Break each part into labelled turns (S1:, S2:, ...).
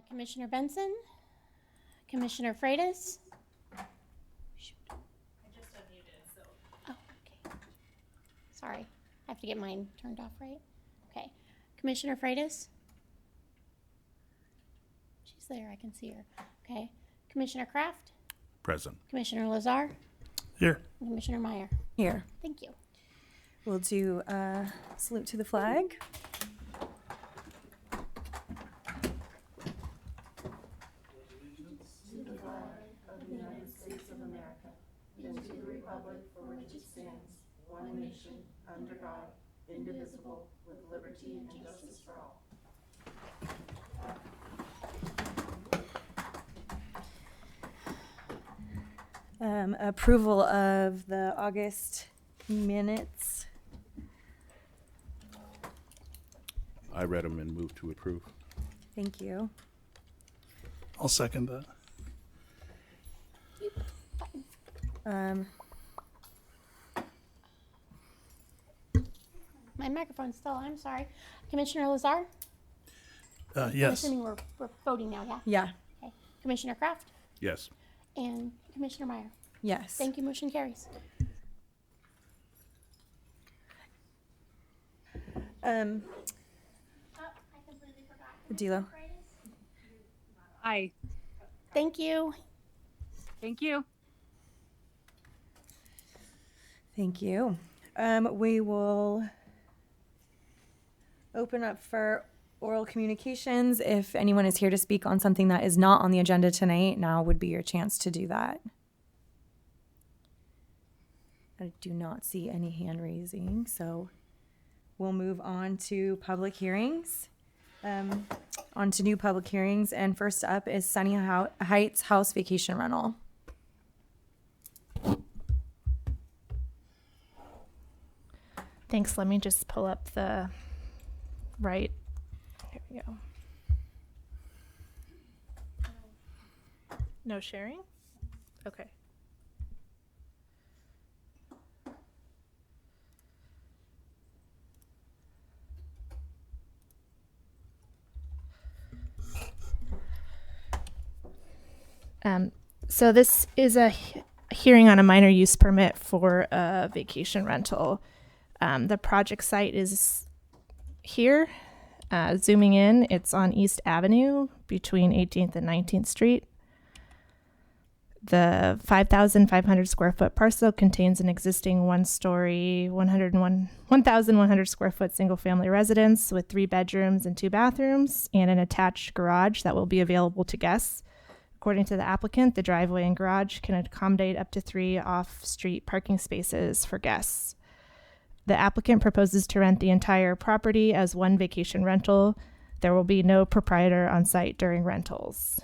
S1: Commissioner Benson, Commissioner Freitas. Shoot.
S2: I just unmuted, so.
S1: Oh, okay. Sorry, I have to get mine turned off, right? Okay. Commissioner Freitas. She's there, I can see her. Okay. Commissioner Kraft.
S3: Present.
S1: Commissioner Lazar.
S3: Here.
S1: And Commissioner Meyer.
S4: Here.
S1: Thank you.
S4: We'll do salute to the flag.
S5: Under God, indivisible, with liberty and justice for all.
S4: Approval of the August minutes.
S3: I read them and moved to approve.
S4: Thank you.
S6: I'll second that.
S1: My microphone's still on, I'm sorry. Commissioner Lazar? I'm
S6: Yes.
S1: assuming we're voting now, yeah?
S4: Yeah.
S1: Okay. Commissioner Kraft
S3: Yes.
S1: and Commissioner Meyer.
S4: Yes.
S1: Thank you, motion carries.
S4: I
S1: completely forgot.
S4: Adilo.
S2: Aye.
S1: Thank you.
S2: Thank you.
S4: Thank you. We will open up for oral communications. If anyone is here to speak on something that is not on the agenda tonight, now would be your chance to do that. I do not see any hand raising, so we'll move on to public hearings. On to new public hearings, and first up is Sunny Heights House Vacation Rental.
S2: Thanks. Let me just pull up the right. Here we go. No sharing? Okay. So this is a hearing on a minor use permit for a vacation rental. The project site is here. Zooming in, it's on East Avenue between 18th and 19th Street. The 5,500 square foot parcel contains an existing one-story, 1,100 square foot single-family residence with 3 bedrooms and 2 bathrooms and an attached garage that will be available to guests. According to the applicant, the driveway and garage can accommodate up to 3 off-street parking spaces for guests. The applicant proposes to rent the entire property as one vacation rental. There will be no proprietor on site during rentals.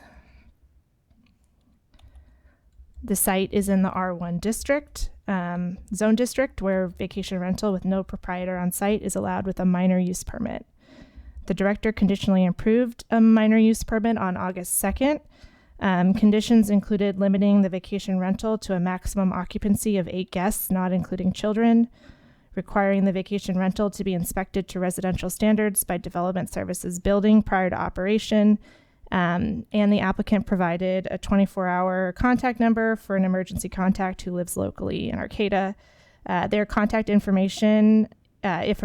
S2: The site is in the R1 district, zone district, where vacation rental with no proprietor on site is allowed with a minor use permit. The director conditionally approved a minor use permit on August 2nd. Conditions included limiting the vacation rental to a maximum occupancy of 8 guests, not including children, requiring the vacation rental to be inspected to residential standards by Development Services Building prior to operation, and the applicant provided a 24-hour contact number for an emergency contact who lives locally in Arcata. Their contact information, if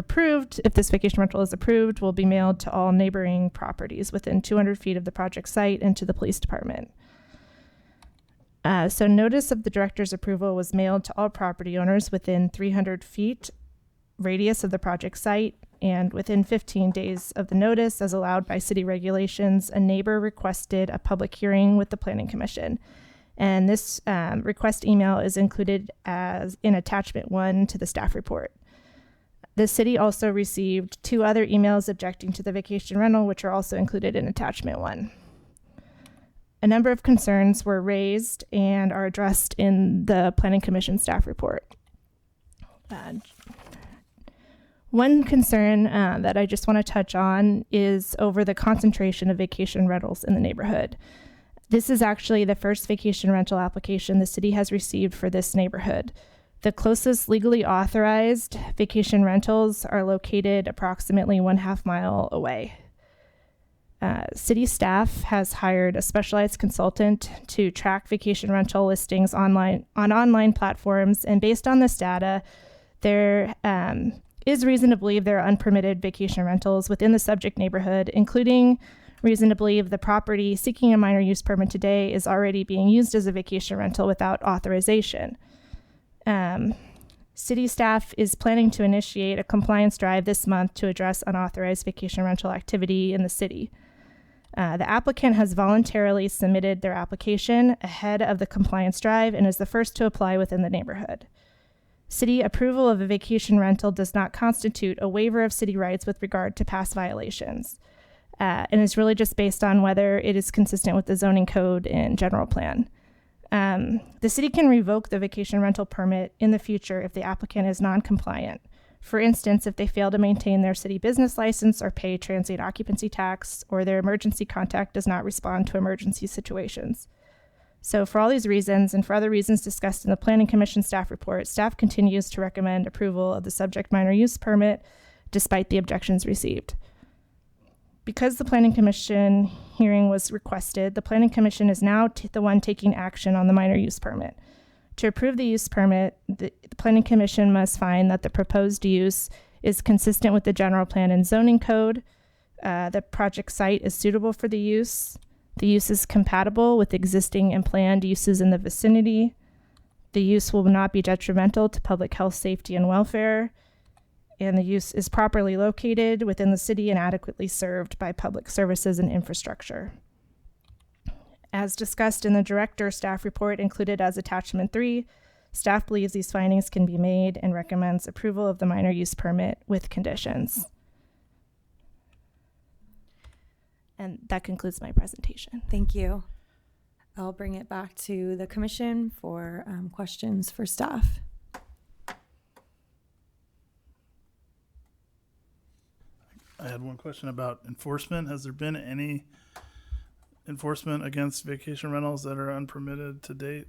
S2: this vacation rental is approved, will be mailed to all neighboring properties within 200 feet of the project site and to the police department. So notice of the director's approval was mailed to all property owners within 300 feet radius of the project site, and within 15 days of the notice, as allowed by city regulations, a neighbor requested a public hearing with the Planning Commission. And this request email is included as in attachment 1 to the staff report. The city also received 2 other emails objecting to the vacation rental, which are also included in attachment 1. A number of concerns were raised and are addressed in the Planning Commission staff report. One concern that I just want to touch on is over the concentration of vacation rentals in the neighborhood. This is actually the first vacation rental application the city has received for this neighborhood. The closest legally authorized vacation rentals are located approximately 1/2 mile away. City staff has hired a specialized consultant to track vacation rental listings on online platforms, and based on this data, there is reason to believe there are unpermitted vacation rentals within the subject neighborhood, including reason to believe the property seeking a minor use permit today is already being used as a vacation rental without authorization. City staff is planning to initiate a compliance drive this month to address unauthorized vacation rental activity in the city. The applicant has voluntarily submitted their application ahead of the compliance drive and is the first to apply within the neighborhood. City approval of a vacation rental does not constitute a waiver of city rights with regard to past violations, and is really just based on whether it is consistent with the zoning code and general plan. The city can revoke the vacation rental permit in the future if the applicant is non-compliant. For instance, if they fail to maintain their city business license or pay transient occupancy tax, or their emergency contact does not respond to emergency situations. So for all these reasons and for other reasons discussed in the Planning Commission staff report, staff continues to recommend approval of the subject minor use permit despite the objections received. Because the Planning Commission hearing was requested, the Planning Commission is now the one taking action on the minor use permit. To approve the use permit, the Planning Commission must find that the proposed use is consistent with the general plan and zoning code, the project site is suitable for the use is compatible with existing and planned uses in the vicinity, the use will not be detrimental to public health, safety, and welfare, and the use is properly located within the city and adequately served by public services and infrastructure. As discussed in the director staff report included as attachment 3, staff believes these findings can be made and recommends approval of the minor use permit with conditions. And that concludes my presentation.
S4: Thank you. I'll bring it back to the commission for questions for staff.
S6: I had one question about enforcement. Has there been any enforcement against vacation rentals that are unpermitted to date?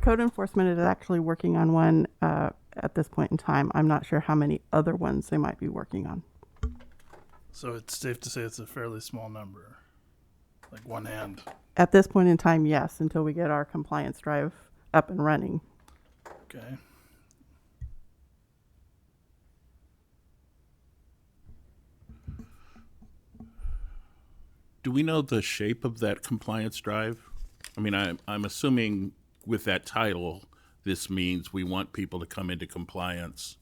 S7: Code enforcement is actually working on one at this point in time. I'm not sure how many other ones they might be working on.
S6: So it's safe to say it's a fairly small number, like one hand.
S7: At this point in time, yes, until we get our compliance drive up and running.
S6: Okay.
S3: Do we know the shape of that compliance drive? I mean, I'm assuming with that title, this means we want people to come into compliance.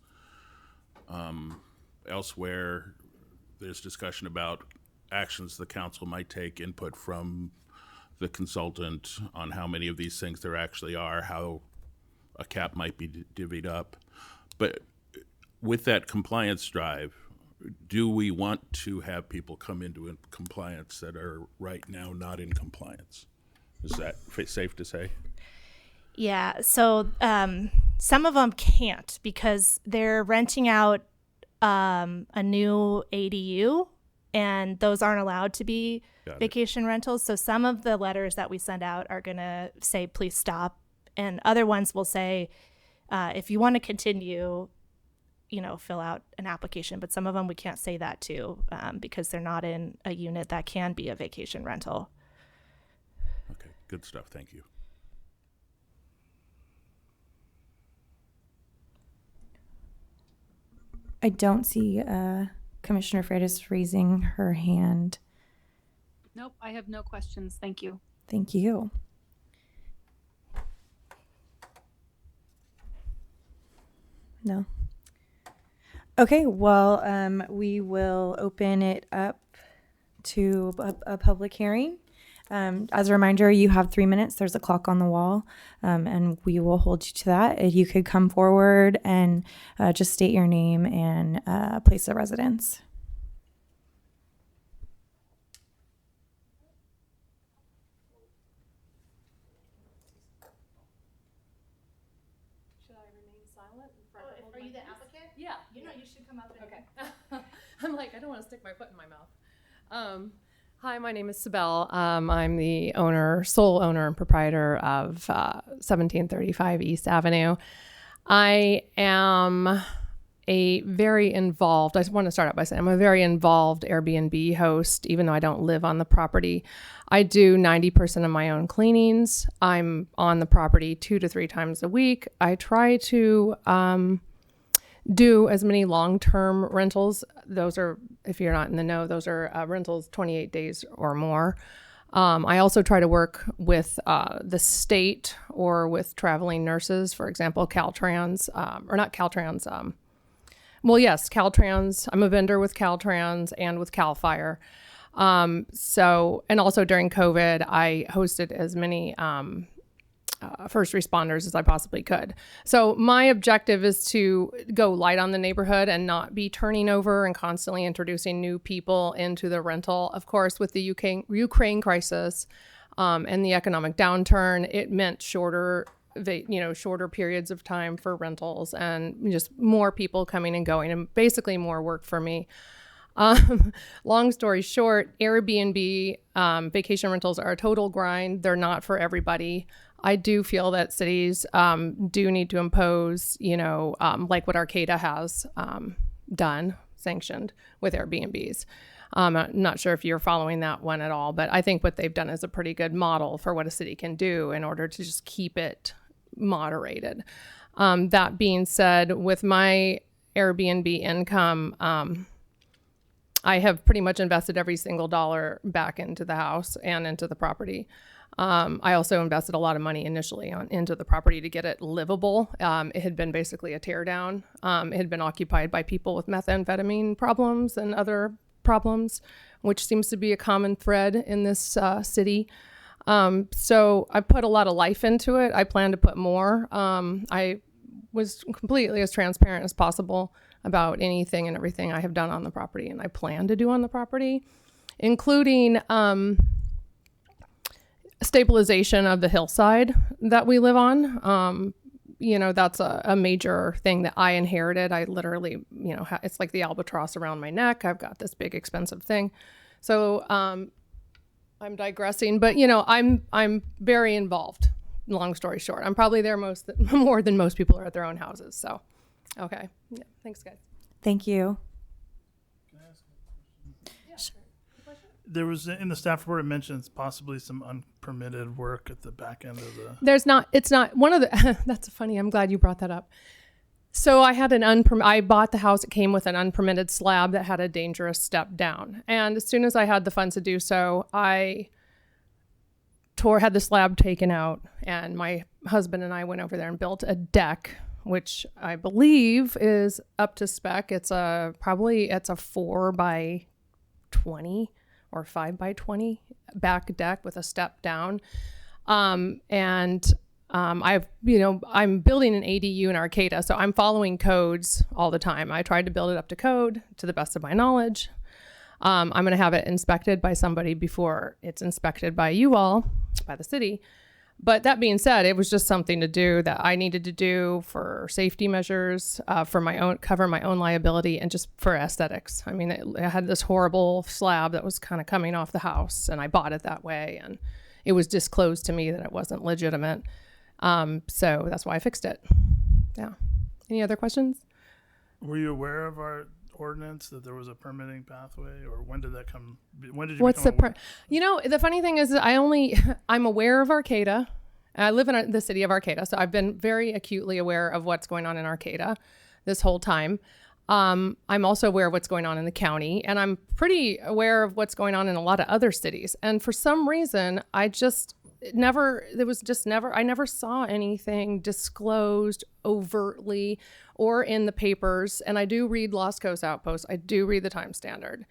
S3: Elsewhere, there's discussion about actions the council might take, input from the consultant on how many of these things there actually are, how a cap might be divvied up. But with that compliance drive, do we want to have people come into compliance that are right now not in compliance? Is that safe to say?
S2: Yeah, so some of them can't because they're renting out a new ADU, and those aren't allowed to be vacation rentals. So some of the letters that we send out are going to say, please stop. And other ones will say, if you want to continue, fill out an application. But some of them we can't say that to because they're not in a unit that can be a vacation rental.
S3: Okay, good stuff. Thank you.
S4: I don't see Commissioner Freitas raising her hand.
S5: Nope, I have no questions. Thank you.
S4: Thank you. No. Okay, well, we will open it up to a public hearing. As a reminder, you have 3 minutes. There's a clock on the wall, and we will hold you to that. You could come forward and just state your name and place of residence.
S8: Should I remain silent in front of
S1: Are you the applicant?
S8: Yeah.
S1: You should come up and
S8: Okay. I'm like, I don't want to stick my foot in my mouth. Hi, my name is Sibel. I'm the sole owner and proprietor of 1735 East Avenue. I am a very involved, I just want to start out by saying I'm a very involved Airbnb host, even though I don't live on the property. I do 90% of my own cleanings. I'm on the property 2 to 3 times a week. I try to do as many long-term rentals. Those are, if you're not in the know, those are rentals 28 days or more. I also try to work with the state or with traveling nurses, for example, Caltrans, or not Caltrans. Well, yes, Caltrans. I'm a vendor with Caltrans and with Cal Fire. So, and also during COVID, I hosted as many first responders as I possibly could. So my objective is to go light on the neighborhood and not be turning over and constantly introducing new people into the rental. Of course, with the Ukraine crisis and the economic downturn, it meant shorter periods of time for rentals and just more people coming and going and basically more work for me. Long story short, Airbnb vacation rentals are a total grind. They're not for everybody. I do feel that cities do need to impose, like what Arcata has done, sanctioned with Airbnbs. I'm not sure if you're following that one at all, but I think what they've done is a pretty good model for what a city can do in order to just keep it moderated. That being said, with my Airbnb income, I have pretty much invested every single dollar back into the house and into the property. I also invested a lot of money initially into the property to get it livable. It had been basically a tear down. It had been occupied by people with methamphetamine problems and other problems, which seems to be a common thread in this city. So I put a lot of life into it. I plan to put more. I was completely as transparent as possible about anything and everything I have done on the property and I plan to do on the property, including stabilization of the hillside that we live on. That's a major thing that I inherited. I literally, it's like the albatross around my neck. I've got this big expensive thing. So I'm digressing, but I'm very involved. Long story short, I'm probably there more than most people are at their own houses. So, okay. Yeah, thanks, guys.
S4: Thank you.
S6: There was in the staff report, it mentions possibly some unpermitted work at the back end of the.
S8: It's not one of the, that's funny. I'm glad you brought that up. So I had I bought the house. It came with an unpermitted slab that had a dangerous step down. And as soon as I had the funds to do so, I had the slab taken out and my husband and I went over there and built a deck, which I believe is up to spec. It's a 4 by 20 or 5 by 20 back deck with a step down. I'm building an ADU in Arcata, so I'm following codes all the time. I tried to build it up to code to the best of my knowledge. I'm going to have it inspected by somebody before it's inspected by you all, by the city. But that being said, it was just something to do that I needed to do for safety measures, for cover my own liability, and just for aesthetics. I mean, it had this horrible slab that was kind of coming off the house, and I bought it that way, and it was disclosed to me that it wasn't legitimate. So that's why I fixed it. Yeah. Any other questions?
S6: Were you aware of our ordinance that there was a permitting pathway, or when did that come? When did you?
S8: What's the the funny thing is that I'm aware of Arcata. I live in the city of Arcata, so I've been very acutely aware of what's going on in Arcata this whole time. I'm also aware of what's going on in the county, and I'm pretty aware of what's going on in a lot of other cities. And for some reason, I never saw anything disclosed overtly or in the papers. And I do read Los Coast Outpost. I do read the Times Standard.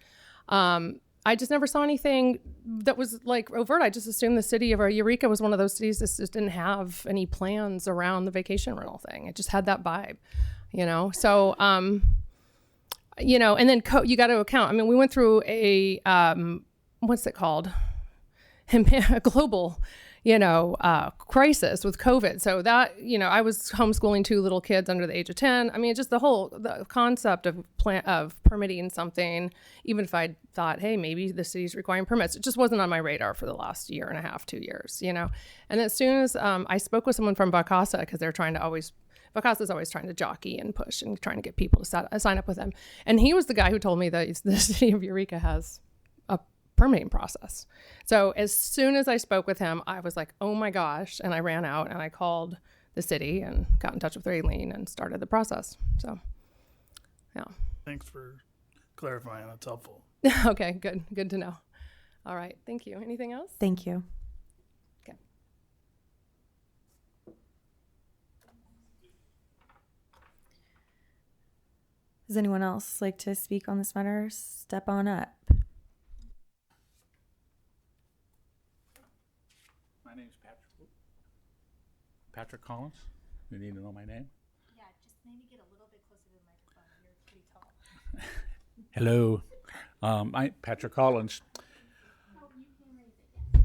S8: I just never saw anything that was like overt. I just assumed the city of Eureka was one of those cities that just didn't have any plans around the vacation rental thing. It just had that vibe, So, and then you got to account. I mean, we went through a, what's it called? A global, crisis with COVID. So that, I was homeschooling 2 little kids under the age of 10. I mean, just the concept of permitting something, even if I thought, hey, maybe the city's requiring permits, it just wasn't on my radar for the last 1.5 years, 2 years, And as soon as I spoke with someone from Bacasa, because they're trying to always Vacasa is always trying to jockey and push and trying to get people to sign up with him. And he was the guy who told me that the city of Eureka has a permitting process. So as soon as I spoke with him, I was like, oh my gosh. And I ran out and I called the city and got in touch with Raylene and started the process. So, yeah.
S6: Thanks for clarifying. That's helpful.
S8: Okay, good. Good to know. All right. Thank you. Anything else?
S4: Thank you.
S8: Okay.
S4: Does anyone else like to speak on this matter? Step on up.
S9: My name's Patrick Collins. You need to know my name?
S1: Yeah, just maybe get a little bit closer to the microphone. You're pretty tall.
S9: Hello. I'm Patrick Collins.
S1: Oh, you can raise it.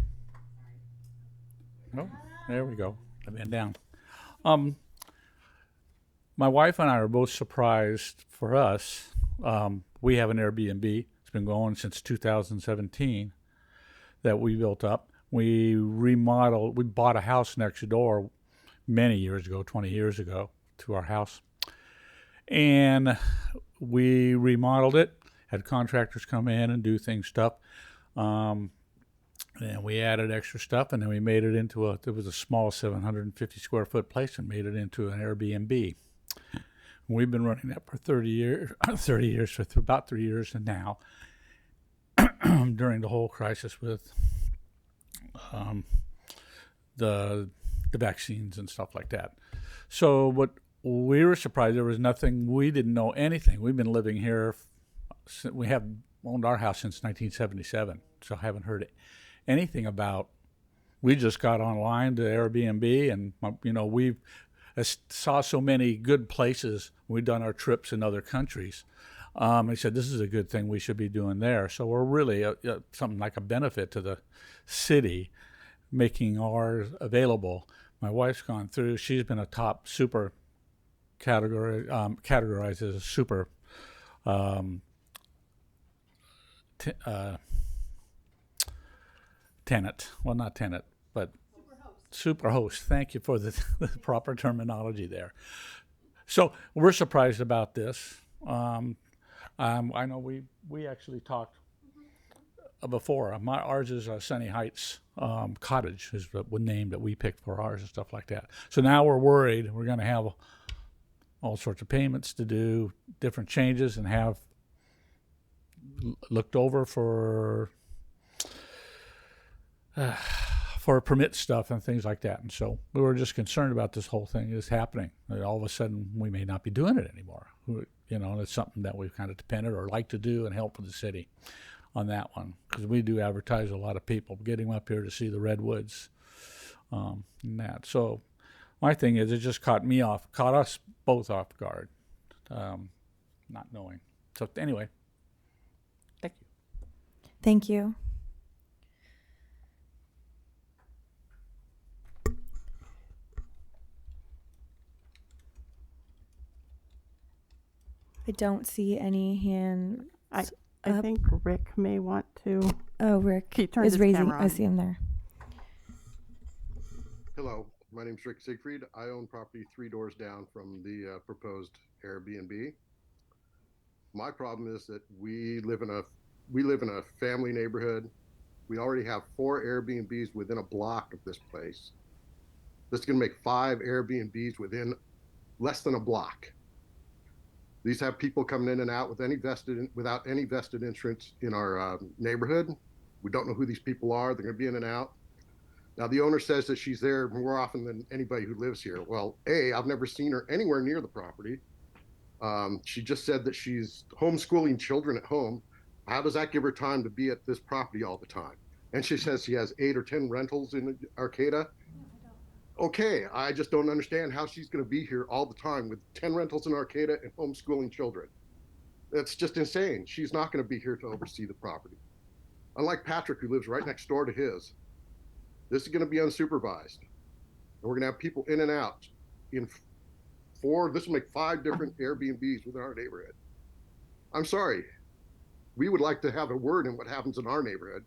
S1: Yeah.
S9: Oh, there we go. I bent down. My wife and I are both surprised for us. We have an Airbnb. It's been going since 2017 that we built up. We remodeled. We bought a house next door many years ago, 20 years ago, to our house. And we remodeled it, had contractors come in and do stuff. And we added extra stuff, and then we made it into it was a small 750 square foot place and made it into an Airbnb. We've been running that for 30 years, for about 3 years and now, during the whole crisis with the vaccines and stuff like that. So what we were surprised, there was nothing, we didn't know anything. We've been living here, we have owned our house since 1977, so haven't heard anything about, we just got online to Airbnb, and we've saw so many good places. We've done our trips in other countries. He said, this is a good thing we should be doing there. So we're really something like a benefit to the city, making ours available. My wife's gone through, she's been a top super categorized as a super tenant. Well, not tenant, but super host. Thank you for the proper terminology there. So we're surprised about this. I know we actually talked before. Ours is Sunny Heights Cottage is the name that we picked for ours and stuff like that. So now we're worried we're going to have all sorts of payments to do, different changes, and have looked over for permit stuff and things like that. And so we were just concerned about this whole thing is happening. And all of a sudden, we may not be doing it anymore. And it's something that we've kind of depended or like to do and help with the city on that one. Because we do advertise a lot of people getting up here to see the redwoods and that. So my thing is, it just caught us both off guard, not knowing. So anyway, thank you.
S4: Thank you. I don't see any hands.
S7: I
S4: up.
S7: think Rick may want to.
S4: Oh, Rick
S7: He turned
S4: is
S7: his
S4: raising.
S7: camera
S4: I
S7: on.
S4: see him there.
S10: Hello, my name's Rick Siegfried. I own property 3 doors down from the proposed Airbnb. My problem is that we live in a family neighborhood. We already have 4 Airbnbs within a block of this place. This is going to make 5 Airbnbs within less than a block. These have people coming in and out without any vested interest in our neighborhood. We don't know who these people are. They're going to be in and out. Now, the owner says that she's there more often than anybody who lives here. Well, I've never seen her anywhere near the property. She just said that she's homeschooling children at home. How does that give her time to be at this property all the time? And she says she has 8 or 10 rentals in Arcata. Okay, I just don't understand how she's going to be here all the time with 10 rentals in Arcata and homeschooling children. That's just insane. She's not going to be here to oversee the property. Unlike Patrick, who lives right next door to his, this is going to be unsupervised. And we're going to have people in and out in 4, this will make 5 different Airbnbs within our neighborhood. I'm sorry. We would like to have a word in what happens in our neighborhood.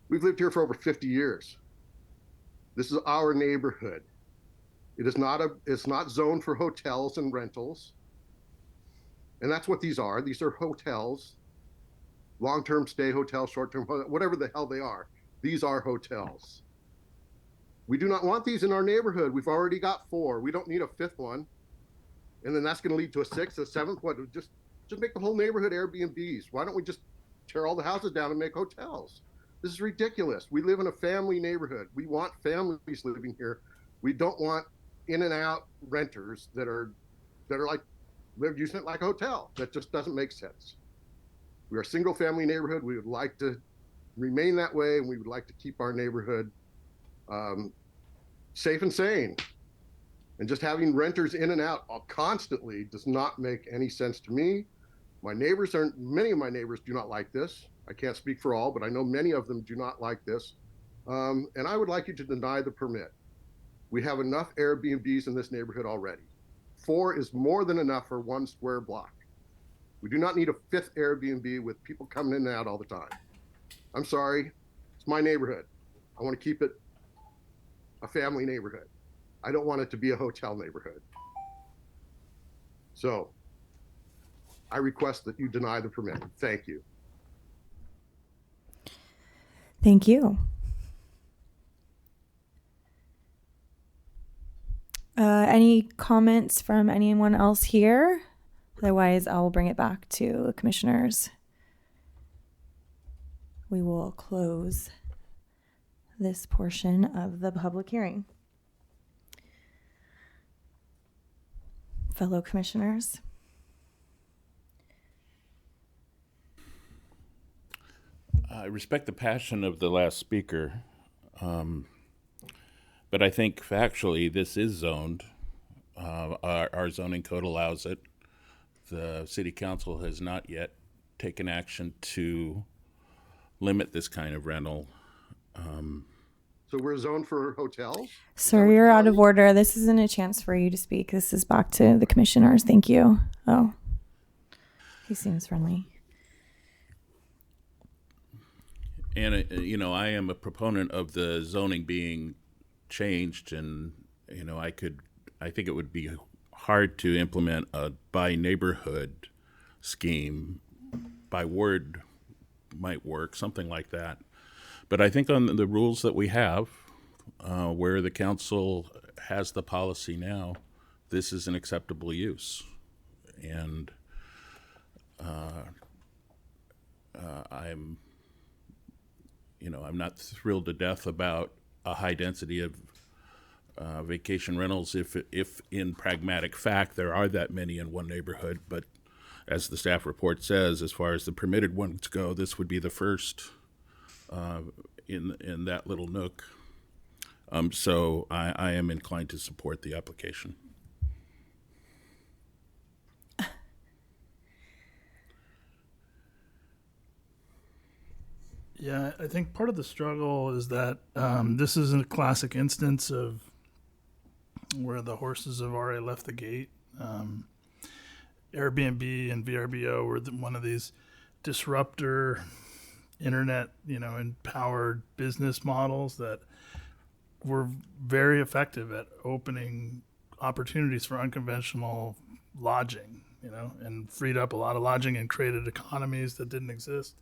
S10: We've lived here for over 50 years. This is our neighborhood. It's not zoned for hotels and rentals. And that's what these are. These are hotels, long-term stay hotels, short-term, whatever the hell they are. These are hotels. We do not want these in our neighborhood. We've already got 4. We don't need a 5th one. And then that's going to lead to a 6th, a 7th. What? Just make the whole neighborhood Airbnbs. Why don't we just tear all the houses down and make hotels? This is ridiculous. We live in a family neighborhood. We want families living here. We don't want in and out renters that are like using it like a hotel. That just doesn't make sense. We are a single family neighborhood. We would like to remain that way, and we would like to keep our neighborhood safe and sane. And just having renters in and out constantly does not make any sense to me. Many of my neighbors do not like this. I can't speak for all, but I know many of them do not like this. And I would like you to deny the permit. We have enough Airbnbs in this neighborhood already. 4 is more than enough for 1 square block. We do not need a 5th Airbnb with people coming in and out all the time. I'm sorry, it's my neighborhood. I want to keep it a family neighborhood. I don't want it to be a hotel neighborhood. So I request that you deny the permit. Thank you.
S4: Thank you. Any comments from anyone else here? Otherwise, I will bring it back to the commissioners. We will close this portion of the public hearing. Fellow commissioners.
S3: I respect the passion of the last speaker, but I think factually this is zoned. Our zoning code allows it. The city council has not yet taken action to limit this kind of rental.
S10: So we're zoned for hotels?
S4: Sir, you're out of order. This isn't a chance for you to speak. This is back to the commissioners. Thank you. Oh, he seems friendly.
S3: And, I am a proponent of the zoning being changed, and, I think it would be hard to implement a by neighborhood scheme. By ward might work, something like that. But I think on the rules that we have, where the council has the policy now, this is an acceptable use. And I'm not thrilled to death about a high density of vacation rentals if in pragmatic fact there are that many in one neighborhood. But as the staff report says, as far as the permitted ones go, this would be the first in that little nook. So I am inclined to support the application.
S6: Yeah, I think part of the struggle is that this is a classic instance of where the horses have already left the gate. Airbnb and VRBO were one of these disruptor internet, empowered business models that were very effective at opening opportunities for unconventional lodging, and freed up a lot of lodging and created economies that didn't exist.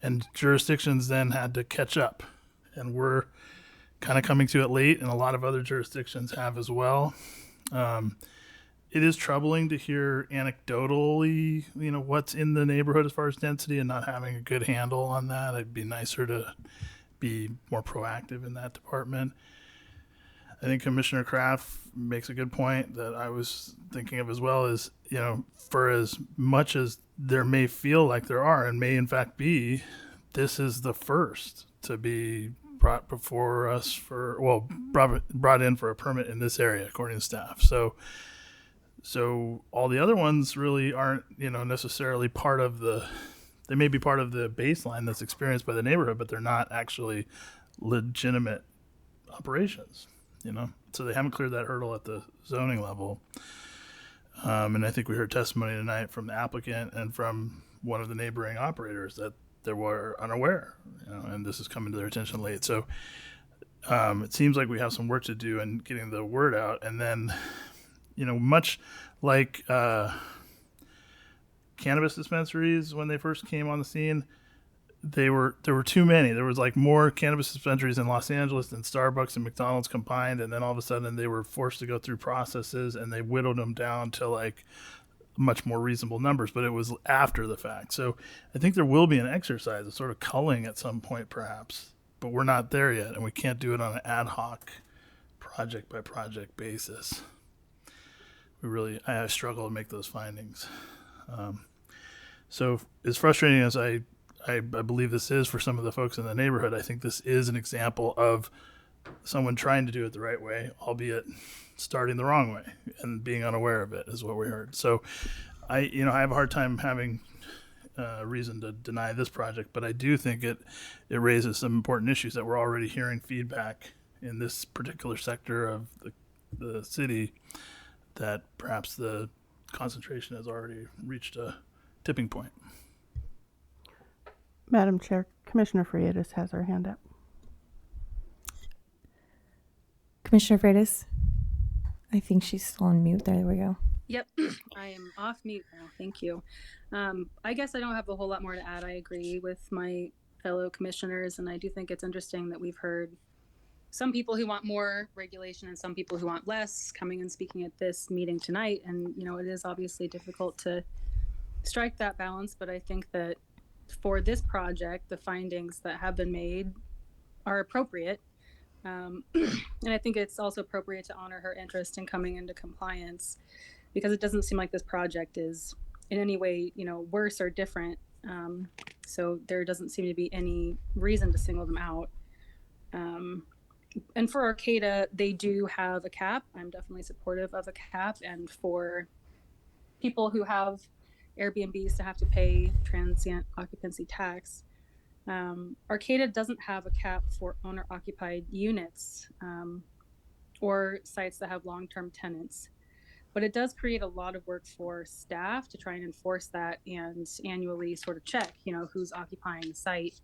S6: And jurisdictions then had to catch up, and we're kind of coming to it late, and a lot of other jurisdictions have as well. It is troubling to hear anecdotally, what's in the neighborhood as far as density and not having a good handle on that. It'd be nicer to be more proactive in that department. I think Commissioner Kraft makes a good point that I was thinking of as well is, for as much as there may feel like there are and may in fact be, this is the first to be brought before us brought in for a permit in this area, according to staff. So all the other ones really aren't, necessarily part of they may be part of the baseline that's experienced by the neighborhood, but they're not actually legitimate operations, so they haven't cleared that hurdle at the zoning level. And I think we heard testimony tonight from the applicant and from one of the neighboring operators that they were unaware, and this is coming to their attention late. So It seems like we have some work to do in getting the word out. And then, much like cannabis dispensaries when they first came on the scene, there were too many. There was like more cannabis dispensaries in Los Angeles than Starbucks and McDonald's combined, and then all of a sudden they were forced to go through processes, and they whittled them down to like much more reasonable numbers, but it was after the fact. So I think there will be an exercise of sort of culling at some point perhaps, but we're not there yet, and we can't do it on an ad hoc project by project basis. I struggle to make those findings. So as frustrating as I believe this is for some of the folks in the neighborhood, I think this is an example of someone trying to do it the right way, albeit starting the wrong way and being unaware of it is what we heard. So I have a hard time having reason to deny this project, but I do think it raises some important issues that we're already hearing feedback in this particular sector of the city that perhaps the concentration has already reached a tipping point.
S7: Madam Chair, Commissioner Freitas has her hand up.
S4: Commissioner Freitas? I think she's still on mute. There we go.
S11: Yep, I am off mute now. Thank you. I guess I don't have a whole lot more to add. I agree with my fellow commissioners, and I do think it's interesting that we've heard some people who want more regulation and some people who want less coming and speaking at this meeting tonight. And, it is obviously difficult to strike that balance, but I think that for this project, the findings that have been made are appropriate. And I think it's also appropriate to honor her interest in coming into compliance, because it doesn't seem like this project is in any way, worse or different. So there doesn't seem to be any reason to single them out. And for Arcata, they do have a cap. I'm definitely supportive of a cap. And for people who have Airbnbs to have to pay transient occupancy tax, Arcata doesn't have a cap for owner-occupied units or sites that have long-term tenants. But it does create a lot of work for staff to try and enforce that and annually sort of check, who's occupying the site.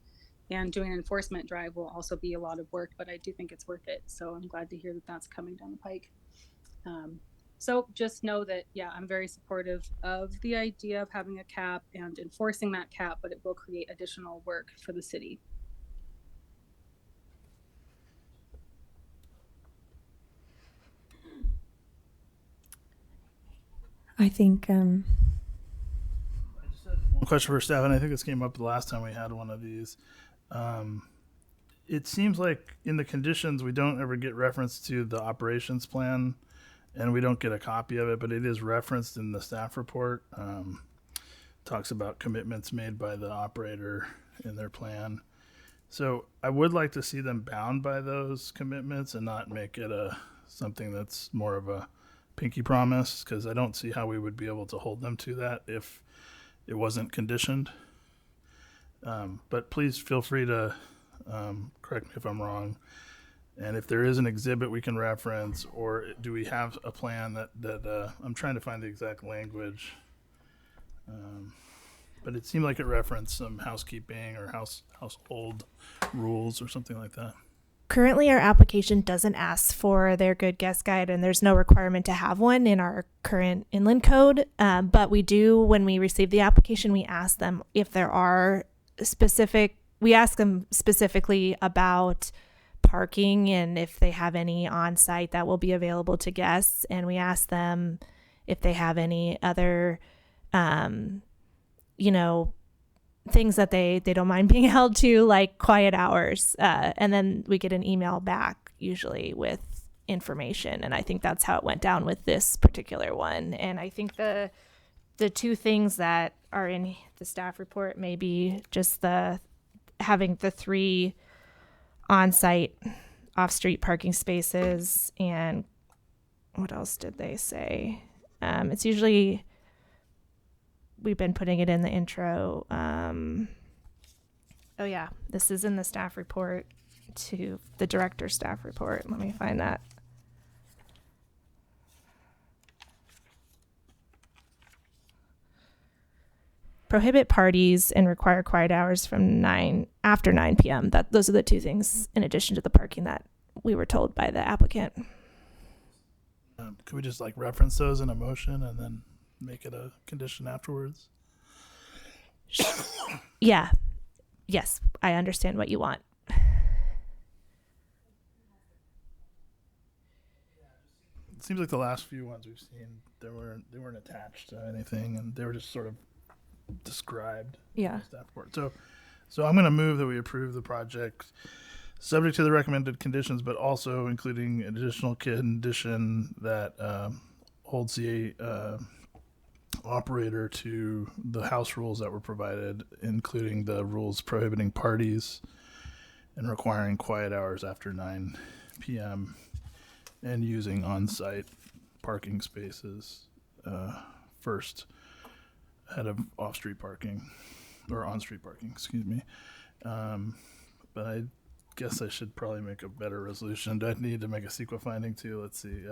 S11: And doing an enforcement drive will also be a lot of work, but I do think it's worth it. So I'm glad to hear that that's coming down the pike. So just know that, I'm very supportive of the idea of having a cap and enforcing that cap, but it will create additional work for the city.
S4: I think
S6: I just had one question for staff, and I think this came up the last time we had one of these. It seems like in the conditions we don't ever get reference to the operations plan, and we don't get a copy of it, but it is referenced in the staff report. Talks about commitments made by the operator in their plan. So I would like to see them bound by those commitments and not make it something that's more of a pinky promise, because I don't see how we would be able to hold them to that if it wasn't conditioned. But please feel free to correct me if I'm wrong. And if there is an exhibit we can reference, or do we have a plan that I'm trying to find the exact language. But it seemed like it referenced some housekeeping or household rules or something like that.
S2: Currently, our application doesn't ask for their good guest guide, and there's no requirement to have one in our current inland code. But we do, when we receive the application, we ask them if there are we ask them specifically about parking and if they have any on site that will be available to guests. And we ask them if they have any other, things that they don't mind being held to, like quiet hours. And then we get an email back usually with information. And I think that's how it went down with this particular one. And I think the two things that are in the staff report may be just having the 3 on-site off-street parking spaces, and what else did they say? It's usually, we've been putting it in the intro. This is in the staff report to the director's staff report. Let me find that. Prohibit parties and require quiet hours from after 9 p.m. Those are the two things in addition to the parking that we were told by the applicant.
S6: Could we just like reference those in a motion and then make it a condition afterwards?
S2: Yeah. Yes, I understand what you want.
S6: It seems like the last few ones we've seen, they weren't attached to anything, and they were just sort of described.
S4: Yeah.
S6: In the staff report. So I'm going to move that we approve the project, subject to the recommended conditions, but also including an additional condition that holds the operator to the house rules that were provided, including the rules prohibiting parties and requiring quiet hours after 9 p.m. and using on-site parking spaces first ahead of off-street parking, or on-street parking, excuse me. But I guess I should probably make a better resolution. Do I need to make a CEQA finding too? Let's see.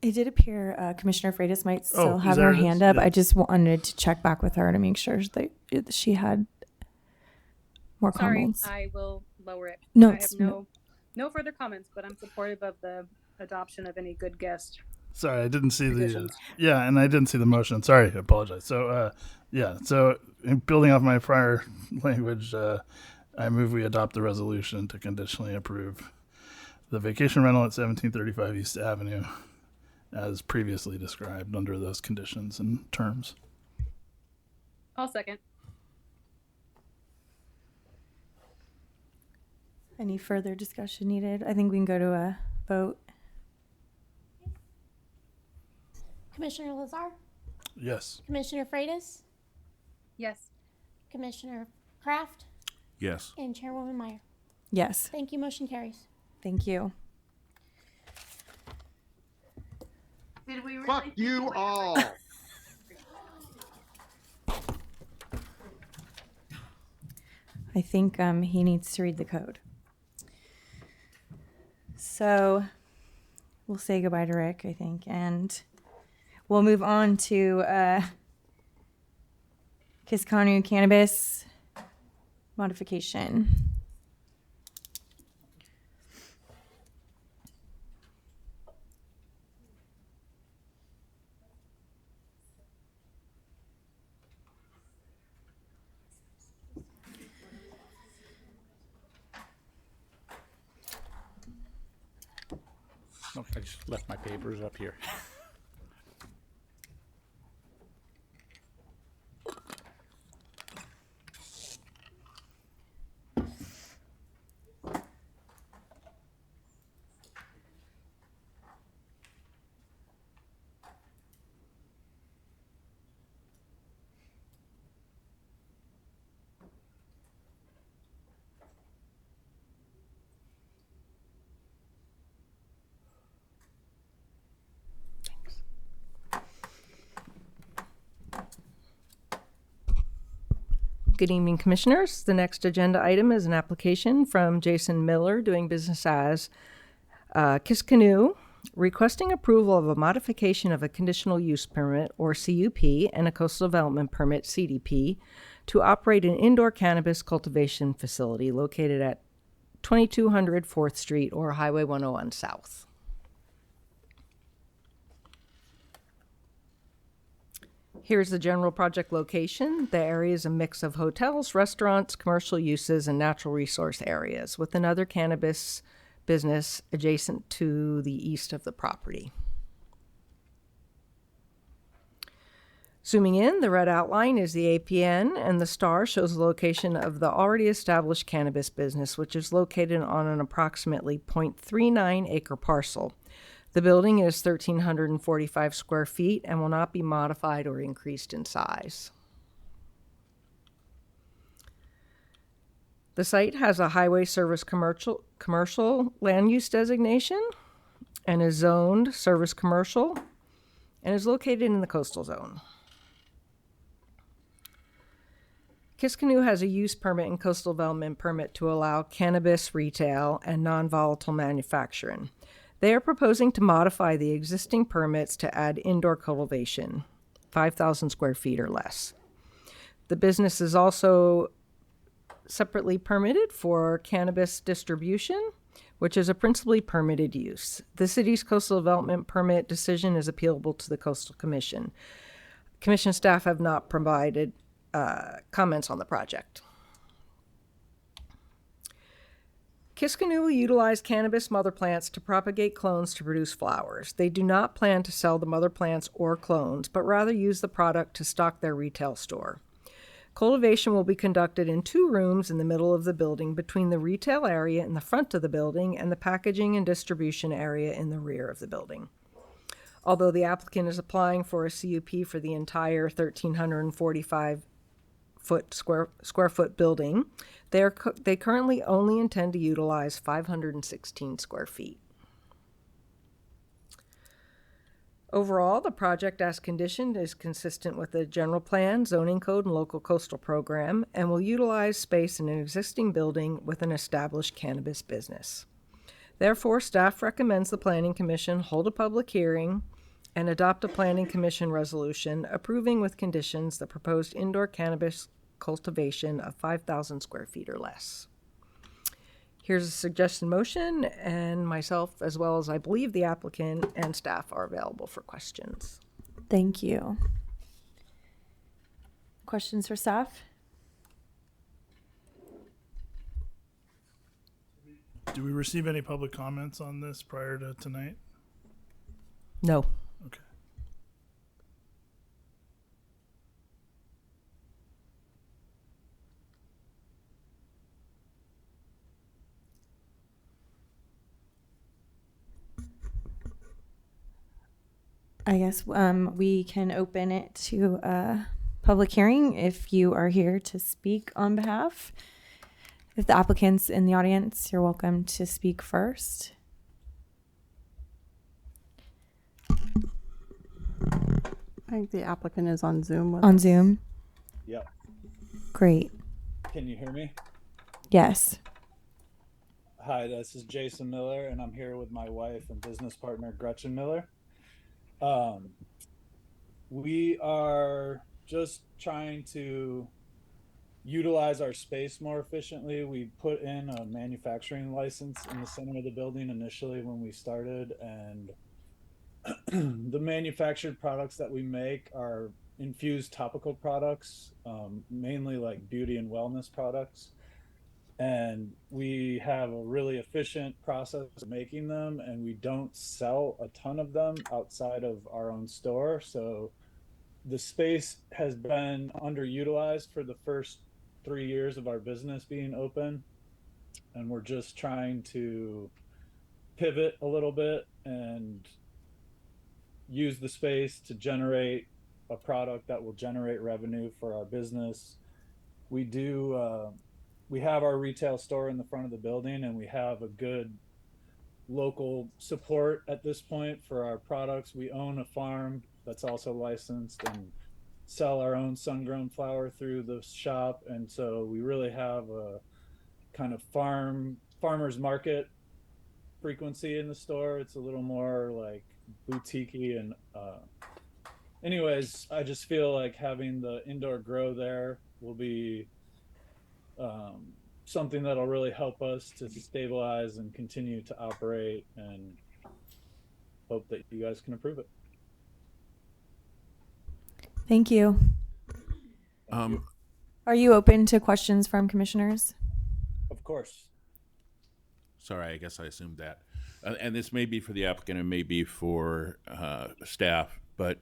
S4: It did appear Commissioner Freitas might still have
S6: there
S4: her
S6: it is,
S4: hand up.
S6: yeah.
S4: I just wanted to check back with her to make sure that she had more
S11: Sorry,
S4: comments.
S11: I will lower it.
S4: No,
S11: I have
S4: it's-
S11: no further comments, but I'm supportive of the adoption of any good guest.
S6: Sorry, I didn't see the
S11: Revisions.
S6: and I didn't see the motion. Sorry, I apologize. So so in building off my prior language, I move we adopt the resolution to conditionally approve the vacation rental at 1735 East Avenue as previously described under those conditions and terms.
S11: I'll second.
S4: Any further discussion needed? I think we can go to a vote.
S1: Commissioner Lazar,
S6: Yes.
S1: Commissioner Freitas,
S11: Yes.
S1: Commissioner Kraft,
S3: Yes.
S1: and Chairwoman Meyer.
S4: Yes.
S1: Thank you. Motion carries.
S4: Thank you.
S5: Did we really?
S10: Fuck you all.
S4: I think he needs to read the code. So we'll say goodbye to Rick, I think, and we'll move on to Kiskanu cannabis modification.
S9: Oh, I just left my papers up here.
S8: Good evening, Commissioners. The next agenda item is an application from Jason Miller, doing business as Kiskanu, requesting approval of a modification of a conditional use permit, or CUP, and a coastal development permit, CDP, to operate an indoor cannabis cultivation facility located at 2200 4th Street or Highway 101 South. Here's the general project location. The area is a mix of hotels, restaurants, commercial uses, and natural resource areas, with another cannabis business adjacent to the east of the property. Zooming in, the red outline is the APN, and the star shows the location of the already established cannabis business, which is located on an approximately 0.39 acre parcel.
S12: The building is 1,345 square feet and will not be modified or increased in size. The site has a highway service commercial land use designation and is zoned service commercial and is located in the coastal zone. Kiskanu has a use permit and coastal development permit to allow cannabis retail and non-volatile manufacturing. They are proposing to modify the existing permits to add indoor cultivation, 5,000 square feet or less. The business is also separately permitted for cannabis distribution, which is a principally permitted use. The city's coastal development permit decision is appealable to the Coastal Commission. Commission staff have not provided comments on the project. Kiskanu will utilize cannabis mother plants to propagate clones to produce flowers. They do not plan to sell the mother plants or clones, but rather use the product to stock their retail store. Cultivation will be conducted in 2 rooms in the middle of the building between the retail area in the front of the building and the packaging and distribution area in the rear of the building. Although the applicant is applying for a CUP for the entire 1,345 square foot building, they currently only intend to utilize 516 square feet. Overall, the project as conditioned is consistent with the general plan, zoning code, and local coastal program, and will utilize space in an existing building with an established cannabis business. Therefore, staff recommends the Planning Commission hold a public hearing and adopt a Planning Commission resolution approving with conditions the proposed indoor cannabis cultivation of 5,000 square feet or less. Here's a suggested motion, and myself, as well as I believe the applicant and staff, are available for questions.
S4: Thank you. Questions for staff?
S6: Do we receive any public comments on this prior to tonight?
S12: No.
S6: Okay.
S4: I guess we can open it to a public hearing if you are here to speak on behalf. If the applicant's in the audience, you're welcome to speak first.
S7: I think the applicant is on Zoom with
S4: On
S7: us.
S4: Zoom?
S13: Yep.
S4: Great.
S13: Can you hear me?
S4: Yes.
S13: Hi, this is Jason Miller, and I'm here with my wife and business partner, Gretchen Miller. We are just trying to utilize our space more efficiently. We put in a manufacturing license in the center of the building initially when we started, and the manufactured products that we make are infused topical products, mainly like beauty and wellness products. And we have a really efficient process of making them, and we don't sell a ton of them outside of our own store. So the space has been underutilized for the first 3 years of our business being open. And we're just trying to pivot a little bit and use the space to generate a product that will generate revenue for our business. We do, we have our retail store in the front of the building, and we have a good local support at this point for our products. We own a farm that's also licensed and sell our own sun-grown flower through the shop. And so we really have a kind of farmer's market frequency in the store. It's a little more like boutique-y. And anyways, I just feel like having the indoor grow there will be something that'll really help us to stabilize and continue to operate, and hope that you guys can approve it.
S4: Thank you.
S3: Um,
S4: Are you open to questions from commissioners?
S13: Of course.
S3: Sorry, I guess I assumed that. And this may be for the applicant and may be for staff, but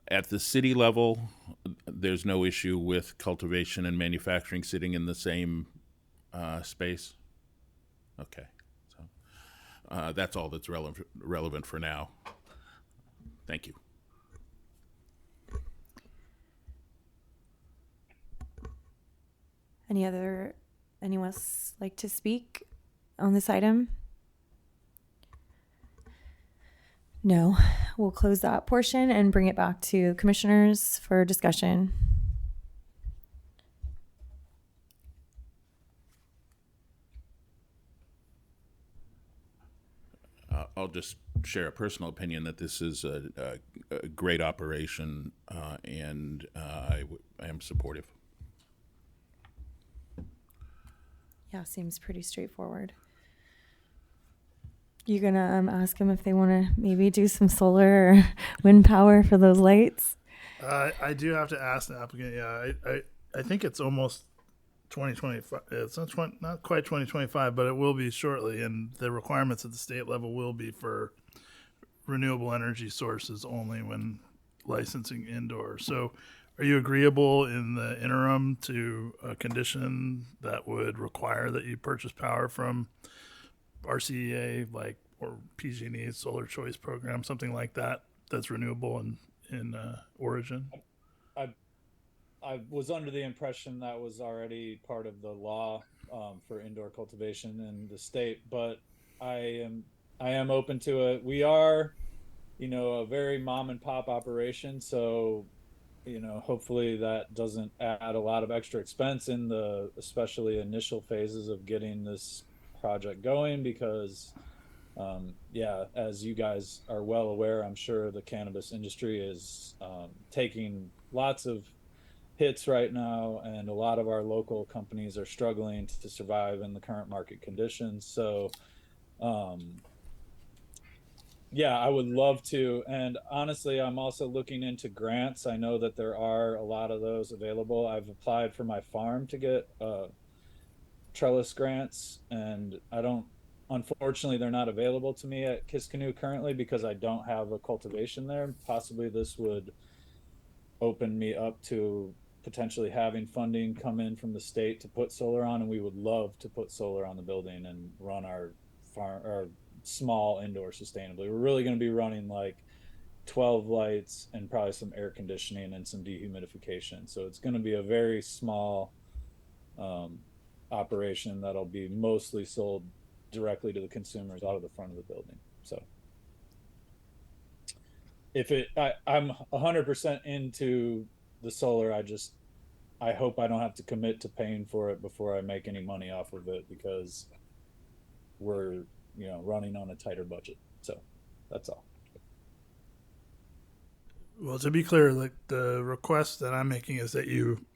S3: at the city level, there's no issue with cultivation and manufacturing sitting in the same space? Okay. That's all that's relevant for now. Thank you.
S4: Anyone else like to speak on this item? No. We'll close that portion and bring it back to commissioners for discussion.
S3: I'll just share a personal opinion that this is a great operation, and I am supportive.
S4: Yeah, seems pretty straightforward. You're gonna ask them if they want to maybe do some solar or wind power for those lights?
S6: I do have to ask the applicant. Yeah, I think it's almost 2025. It's not quite 2025, but it will be shortly. And the requirements at the state level will be for renewable energy sources only when licensing indoor. So are you agreeable in the interim to a condition that would require that you purchase power from RCEA, like, or PG&E Solar Choice Program, something like that, that's renewable in origin?
S13: I was under the impression that was already part of the law for indoor cultivation in the state, but I am open to it. We are, a very mom and pop operation, so hopefully that doesn't add a lot of extra expense in the especially initial phases of getting this project going, because as you guys are well aware, I'm sure the cannabis industry is taking lots of hits right now, and a lot of our local companies are struggling to survive in the current market conditions. So I would love to. And honestly, I'm also looking into grants. I know that there are a lot of those available. I've applied for my farm to get trellis grants, and unfortunately, they're not available to me at Kiskanu currently because I don't have a cultivation there. Possibly this would open me up to potentially having funding come in from the state to put solar on, and we would love to put solar on the building and run our farm or small indoor sustainably. We're really going to be running like 12 lights and probably some air conditioning and some dehumidification. So it's going to be a very small operation that'll be mostly sold directly to the consumers out of the front of the building. So I'm 100% into the solar. I hope I don't have to commit to paying for it before I make any money off of it, because we're running on a tighter budget. So that's all.
S6: Well, to be clear, like, the request that I'm making is that you,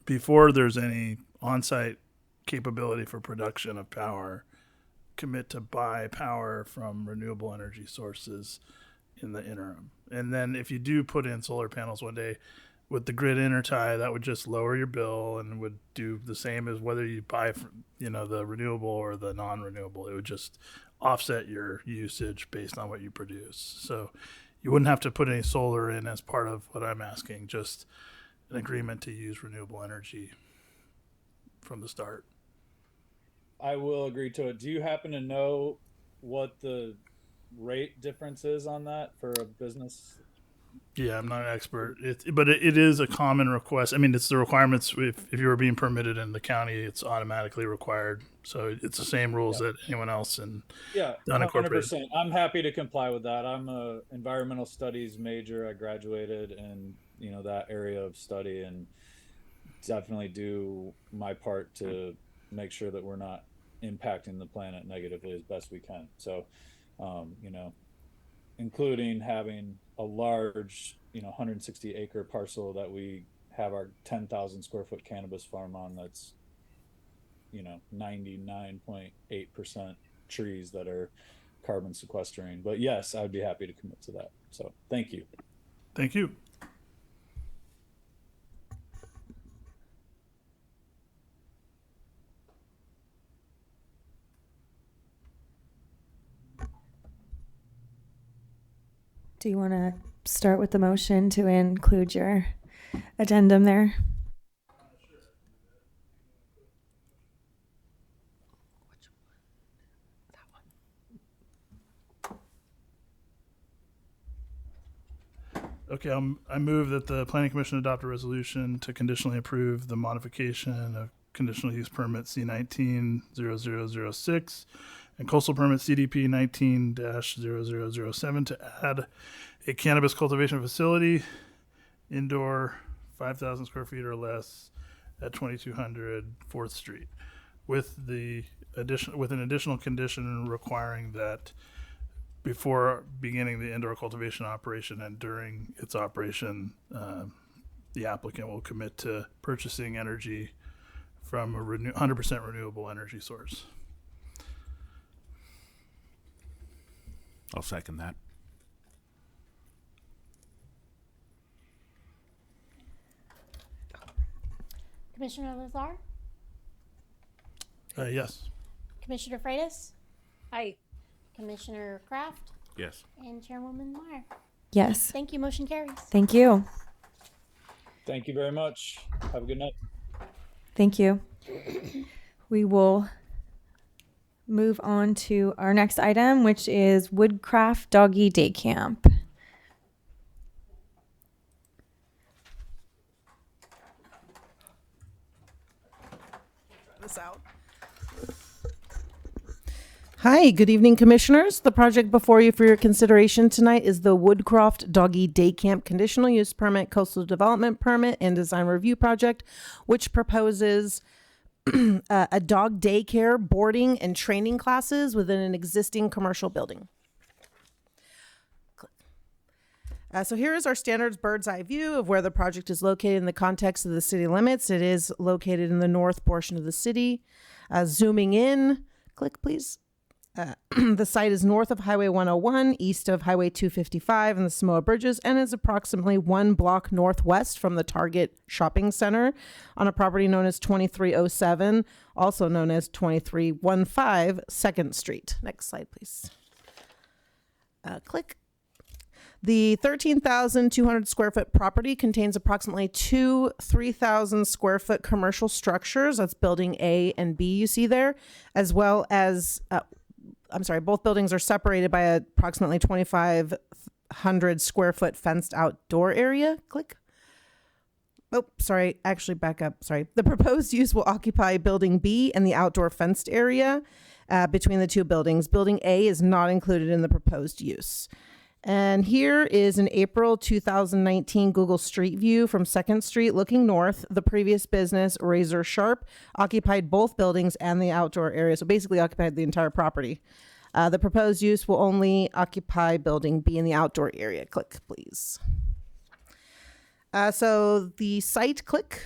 S6: before there's any on-site capability for production of power, commit to buy power from renewable energy sources in the interim. And then if you do put in solar panels one day with the grid intertie, that would just lower your bill and would do the same as whether you buy from, the renewable or the non-renewable. It would just offset your usage based on what you produce. So you wouldn't have to put any solar in as part of what I'm asking, just an agreement to use renewable energy from the start.
S13: I will agree to it. Do you happen to know what the rate difference is on that for a business?
S6: Yeah, I'm not an expert, but it is a common request. I mean, it's the requirements. If you were being permitted in the county, it's automatically required. So it's the same rules that anyone else in unincorporated.
S13: 100%. I'm happy to comply with that. I'm a environmental studies major. I graduated in that area of study, and definitely do my part to make sure that we're not impacting the planet negatively as best we can. So, including having a large, 160 acre parcel that we have our 10,000 square foot cannabis farm on, that's, 99.8% trees that are carbon sequestering. But yes, I'd be happy to commit to that. So thank you.
S6: Thank you.
S4: Do you want to start with the motion to include your addendum there?
S6: Okay, I move that the Planning Commission adopt a resolution to conditionally approve the modification of conditional use permit C19-0006 and coastal permit CDP 19-0007 to add a cannabis cultivation facility, indoor, 5,000 square feet or less, at 2200 4th Street, with an additional condition requiring that before beginning the indoor cultivation operation and during its operation, the applicant will commit to purchasing energy from a 100% renewable energy source.
S3: I'll second that.
S1: Commissioner Lazar,
S6: Yes.
S1: Commissioner Freitas,
S11: Aye.
S1: Commissioner Kraft,
S3: Yes.
S1: and Chairwoman Meyer.
S4: Yes.
S1: Thank you. Motion carries.
S4: Thank you.
S13: Thank you very much. Have a good night.
S4: Thank you. We will move on to our next item, which is Woodcraft Doggy Day Camp.
S12: This out. Hi, good evening, Commissioners. The project before you for your consideration tonight is the Woodcroft Doggy Day Camp Conditional Use Permit, Coastal Development Permit, and Design Review Project, which proposes a dog daycare, boarding, and training classes within an existing commercial building. So here is our standards bird's eye view of where the project is located in the context of the city limits. It is located in the north portion of the city. Zooming in, click please. The site is north of Highway 101, east of Highway 255 and the Samoa Bridges, and is approximately 1 block northwest from the Target Shopping Center on a property known as 2307, also known as 2315 2nd Street. Next slide, please. Click. The 13,200 square foot property contains approximately two 3,000 square foot commercial structures. That's building A and B you see there, as well as, both buildings are separated by approximately 2,500 square foot fenced outdoor area. Click. Oh, sorry, actually back up. Sorry. The proposed use will occupy building B and the outdoor fenced area between the two buildings. Building A is not included in the proposed use. And here is an April 2019 Google Street View from 2nd Street looking north. The previous business, Razor Sharp, occupied both buildings and the outdoor area, so basically occupied the entire property. The proposed use will only occupy building B in the outdoor area. Click, please. So the site, click,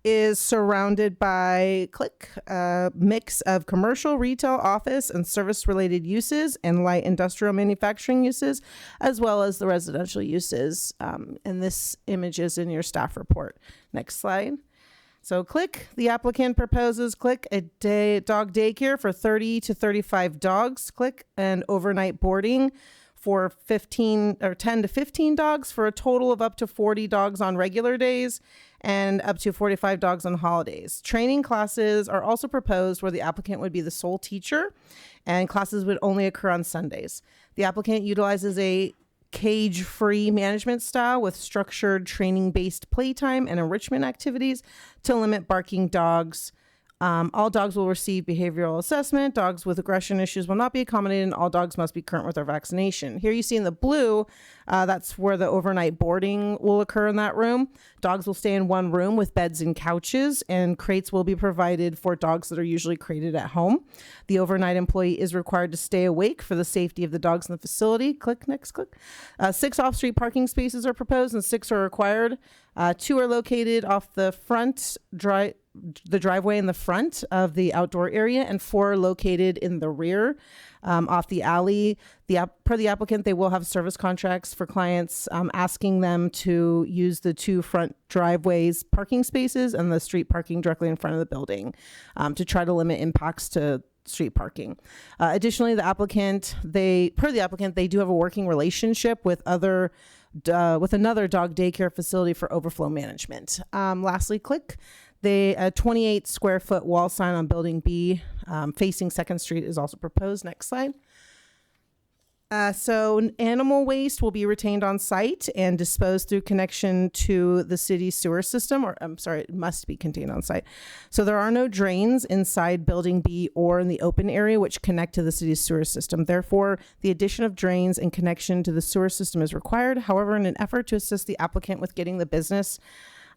S12: is surrounded by, click, a mix of commercial, retail, office, and service-related uses and light industrial manufacturing uses, as well as the residential uses. And this image is in your staff report. Next slide. So click, the applicant proposes, click, a dog daycare for 30 to 35 dogs, click, and overnight boarding for 10 to 15 dogs for a total of up to 40 dogs on regular days and up to 45 dogs on holidays. Training classes are also proposed where the applicant would be the sole teacher, and classes would only occur on Sundays. The applicant utilizes a cage-free management style with structured training-based playtime and enrichment activities to limit barking dogs. All dogs will receive behavioral assessment. Dogs with aggression issues will not be accommodated, and all dogs must be current with their vaccination. Here you see in the blue, that's where the overnight boarding will occur in that room. Dogs will stay in one room with beds and couches, and crates will be provided for dogs that are usually crated at home. The overnight employee is required to stay awake for the safety of the dogs in the facility. Click, next, click. 6 off-street parking spaces are proposed, and 6 are required. 2 are located off the front the driveway in the front of the outdoor area, and 4 are located in the rear off the alley. Per the applicant, they will have service contracts for clients asking them to use the 2 front driveways parking spaces and the street parking directly in front of the building to try to limit impacts to street parking. Additionally, per the applicant, they do have a working relationship with another dog daycare facility for overflow management. Lastly, click. A 28 square foot wall sign on building B facing 2nd Street is also proposed. Next slide.
S14: So animal waste will be retained on site and disposed through connection to the city's sewer system, or I'm sorry, it must be contained on site. So there are no drains inside Building B or in the open area which connect to the city's sewer system. Therefore, the addition of drains and connection to the sewer system is required. However, in an effort to assist the applicant with getting the business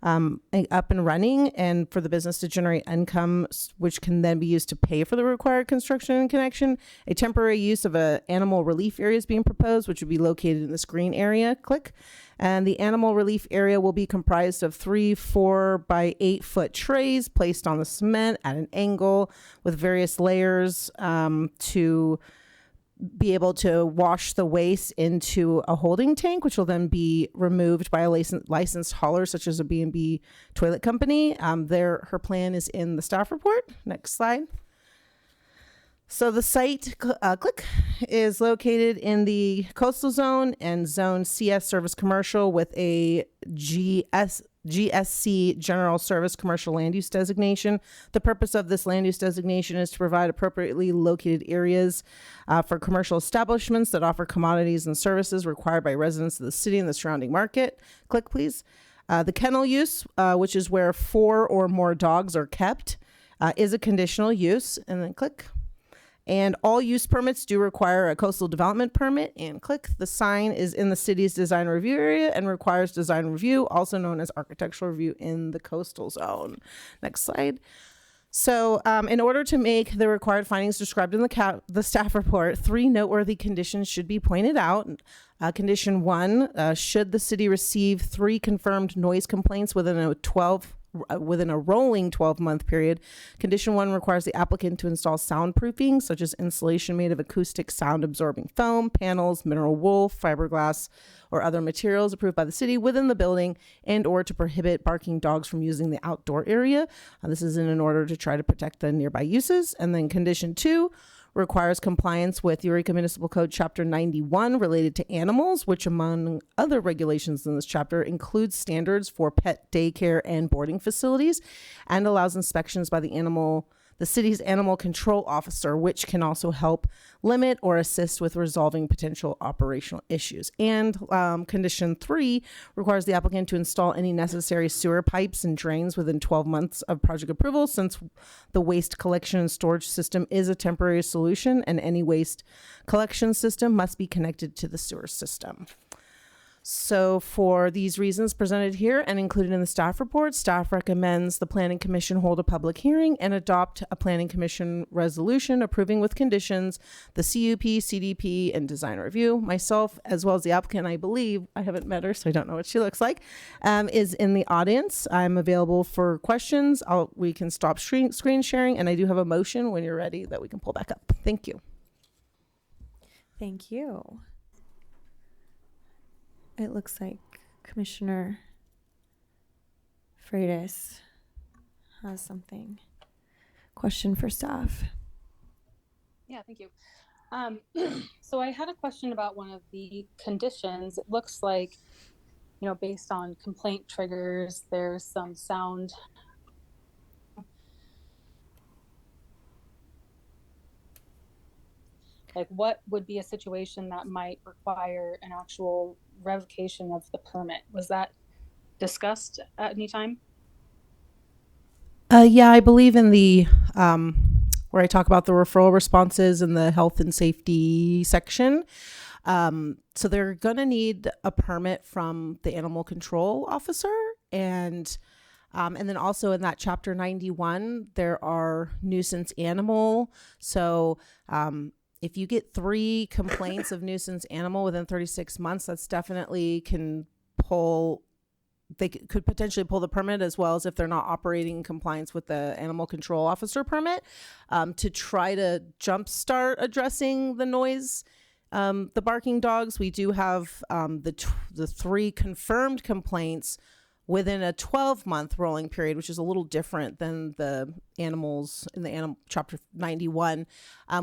S14: up and running and for the business to generate income, which can then be used to pay for the required construction and connection, a temporary use of a animal relief area is being proposed, which would be located in this green area. Click. And the animal relief area will be comprised of 3 4 by 8 foot trays placed on the cement at an angle with various layers to be able to wash the waste into a holding tank, which will then be removed by a licensed hauler, such as a B&B toilet company. Her plan is in the staff report. Next slide. So the site, click, is located in the coastal zone and zone CS service commercial with a GSC general service commercial land use designation. The purpose of this land use designation is to provide appropriately located areas for commercial establishments that offer commodities and services required by residents of the city and the surrounding market. Click, please. The kennel use, which is where 4 or more dogs are kept, is a conditional use. And then click. And all use permits do require a coastal development permit. And click. The sign is in the city's design review area and requires design review, also known as architectural review in the coastal zone. Next slide. So in order to make the required findings described in the staff report, 3 noteworthy conditions should be pointed out. Condition 1, should the city receive 3 confirmed noise complaints within a rolling 12-month period. Condition 1 requires the applicant to install soundproofing, such as insulation made of acoustic sound-absorbing foam, panels, mineral wool, fiberglass, or other materials approved by the city within the building, and or to prohibit barking dogs from using the outdoor area. This is in order to try to protect the nearby uses. And then condition 2 requires compliance with Eureka Municipal Code Chapter 91 related to animals, which among other regulations in this chapter includes standards for pet daycare and boarding facilities, and allows inspections by the city's animal control officer, which can also help limit or assist with resolving potential operational issues. And condition 3 requires the applicant to install any necessary sewer pipes and drains within 12 months of project approval, since the waste collection and storage system is a temporary solution and any waste collection system must be connected to the sewer system. So for these reasons presented here and included in the staff report, staff recommends the Planning Commission hold a public hearing and adopt a Planning Commission resolution approving with conditions the CUP, CDP, and design review. Myself, as well as the applicant, I believe, I haven't met her, so I don't know what she looks like, is in the audience. I'm available for questions. We can stop screen sharing, and I do have a motion when you're ready that we can pull back up. Thank you.
S4: Thank you. It looks like Commissioner Freitas has something. Question for staff.
S11: Yeah, thank you. So I had a question about one of the conditions. It looks like, based on complaint triggers, there's some sound. Like, what would be a situation that might require an actual revocation of the permit? Was that discussed at any time?
S14: Yeah, I believe in the where I talk about the referral responses in the health and safety section. So they're going to need a permit from the animal control officer, and then also in that chapter 91, there are nuisance animal. So if you get 3 complaints of nuisance animal within 36 months, that's definitely they could potentially pull the permit, as well as if they're not operating in compliance with the animal control officer permit, to try to jumpstart addressing the noise, the barking dogs. We do have the 3 confirmed complaints within a 12-month rolling period, which is a little different than the animals in the animal chapter 91,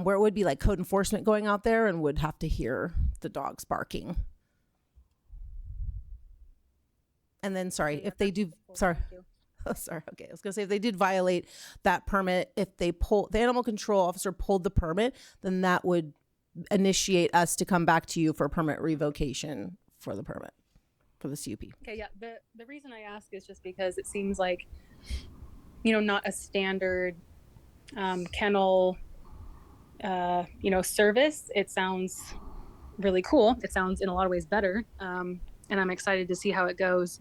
S14: where it would be like code enforcement going out there and would have to hear the dogs barking. And then, if they do, okay, I was gonna say, if they did violate that permit, if the animal control officer pulled the permit, then that would initiate us to come back to you for permit revocation for the permit for the CUP.
S11: Okay, yeah. The reason I ask is just because it seems like, you know, not a standard kennel, service. It sounds really cool. It sounds in a lot of ways better. And I'm excited to see how it goes.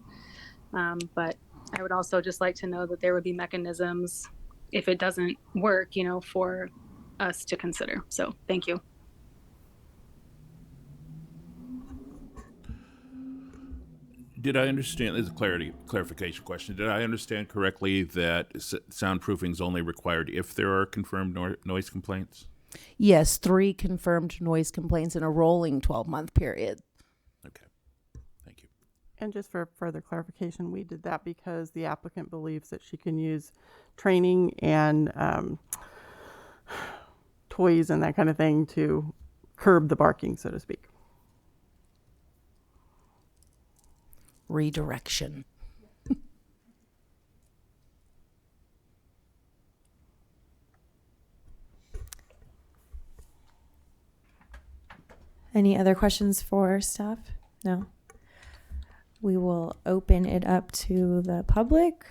S11: But I would also just like to know that there would be mechanisms if it doesn't work, you know, for us to consider. So thank you.
S3: Did I understand, this is a clarification question, did I understand correctly that soundproofing is only required if there are confirmed noise complaints?
S14: Yes, 3 confirmed noise complaints in a rolling 12-month period.
S3: Okay, thank you.
S7: And just for further clarification, we did that because the applicant believes that she can use training and toys and that kind of thing to curb the barking, so to speak.
S14: Redirection.
S4: Any other questions for staff? No. We will open it up to the public.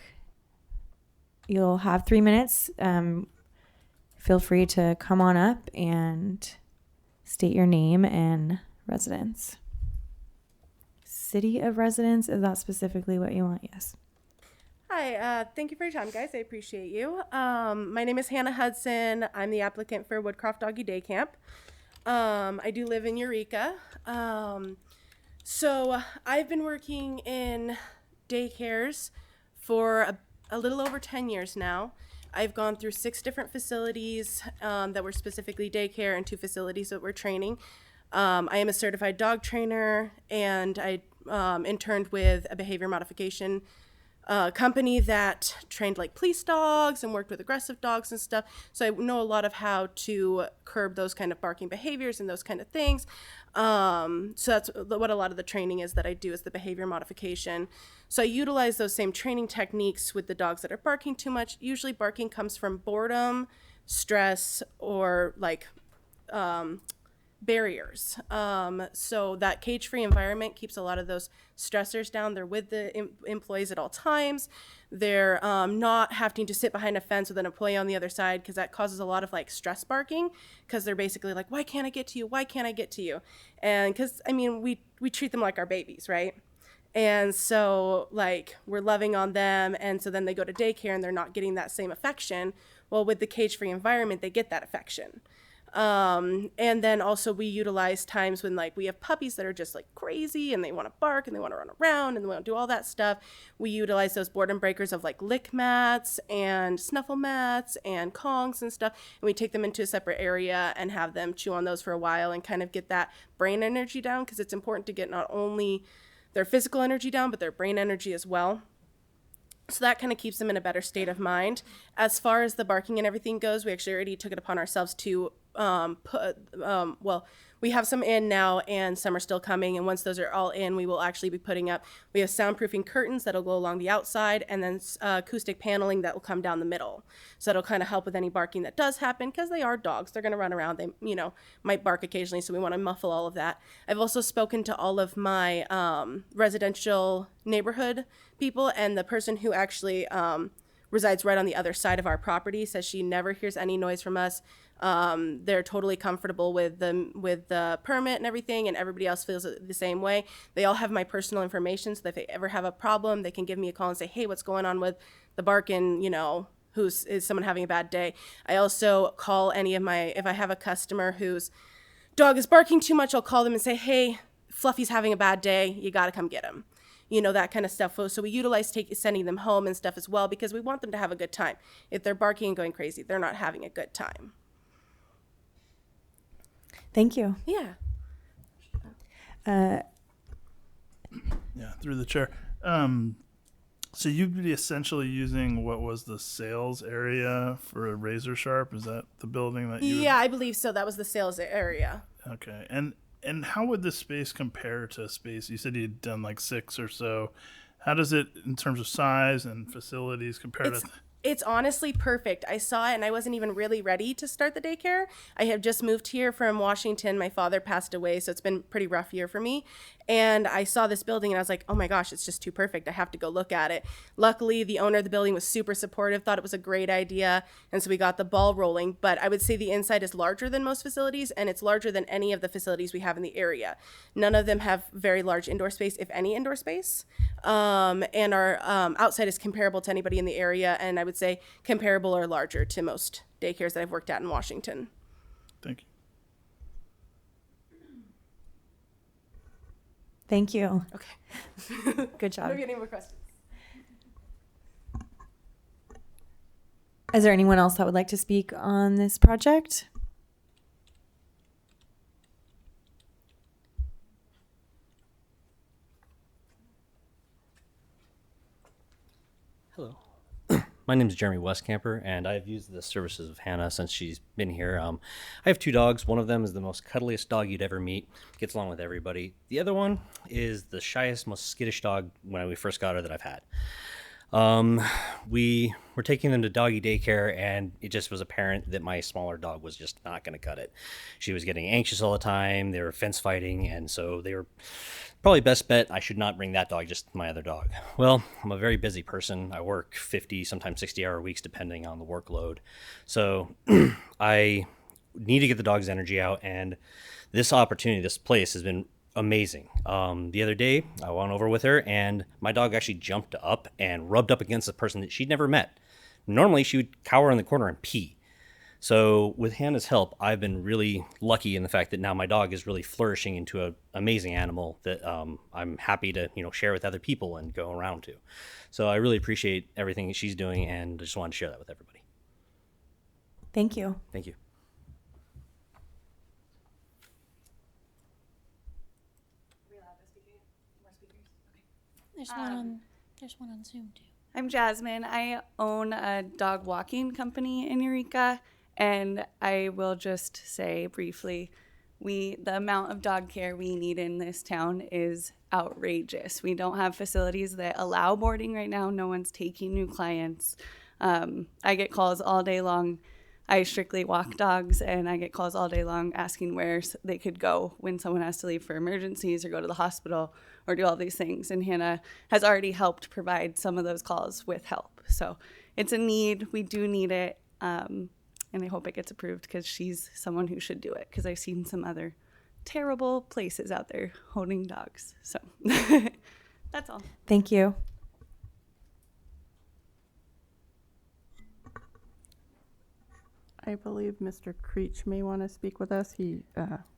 S4: You'll have 3 minutes. Feel free to come on up and state your name and residence. City of residence, is that specifically what you want? Yes.
S15: Hi, thank you for your time, guys. I appreciate you. My name is Hannah Hudson. I'm the applicant for Woodcroft Doggy Day Camp. I do live in Eureka. So I've been working in daycares for a little over 10 years now. I've gone through 6 different facilities that were specifically daycare and 2 facilities that were training. I am a certified dog trainer, and I interned with a behavior modification company that trained like police dogs and worked with aggressive dogs and stuff. So I know a lot of how to curb those kind of barking behaviors and those kind of things. So that's what a lot of the training is that I do, is the behavior modification. So I utilize those same training techniques with the dogs that are barking too much. Usually barking comes from boredom, stress, or like barriers. So that cage-free environment keeps a lot of those stressors down. They're with the employees at all times. They're not having to sit behind a fence with an employee on the other side, because that causes a lot of like stress barking, because they're basically like, why can't I get to you? Why can't I get to you? And because, I mean, we treat them like our babies, right? And so like we're loving on them, and so then they go to daycare and they're not getting that same affection. Well, with the cage-free environment, they get that affection. And then also we utilize times when like we have puppies that are just like crazy and they want to bark and they want to run around and they want to do all that stuff. We utilize those boredom breakers of like lick mats and snuffle mats and Kongs and stuff, and we take them into a separate area and have them chew on those for a while and kind of get that brain energy down, because it's important to get not only their physical energy down but their brain energy as well. So that kind of keeps them in a better state of mind. As far as the barking and everything goes, we actually already took it upon ourselves to we have some in now and some are still coming. And once those are all in, we will actually be putting up, we have soundproofing curtains that'll go along the outside, and then acoustic paneling that will come down the middle. So it'll kind of help with any barking that does happen, because they are dogs. They're going to run around. They, you know, might bark occasionally. So we want to muffle all of that. I've also spoken to all of my residential neighborhood people, and the person who actually resides right on the other side of our property says she never hears any noise from us. They're totally comfortable with the permit and everything, and everybody else feels the same way. They all have my personal information, so that if they ever have a problem, they can give me a call and say, hey, what's going on with the barking, you know, is someone having a bad day? I also call if I have a customer whose dog is barking too much, I'll call them and say, hey, Fluffy's having a bad day, you gotta come get him. You know, that kind of stuff. So we utilize sending them home and stuff as well, because we want them to have a good time. If they're barking and going crazy, they're not having a good time.
S4: Thank you.
S15: Yeah.
S6: Yeah, through the chair. So you'd be essentially using what was the sales area for a Razor Sharp? Is that the building that you?
S15: Yeah, I believe so. That was the sales area.
S6: Okay, and how would this space compare to space? You said you'd done like 6 or so. How does it, in terms of size and facilities, compare to?
S15: It's honestly perfect. I saw it and I wasn't even really ready to start the daycare. I have just moved here from Washington. My father passed away, so it's been a pretty rough year for me. And I saw this building and I was like, oh my gosh, it's just too perfect. I have to go look at it. Luckily, the owner of the building was super supportive, thought it was a great idea. And so we got the ball rolling. But I would say the inside is larger than most facilities, and it's larger than any of the facilities we have in the area. None of them have very large indoor space, if any indoor space. And our outside is comparable to anybody in the area. And I would say comparable or larger to most daycares that I've worked at in Washington.
S6: Thank you.
S4: Thank you.
S15: Okay.
S4: Good job.
S15: Do we have any more questions?
S4: Is there anyone else that would like to speak on this project?
S16: Hello. My name is Jeremy Westcamper, and I've used the services of Hannah since she's been here. I have 2 dogs. One of them is the most cuddliest dog you'd ever meet. Gets along with everybody. The other one is the shyest, most skittish dog when we first got her that I've had. We were taking them to doggy daycare, and it just was apparent that my smaller dog was just not going to cut it. She was getting anxious all the time. They were fence fighting, and so they were probably best bet I should not bring that dog, just my other dog. Well, I'm a very busy person. I work 50, sometimes 60-hour weeks, depending on the workload. So I need to get the dog's energy out, and this opportunity, this place has been amazing. The other day, I went over with her, and my dog actually jumped up and rubbed up against a person that she'd never met. Normally, she would cower in the corner and pee. So with Hannah's help, I've been really lucky in the fact that now my dog is really flourishing into an amazing animal that I'm happy to share with other people and go around to. So I really appreciate everything that she's doing, and I just wanted to share that with everybody.
S4: Thank you.
S16: Thank you.
S1: There's one on Zoom too.
S17: I'm Jasmine. I own a dog walking company in Eureka, and I will just say briefly, the amount of dog care we need in this town is outrageous. We don't have facilities that allow boarding right now. No one's taking new clients. I get calls all day long. I strictly walk dogs, and I get calls all day long asking where they could go when someone has to leave for emergencies or go to the hospital or do all these things. And Hannah has already helped provide some of those calls with help. So it's a need. We do need it. And I hope it gets approved because she's someone who should do it, because I've seen some other terrible places out there holding dogs. So that's all.
S4: Thank you.
S7: I believe Mr. Creech may want to speak with us. He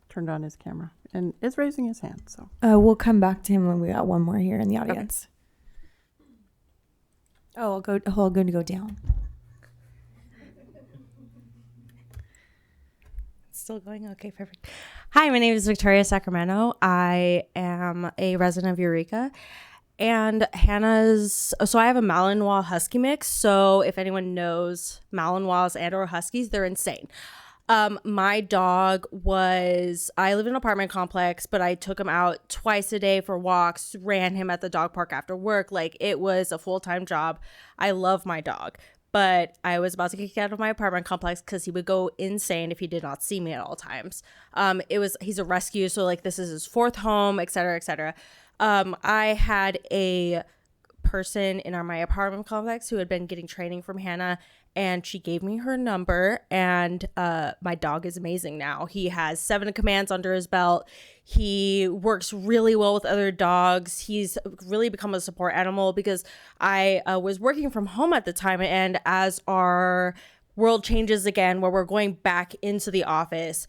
S7: turned on his camera and is raising his hand. So
S4: We'll come back to him when we got one more here in the audience. Okay. Oh, I'm going to go down. Still going? Okay, perfect. Hi, my name is Victoria Sacramento. I am a resident of Eureka. And so I have a Malinois Husky mix. So if anyone knows Malinois and or Huskies, they're insane. My dog I live in an apartment complex, but I took him out twice a day for walks, ran him at the dog park after work. Like, it was a full-time job. I love my dog, but I was about to kick out of my apartment complex because he would go insane if he did not see me at all times. He's a rescue. So like, this is his 4th home, et cetera, et cetera. I had a person in my apartment complex who had been getting training from Hannah, and she gave me her number, and my dog is amazing now. He has 7 commands under his belt. He works really well with other dogs. He's really become a support animal because I was working from home at the time, and as our world changes again, where we're going back into the office,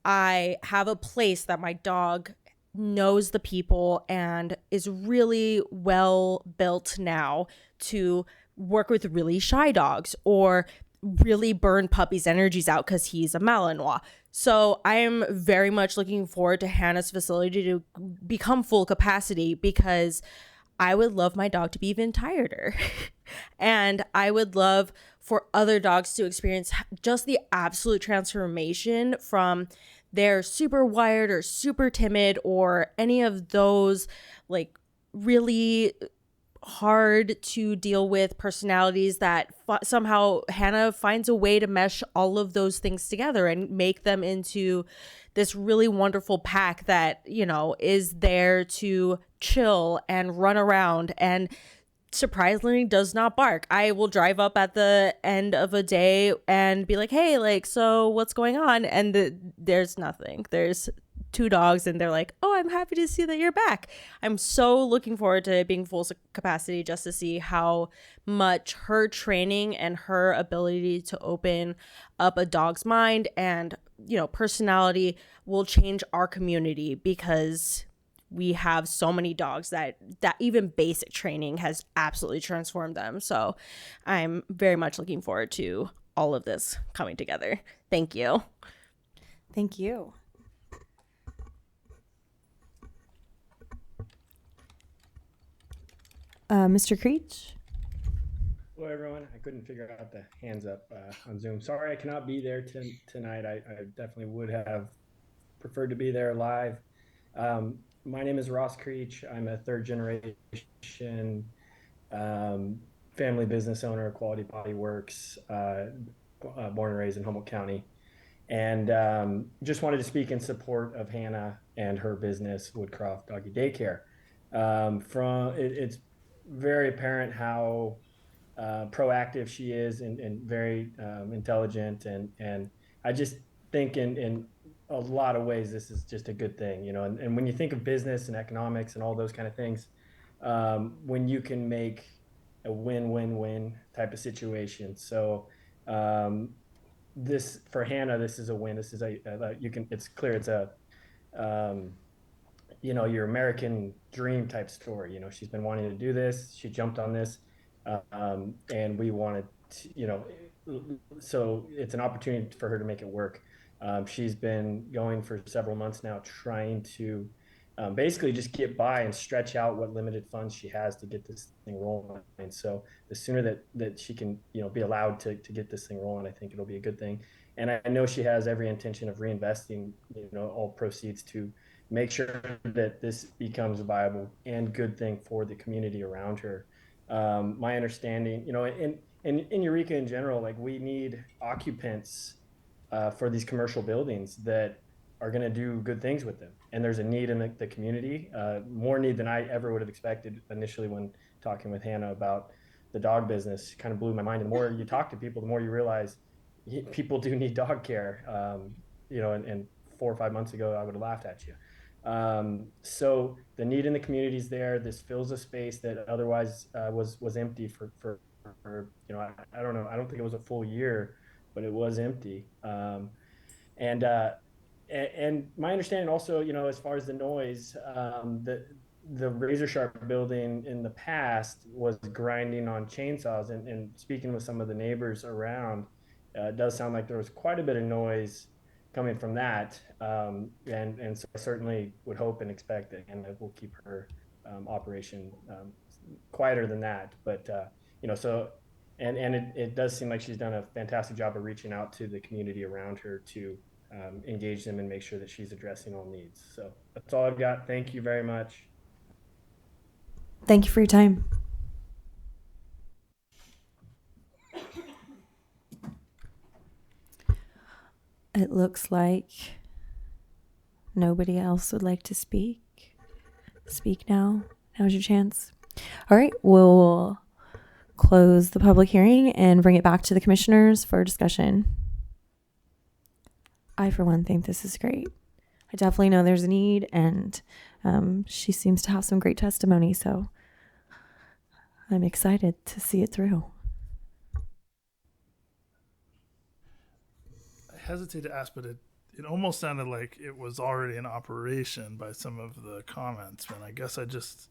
S4: I have a place that my dog knows the people and is really well built now to work with really shy dogs or really burn puppies' energies out because he's a Malinois. So I am very much looking forward to Hannah's facility to become full capacity, because I would love my dog to be even tireder. And I would love for other dogs to experience just the absolute transformation from they're super wired or super timid or any of those like really
S18: hard to deal with personalities that somehow Hannah finds a way to mesh all of those things together and make them into this really wonderful pack that, you know, is there to chill and run around and surprisingly does not bark. I will drive up at the end of a day and be like, hey, like, so what's going on? And there's nothing. There's 2 dogs and they're like, oh, I'm happy to see that you're back. I'm so looking forward to it being full capacity just to see how much her training and her ability to open up a dog's mind and, you know, personality will change our community, because we have so many dogs that even basic training has absolutely transformed them. So I'm very much looking forward to all of this coming together. Thank you.
S4: Thank you. Mr. Creech?
S19: Hello, everyone. I couldn't figure out the hands up on Zoom. Sorry I cannot be there tonight. I definitely would have preferred to be there live. My name is Ross Creech. I'm a 3rd generation family business owner of Quality Potty Works, born and raised in Humboldt County. And just wanted to speak in support of Hannah and her business, Woodcroft Doggy Daycare. It's very apparent how proactive she is and very intelligent. And I just think in a lot of ways, this is just a good thing, you know, and when you think of business and economics and all those kind of things, when you can make a win-win-win type of situation. So this, for Hannah, this is a win. This is it's clear it's a, you know, your American dream type story. You know, she's been wanting to do this. She jumped on this, and we wanted to, you know, so it's an opportunity for her to make it work. She's been going for several months now, trying to basically just get by and stretch out what limited funds she has to get this thing rolling. And so the sooner that she can, you know, be allowed to get this thing rolling, I think it'll be a good thing. And I know she has every intention of reinvesting, you know, all proceeds to make sure that this becomes a viable and good thing for the community around her. My understanding, you know, in Eureka in general, like, we need occupants for these commercial buildings that are going to do good things with them. And there's a need in the community, more need than I ever would have expected initially when talking with Hannah about the dog business. Kind of blew my mind. And the more you talk to people, the more you realize people do need dog care. You know, and 4 or 5 months ago, I would have laughed at you. So the need in the community is there. This fills a space that otherwise was empty for you know, I don't know. I don't think it was a full year, but it was empty. And my understanding also, you know, as far as the noise, the Razor Sharp building in the past was grinding on chainsaws, and speaking with some of the neighbors around, it does sound like there was quite a bit of noise coming from that. And so I certainly would hope and expect that, and we'll keep her operation quieter than that. But, you know, so, and it does seem like she's done a fantastic job of reaching out to the community around her to engage them and make sure that she's addressing all needs. So that's all I've got. Thank you very much.
S4: Thank you for your time. It looks like nobody else would like to speak. Speak now. Now's your chance. All right, we'll close the public hearing and bring it back to the commissioners for discussion. I, for one, think this is great. I definitely know there's a need, and she seems to have some great testimony, so I'm excited to see it through.
S6: I hesitate to ask, but it almost sounded like it was already in operation by some of the comments, and I guess I just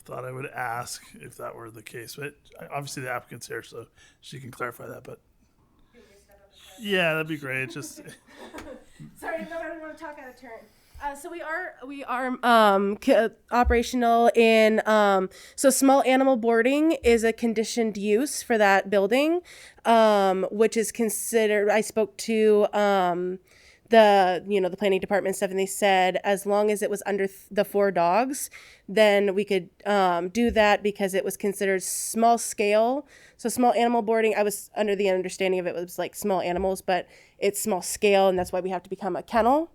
S6: thought I would ask if that were the case. But obviously the applicant's here, so she can clarify that. But yeah, that'd be great. Just
S15: sorry, no, I don't want to talk out of turn. So we are operational in so small animal boarding is a conditioned use for that building, which is considered. I spoke to the planning department stuff, and they said as long as it was under the 4 dogs, then we could do that because it was considered small scale. So small animal boarding, I was under the understanding of it was like small animals, but it's small scale, and that's why we have to become a kennel.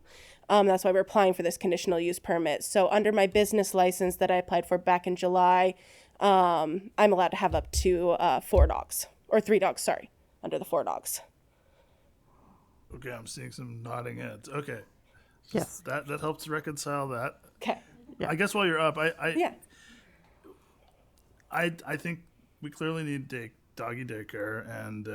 S15: That's why we're applying for this conditional use permit. So under my business license that I applied for back in July, I'm allowed to have up to 4 dogs, or 3 dogs, sorry, under the 4 dogs.
S6: Okay, I'm seeing some nodding heads. Okay.
S7: Yes.
S6: That helps reconcile that.
S15: Okay.
S7: Yeah.
S6: I guess while you're up,
S15: Yeah.
S6: I think we clearly need doggy daycare, and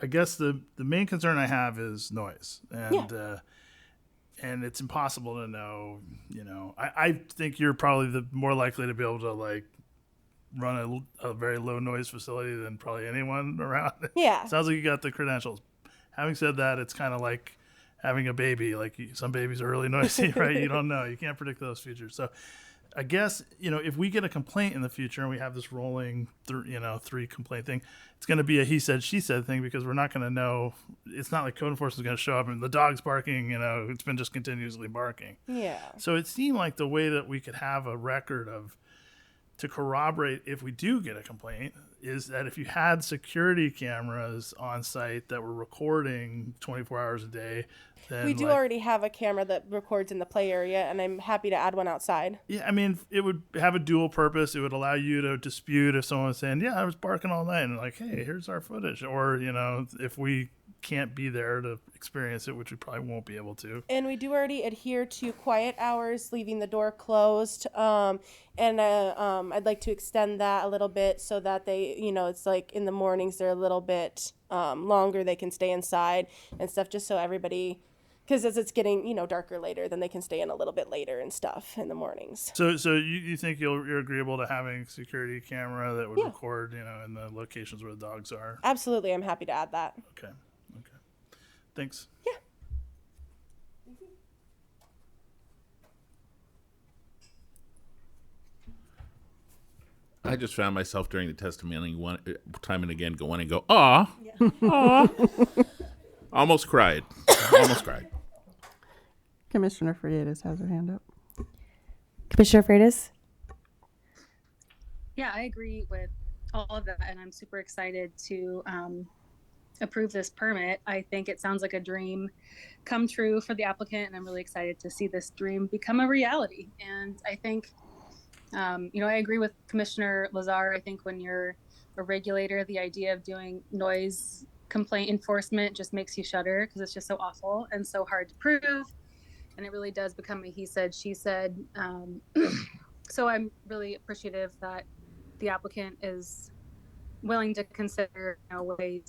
S6: I guess the main concern I have is noise, and it's impossible to know. I think you're probably the more likely to be able to like run a very low noise facility than probably anyone around.
S15: Yeah.
S6: Sounds like you got the credentials. Having said that, it's kind of like having a baby. Like some babies are really noisy, right? You don't know. You can't predict those futures. So I guess, if we get a complaint in the future and we have this rolling, 3 complaint thing, it's going to be a he said, she said thing, because we're not going to know. It's not like code enforcement is going to show up and the dog's barking, it's been just continuously barking.
S15: Yeah.
S6: So it seemed like the way that we could have a record to corroborate if we do get a complaint is that if you had security cameras on site that were recording 24 hours a day, then
S15: We do already have a camera that records in the play area, and I'm happy to add one outside.
S6: Yeah, I mean, it would have a dual purpose. It would allow you to dispute if someone was saying, yeah, I was barking all night, and like, hey, here's our footage. Or, if we can't be there to experience it, which we probably won't be able to.
S15: And we do already adhere to quiet hours, leaving the door closed. And I'd like to extend that a little bit so that they, it's like in the mornings they're a little bit longer. They can stay inside and stuff, just so everybody, because as it's getting, darker later, then they can stay in a little bit later and stuff in the mornings.
S6: So you think you're agreeable to having security camera that would record, in the locations where the dogs are?
S15: Absolutely. I'm happy to add that.
S6: Okay. Thanks.
S15: Yeah.
S3: I just found myself during the testimony time and again go, aw, aw. Almost cried.
S7: Commissioner Freitas has her hand up.
S4: Commissioner Freitas?
S11: Yeah, I agree with all of that, and I'm super excited to approve this permit. I think it sounds like a dream come true for the applicant, and I'm really excited to see this dream become a reality. And I think, I agree with Commissioner Lazar. I think when you're a regulator, the idea of doing noise complaint enforcement just makes you shudder, because it's just so awful and so hard to prove. And it really does become a he said, she said. So I'm really appreciative that the applicant is willing to consider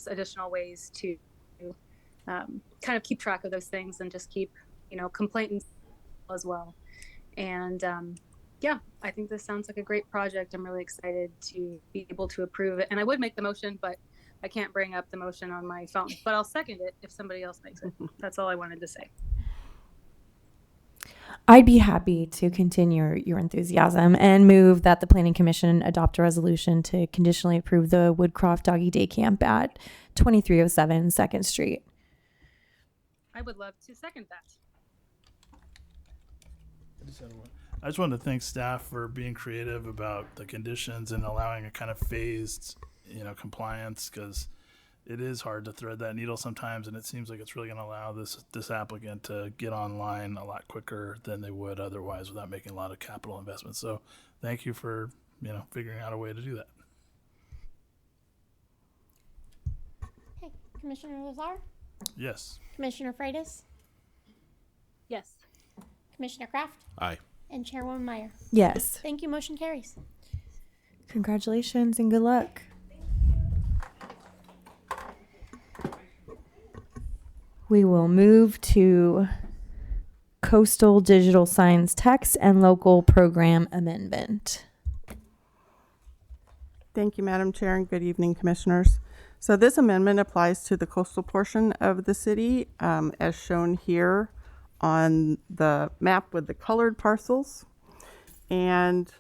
S11: additional ways to kind of keep track of those things and just keep complaints as well. And I think this sounds like a great project. I'm really excited to be able to approve it, and I would make the motion, but I can't bring up the motion on my phone, but I'll second it if somebody else makes it. That's all I wanted to say.
S4: I'd be happy to continue your enthusiasm and move that the Planning Commission adopt a resolution to conditionally approve the Woodcroft Doggy Day Camp at 2307 2nd Street.
S11: I would love to second that.
S6: I just wanted to thank staff for being creative about the conditions and allowing a kind of phased, compliance, because it is hard to thread that needle sometimes, and it seems like it's really going to allow this applicant to get online a lot quicker than they would otherwise without making a lot of capital investments. So thank you for, figuring out a way to do that.
S1: Okay, Commissioner Lazar?
S6: Yes.
S1: Commissioner Freitas?
S11: Yes.
S1: Commissioner Kraft?
S3: Aye.
S1: And Chairwoman Meyer?
S4: Yes.
S1: Thank you. Motion carries.
S4: Congratulations and good luck. We will move to Coastal Digital Signs Text and Local Program Amendment.
S7: Thank you, Madam Chair, and good evening, Commissioners. So this amendment applies to the coastal portion of the city, as shown here on the map with the colored parcels. And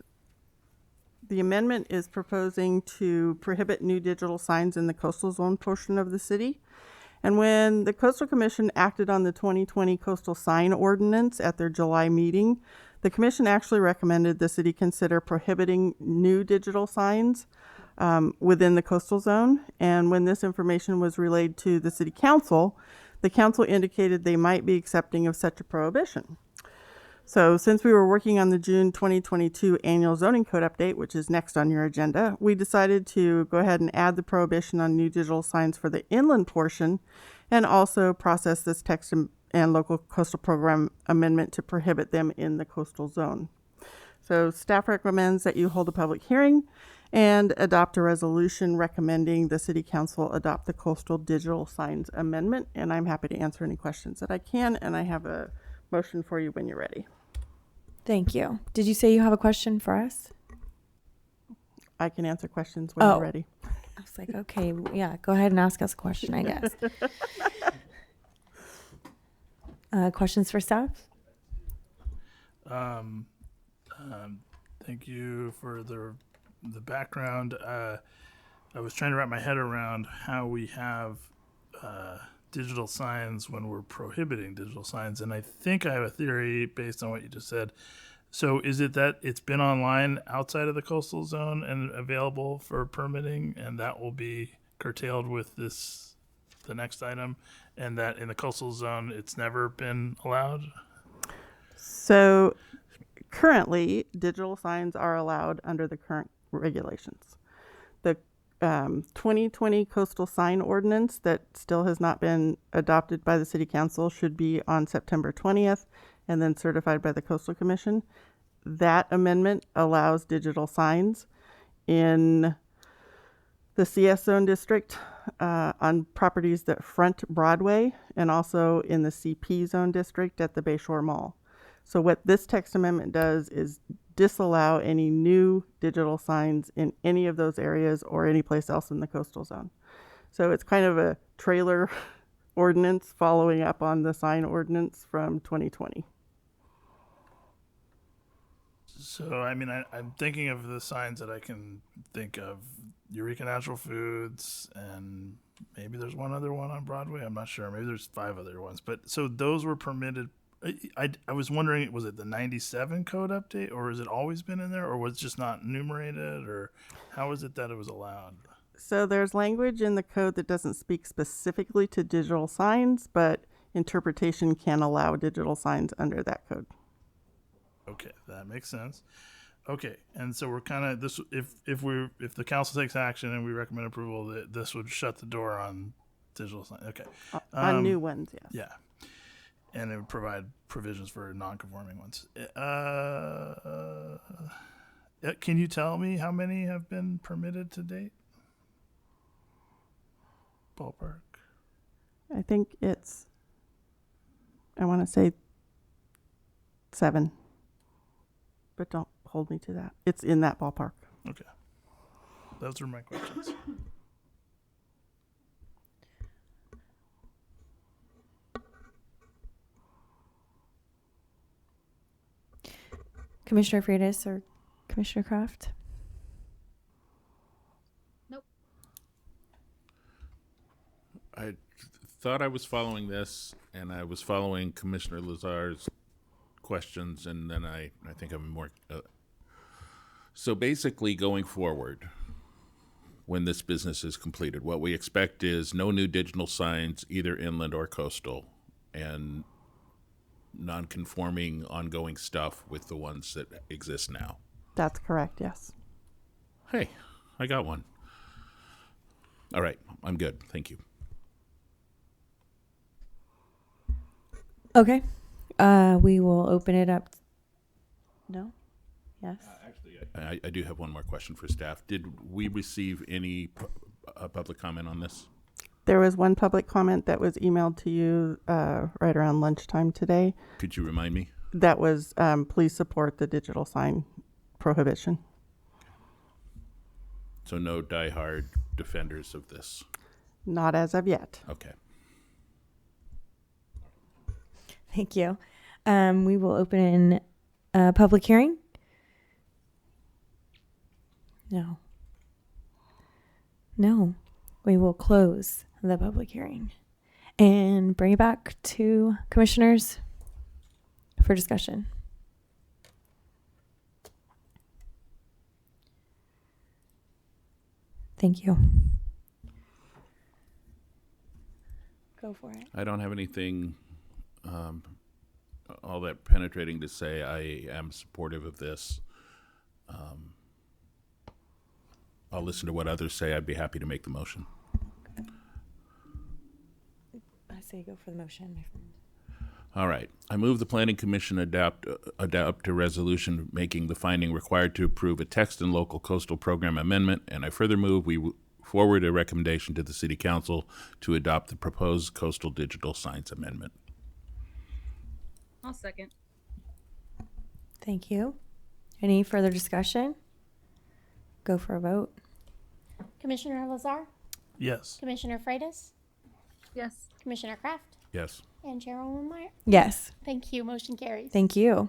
S7: the amendment is proposing to prohibit new digital signs in the coastal zone portion of the city. And when the Coastal Commission acted on the 2020 coastal sign ordinance at their July meeting, the commission actually recommended the city consider prohibiting new digital signs within the coastal zone. And when this information was relayed to the city council, the council indicated they might be accepting of such a prohibition. So since we were working on the June 2022 annual zoning code update, which is next on your agenda, we decided to go ahead and add the prohibition on new digital signs for the inland portion and also process this text and local coastal program amendment to prohibit them in the coastal zone. So staff recommends that you hold a public hearing and adopt a resolution recommending the city council adopt the coastal digital signs amendment. And I'm happy to answer any questions that I can, and I have a motion for you when you're ready.
S4: Thank you. Did you say you have a question for us?
S7: I can answer questions when you're ready.
S4: I was like, okay, yeah, go ahead and ask us a question, I guess. Questions for staff?
S6: Thank you for the background. I was trying to wrap my head around how we have digital signs when we're prohibiting digital signs, and I think I have a theory based on what you just said. So is it that it's been online outside of the coastal zone and available for permitting, and that will be curtailed with the next item, and that in the coastal zone it's never been allowed?
S7: So currently, digital signs are allowed under the current regulations. The 2020 coastal sign ordinance that still has not been adopted by the city council should be on September 20th and then certified by the Coastal Commission. That amendment allows digital signs in the CS zone district on properties that front Broadway and also in the CP zone district at the Bayshore Mall. So what this text amendment does is disallow any new digital signs in any of those areas or any place else in the coastal zone. So it's kind of a trailer ordinance following up on the sign ordinance from 2020.
S6: So, I mean, I'm thinking of the signs that I can think of. Eureka Natural Foods, and maybe there's one other one on Broadway. I'm not sure. Maybe there's 5 other ones. But so those were permitted. I was wondering, was it the 97 code update, or has it always been in there, or was it just not enumerated, or how is it that it was allowed?
S7: So there's language in the code that doesn't speak specifically to digital signs, but interpretation can allow digital signs under that code.
S6: Okay, that makes sense. Okay, and so we're kind of this. If the council takes action and we recommend approval, that this would shut the door on digital signs. Okay,
S7: on new ones, yes.
S6: Yeah, and it would provide provisions for non-conforming ones. Can you tell me how many have been permitted to date? Ballpark.
S7: I think it's, I want to say 7. But don't hold me to that. It's in that ballpark.
S6: Okay. Those are my questions.
S4: Commissioner Freitas or Commissioner Kraft?
S1: Nope.
S3: I thought I was following this, and I was following Commissioner Lazar's questions, and then I think I'm more so basically going forward, when this business is completed, what we expect is no new digital signs, either inland or coastal, and non-conforming ongoing stuff with the ones that exist now.
S7: That's correct, yes.
S3: Hey, I got one. All right, I'm good, thank you.
S4: Okay. We will open it up. No? Yes?
S3: Actually, I do have one more question for staff. Did we receive any public comment on this?
S7: There was one public comment that was emailed to you right around lunchtime today.
S3: Could you remind me?
S7: That was, please support the digital sign prohibition.
S3: So no diehard defenders of this?
S7: Not as of yet.
S3: Okay.
S4: Thank you. We will open a public hearing. No. We will close the public hearing. and bring it back to commissioners for discussion. Thank you. Go for it.
S3: I don't have anything all that penetrating to say. I am supportive of this. I'll listen to what others say. I'd be happy to make the motion.
S4: I say go for the motion, my friend.
S3: All right. I move the Planning Commission adopt a resolution making the finding required to approve a text and local coastal program amendment, and I further move we forward a recommendation to the City Council to adopt the proposed coastal digital signs amendment.
S11: I'll second.
S4: Thank you. Any further discussion? Go for a vote.
S1: Commissioner Lazar?
S6: Yes.
S1: Commissioner Freitas?
S11: Yes.
S1: Commissioner Kraft?
S3: Yes.
S1: And Chairwoman Meyer?
S4: Yes.
S1: Thank you. Motion carries.
S4: Thank you.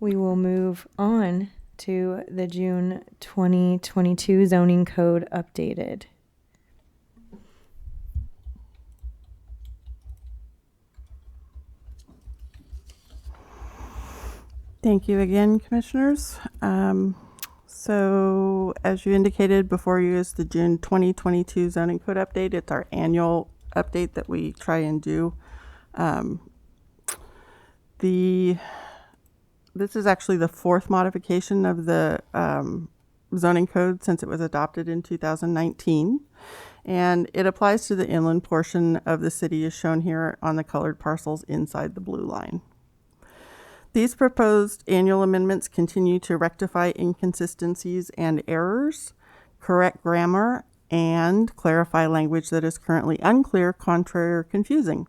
S4: We will move on to the June 2022 zoning code updated.
S7: Thank you again, Commissioners. So as you indicated, before you is the June 2022 zoning code update. It's our annual update that we try and do. This is actually the fourth modification of the zoning code since it was adopted in 2019. And it applies to the inland portion of the city as shown here on the colored parcels inside the blue line. These proposed annual amendments continue to rectify inconsistencies and errors, correct grammar, and clarify language that is currently unclear, contrary, or confusing.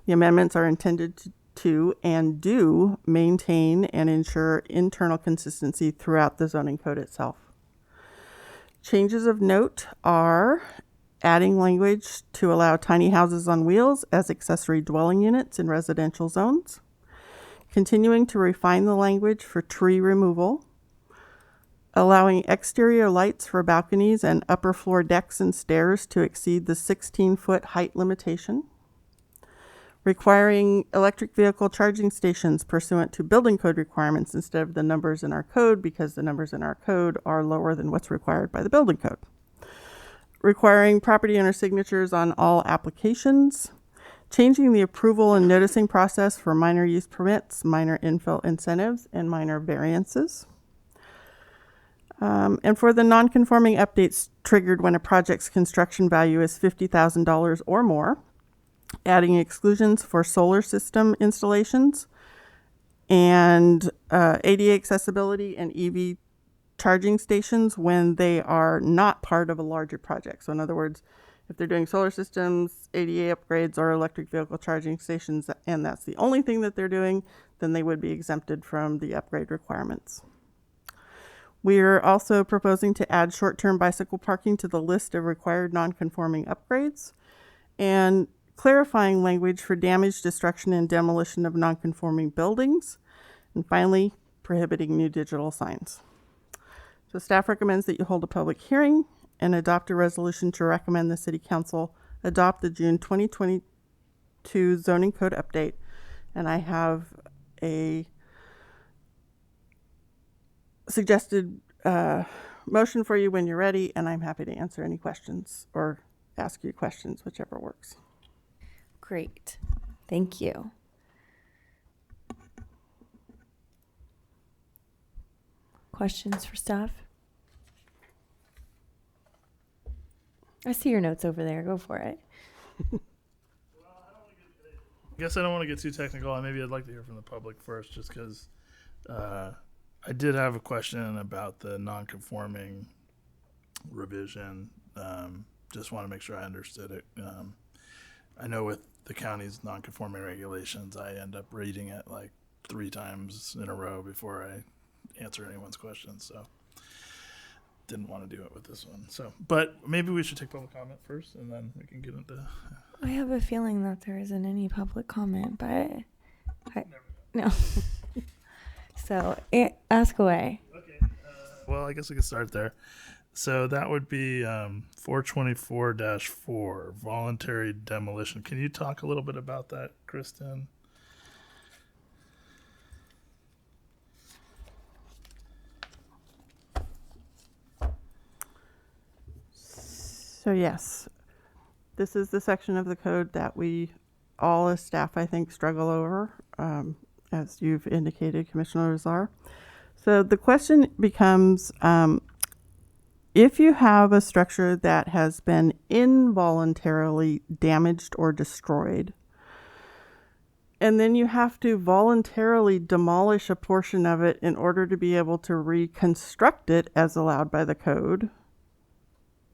S7: The amendments are intended to and do maintain and ensure internal consistency throughout the zoning code itself. Changes of note are adding language to allow tiny houses on wheels as accessory dwelling units in residential zones, continuing to refine the language for tree removal, allowing exterior lights for balconies and upper floor decks and stairs to exceed the 16-foot height limitation, requiring electric vehicle charging stations pursuant to building code requirements instead of the numbers in our code because the numbers in our code are lower than what's required by the building code, requiring property owner signatures on all applications, changing the approval and noticing process for minor use permits, minor infill incentives, and minor variances. And for the non-conforming updates triggered when a project's construction value is $50,000 or more, adding exclusions for solar system installations and ADA accessibility and EV charging stations when they are not part of a larger project. So in other words, if they're doing solar systems, ADA upgrades, or electric vehicle charging stations, and that's the only thing that they're doing, then they would be exempted from the upgrade requirements. We're also proposing to add short-term bicycle parking to the list of required non-conforming upgrades and clarifying language for damage, destruction, and demolition of non-conforming buildings. And finally, prohibiting new digital signs. So staff recommends that you hold a public hearing and adopt a resolution to recommend the City Council adopt the June 2022 zoning code update. And I have a suggested motion for you when you're ready, and I'm happy to answer any questions or ask you questions, whichever works.
S4: Great. Thank you. Questions for staff? I see your notes over there. Go for it.
S6: I guess I don't want to get too technical. Maybe I'd like to hear from the public first, just because I did have a question about the non-conforming revision. Just want to make sure I understood it. I know with the county's non-conforming regulations, I end up reading it like 3 times in a row before I answer anyone's questions. So didn't want to do it with this one. So, but maybe we should take public comment first, and then we can get into.
S4: I have a feeling that there isn't any public comment, but no. So ask away.
S6: Okay. Well, I guess we can start there. So that would be 424-4, voluntary demolition. Can you talk a little bit about that, Kristen?
S7: So yes, this is the section of the code that we all as staff, I think, struggle over, as you've indicated, Commissioner Lazar. So the question becomes, if you have a structure that has been involuntarily damaged or destroyed, and then you have to voluntarily demolish a portion of it in order to be able to reconstruct it as allowed by the code,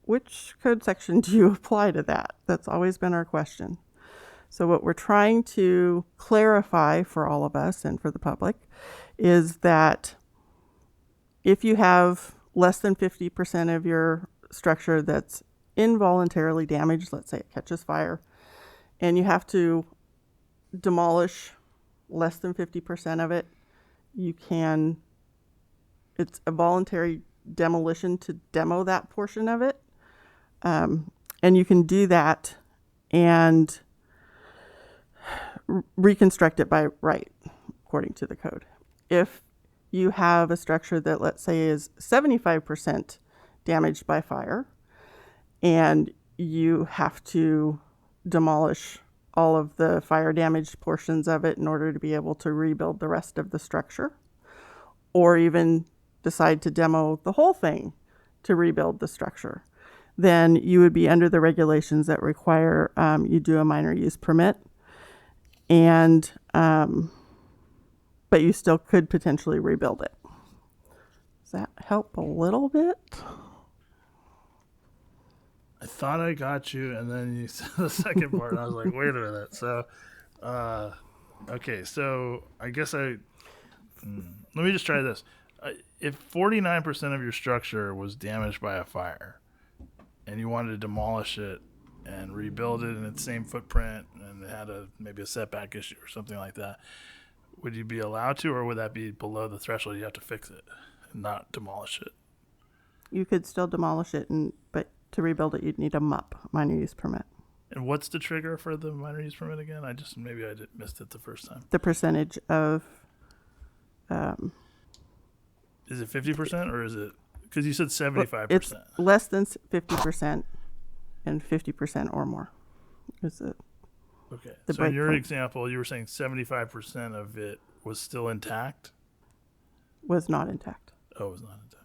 S7: which code section do you apply to that? That's always been our question. So what we're trying to clarify for all of us and for the public is that if you have less than 50% of your structure that's involuntarily damaged, let's say it catches fire, and you have to demolish less than 50% of it, it's a voluntary demolition to demo that portion of it. And you can do that and reconstruct it by right, according to the code. If you have a structure that, let's say, is 75% damaged by fire, and you have to demolish all of the fire damaged portions of it in order to be able to rebuild the rest of the structure, or even decide to demo the whole thing to rebuild the structure, then you would be under the regulations that require you do a minor use permit, and but you still could potentially rebuild it. Does that help a little bit?
S6: I thought I got you, and then you said the second part, and I was like, wait a minute. So, okay, so I guess let me just try this. If 49% of your structure was damaged by a fire, and you wanted to demolish it and rebuild it in its same footprint, and it had maybe a setback issue or something like that, would you be allowed to, or would that be below the threshold? You have to fix it and not demolish it.
S7: You could still demolish it, but to rebuild it, you'd need a MUP, minor use permit.
S6: And what's the trigger for the minor use permit again? Maybe I missed it the first time.
S7: The percentage of.
S6: Is it 50% or is it? Because you said 75%.
S7: It's less than 50% and 50% or more. Is it?
S6: Okay. So in your example, you were saying 75% of it was still intact?
S7: Was not intact.
S6: Oh, it was not intact.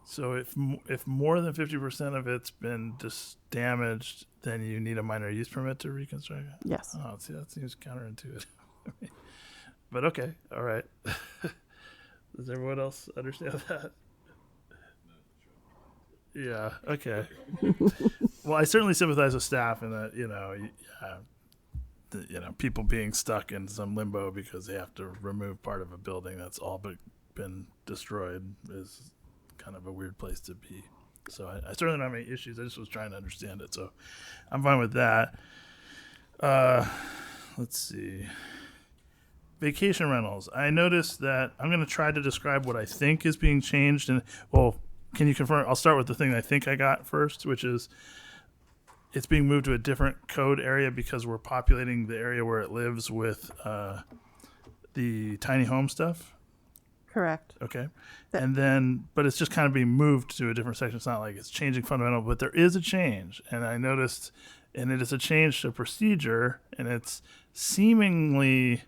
S6: So if more than 50% of it's been damaged, then you need a minor use permit to reconstruct it?
S7: Yes.
S6: Oh, see, that seems counterintuitive. But okay, all right. Does everyone else understand that? Yeah, okay. Well, I certainly sympathize with staff in that, people being stuck in some limbo because they have to remove part of a building that's all but been destroyed is kind of a weird place to be. So I certainly don't have any issues. I just was trying to understand it. So I'm fine with that. Let's see. Vacation rentals. I noticed that I'm going to try to describe what I think is being changed. And, well, can you confirm? I'll start with the thing I think I got first, which is it's being moved to a different code area because we're populating the area where it lives with the tiny home stuff.
S7: Correct.
S6: Okay. But it's just kind of being moved to a different section. It's not like it's changing fundamental, but there is a change. And I noticed, and it is a change to procedure, and it's seemingly,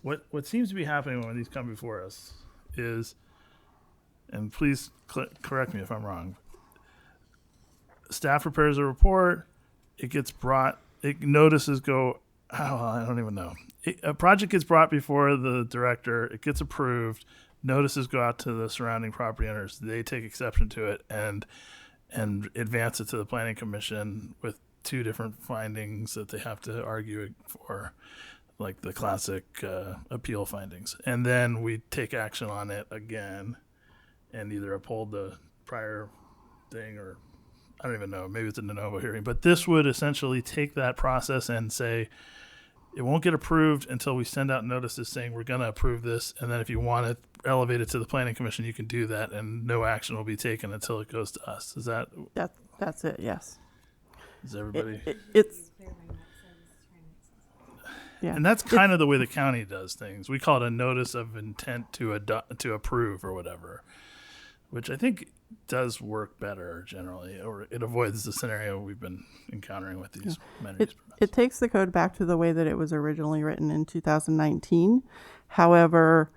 S6: what seems to be happening when these come before us is, and please correct me if I'm wrong, staff prepares a report, it gets brought, notices go, I don't even know. A project gets brought before the director, it gets approved, notices go out to the surrounding property owners, they take exception to it and advance it to the planning commission with two different findings that they have to argue for, like the classic appeal findings. And then we take action on it again and either uphold the prior thing or I don't even know, maybe it's a de novo hearing. But this would essentially take that process and say, it won't get approved until we send out notices saying we're going to approve this. And then if you want to elevate it to the planning commission, you can do that, and no action will be taken until it goes to us. Is that?
S7: That's it. Yes.
S6: Is everybody?
S7: It's. Yeah.
S6: And that's kind of the way the county does things. We call it a notice of intent to approve or whatever, which I think does work better generally, or it avoids the scenario we've been encountering with these amenities.
S7: It takes the code back to the way that it was originally written in 2019. However,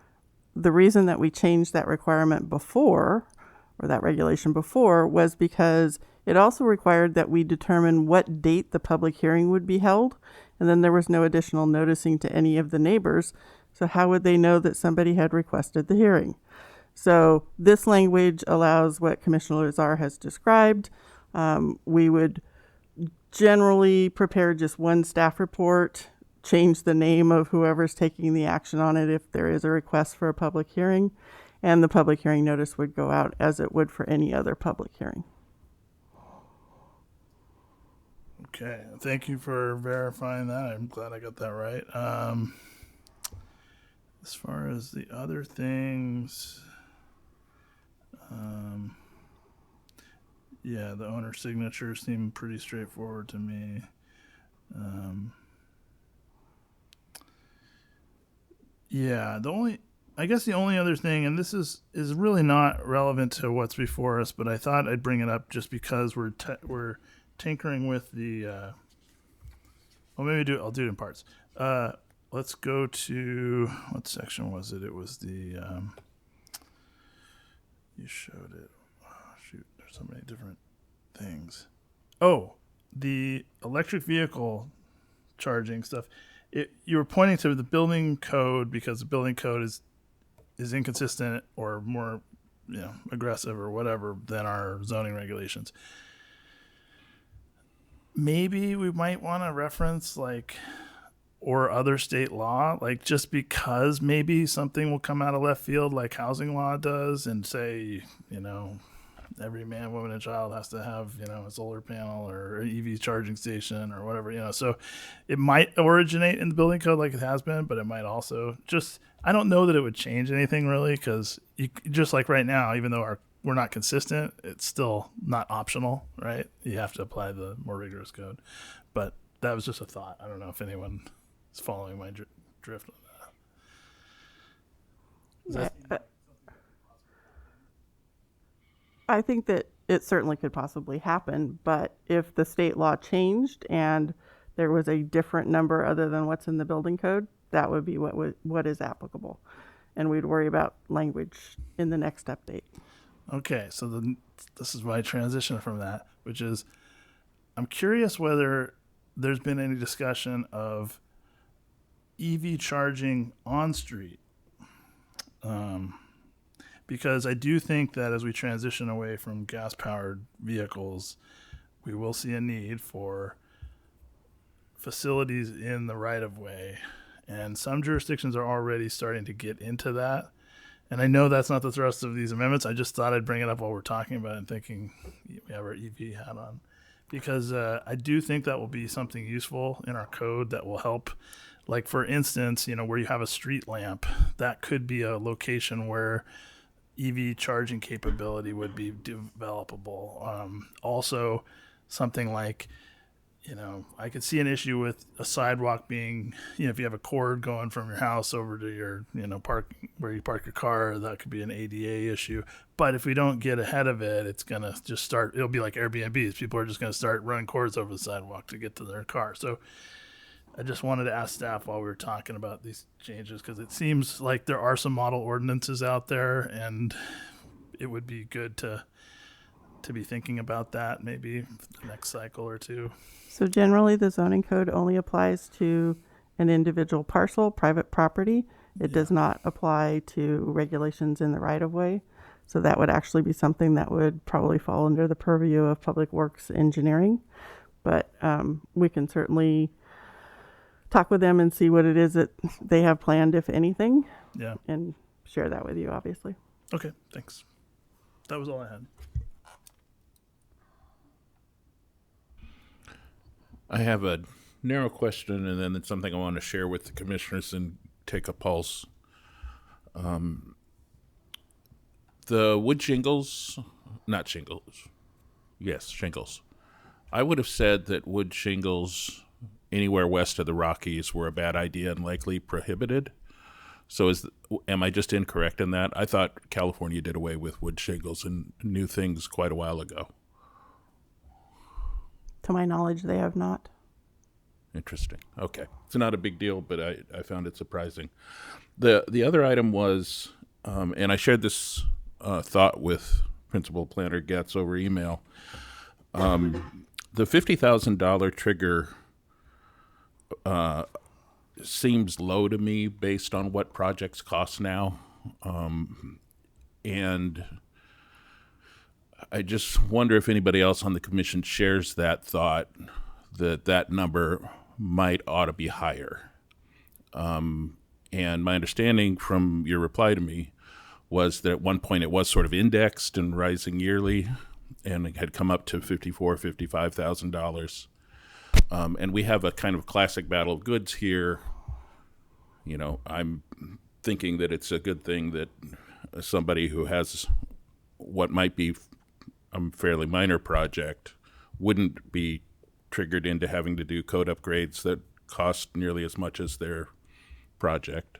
S7: the reason that we changed that requirement before, or that regulation before, was because it also required that we determine what date the public hearing would be held. And then there was no additional noticing to any of the neighbors. So how would they know that somebody had requested the hearing? So this language allows what Commissioner Lazar has described. We would generally prepare just one staff report, change the name of whoever's taking the action on it if there is a request for a public hearing, and the public hearing notice would go out as it would for any other public hearing.
S6: Okay, thank you for verifying that. I'm glad I got that right. As far as the other things, yeah, the owner signatures seem pretty straightforward to me. Yeah, I guess the only other thing, and this is really not relevant to what's before us, but I thought I'd bring it up just because we're tinkering with the. Well, maybe I'll do it in parts. Let's go to what section was it? It was the. You showed it. Oh, shoot, there's so many different things. Oh, the electric vehicle charging stuff. You were pointing to the building code because the building code is inconsistent or more, aggressive or whatever than our zoning regulations. Maybe we might want to reference or other state law, just because maybe something will come out of left field like housing law does and say, every man, woman, and child has to have, a solar panel or an EV charging station or whatever, so it might originate in the building code like it has been, but it might also I don't know that it would change anything really, because just like right now, even though we're not consistent, it's still not optional, right? You have to apply the more rigorous code. But that was just a thought. I don't know if anyone is following my drift on that.
S7: I think that it certainly could possibly happen, but if the state law changed and there was a different number other than what's in the building code, that would be what is applicable. And we'd worry about language in the next update.
S6: Okay, so this is my transition from that, which is I'm curious whether there's been any discussion of EV charging on street. Because I do think that as we transition away from gas-powered vehicles, we will see a need for facilities in the right-of-way. And some jurisdictions are already starting to get into that. And I know that's not the thrust of these amendments. I just thought I'd bring it up while we're talking about it and thinking we have our EV hat on. Because I do think that will be something useful in our code that will help. Like, for instance, where you have a street lamp, that could be a location where EV charging capability would be developable. Also, something like, I could see an issue with a sidewalk being, if you have a cord going from your house over to your, park where you park your car, that could be an ADA issue. But if we don't get ahead of it, it's going to just it'll be like Airbnbs. People are just going to start running cords over the sidewalk to get to their car. So I just wanted to ask staff while we were talking about these changes, because it seems like there are some model ordinances out there, and it would be good to be thinking about that maybe the next cycle or two.
S7: So generally, the zoning code only applies to an individual parcel, private property. It does not apply to regulations in the right-of-way. So that would actually be something that would probably fall under the purview of Public Works Engineering. But we can certainly talk with them and see what it is that they have planned, if anything.
S6: Yeah.
S7: And share that with you, obviously.
S6: Okay, thanks. That was all I had.
S3: I have a narrow question, and then it's something I want to share with the commissioners and take a pulse. The wood shingles, not shingles, yes, shingles. I would have said that wood shingles anywhere west of the Rockies were a bad idea and likely prohibited. So am I just incorrect in that? I thought California did away with wood shingles and new things quite a while ago.
S7: To my knowledge, they have not.
S3: Interesting. Okay. It's not a big deal, but I found it surprising. The other item was, and I shared this thought with Principal Planner Getz over email, the $50,000 trigger seems low to me based on what projects cost now. And I just wonder if anybody else on the commission shares that thought that that number ought to be higher. And my understanding from your reply to me was that at one point it was sort of indexed and rising yearly, and it had come up to $54,000, $55,000. And we have a kind of classic battle of goods here. You know, I'm thinking that it's a good thing that somebody who has what might be a fairly minor project wouldn't be triggered into having to do code upgrades that cost nearly as much as their project.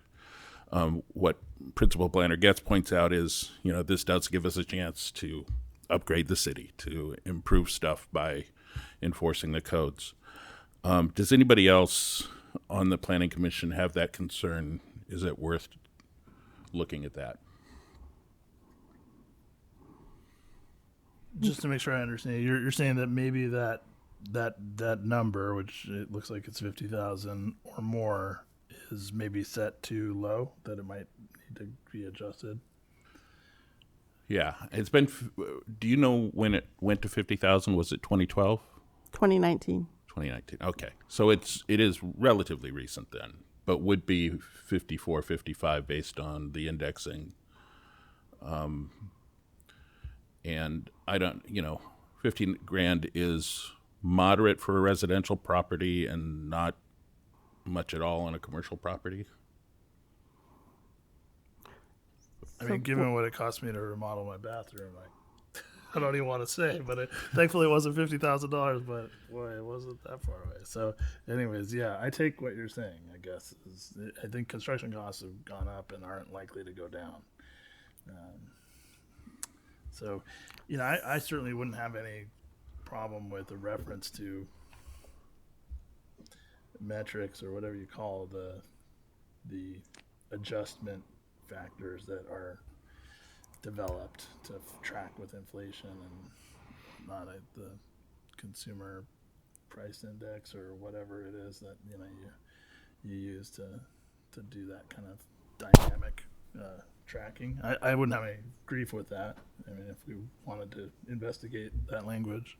S3: What Principal Planner Getz points out is, you know, this does give us a chance to upgrade the city, to improve stuff by enforcing the codes. Does anybody else on the Planning Commission have that concern? Is it worth looking at that?
S6: Just to make sure I understand, you're saying that maybe that number, which it looks like it's 50,000 or more, is maybe set too low, that it might need to be adjusted.
S3: Yeah, it's been. Do you know when it went to 50,000? Was it 2012?
S7: 2019.
S3: 2019. Okay, so it is relatively recent then, but would be 54, 55 based on the indexing. And I don't, 15 grand is moderate for a residential property and not much at all on a commercial property.
S6: I mean, given what it cost me to remodel my bathroom, I don't even want to say, but thankfully it wasn't $50,000, but boy, it wasn't that far away. So anyways, yeah, I take what you're saying, I guess. I think construction costs have gone up and aren't likely to go down. So, I certainly wouldn't have any problem with a reference to metrics or whatever you call the adjustment factors that are developed to track with inflation and not the consumer price index or whatever it is that you use to do that kind of dynamic tracking. I wouldn't have any grief with that. I mean, if we wanted to investigate that language.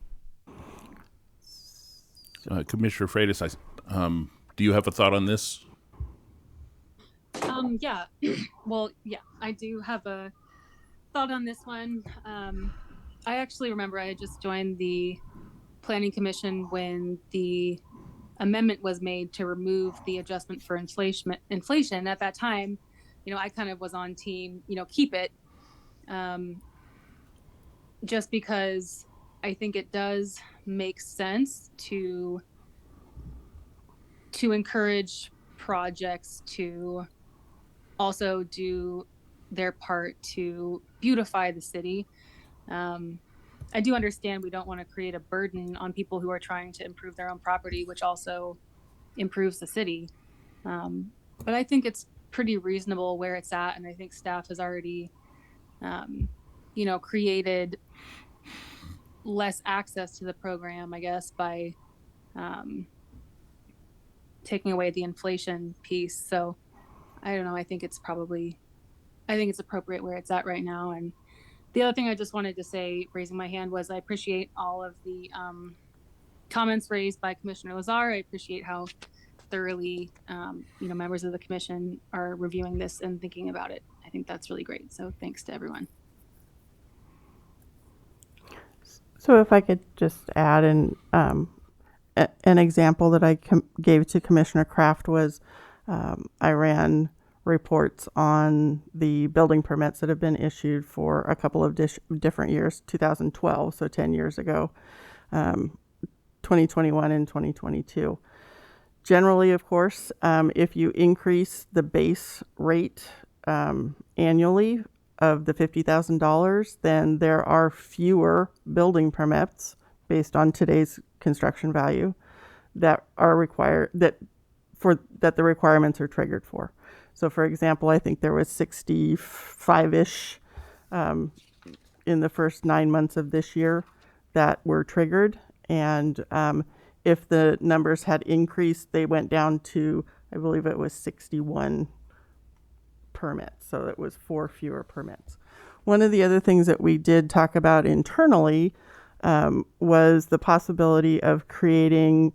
S3: Commissioner Freitas, do you have a thought on this?
S11: Yeah. Well, yeah, I do have a thought on this one. I actually remember I had just joined the Planning Commission when the amendment was made to remove the adjustment for inflation. At that time, I kind of was on team, keep it, just because I think it does make sense to encourage projects to also do their part to beautify the city. I do understand we don't want to create a burden on people who are trying to improve their own property, which also improves the city. But I think it's pretty reasonable where it's at, and I think staff has already, created less access to the program, I guess, by taking away the inflation piece. So I don't know. I think it's appropriate where it's at right now. And the other thing I just wanted to say, raising my hand, was I appreciate all of the comments raised by Commissioner Lazar. I appreciate how thoroughly, members of the commission are reviewing this and thinking about it. I think that's really great. So thanks to everyone.
S7: So if I could just add, and an example that I gave to Commissioner Kraft was I ran reports on the building permits that have been issued for a couple of different years, 2012, so 10 years ago, 2021 and 2022. Generally, of course, if you increase the base rate annually of the $50,000, then there are fewer building permits based on today's construction value that are required, that the requirements are triggered for. So for example, I think there was 65-ish in the first 9 months of this year that were triggered. And if the numbers had increased, they went down to, I believe it was 61 permits. So it was 4 fewer permits. One of the other things that we did talk about internally was the possibility of creating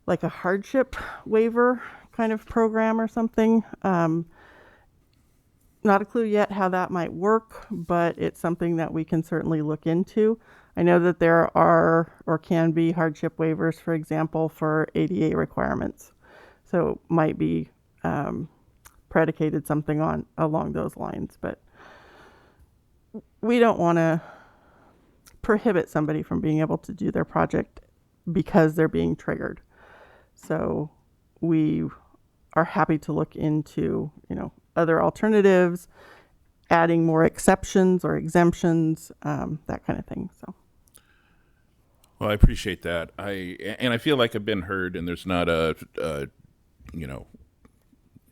S7: like a hardship waiver kind of program or something. Not a clue yet how that might work, but it's something that we can certainly look into. I know that there are or can be hardship waivers, for example, for ADA requirements. So might be predicated something along those lines, but we don't want to prohibit somebody from being able to do their project because they're being triggered. So we are happy to look into, other alternatives, adding more exceptions or exemptions, that kind of thing. So.
S3: Well, I appreciate that. I feel like I've been heard, and there's not a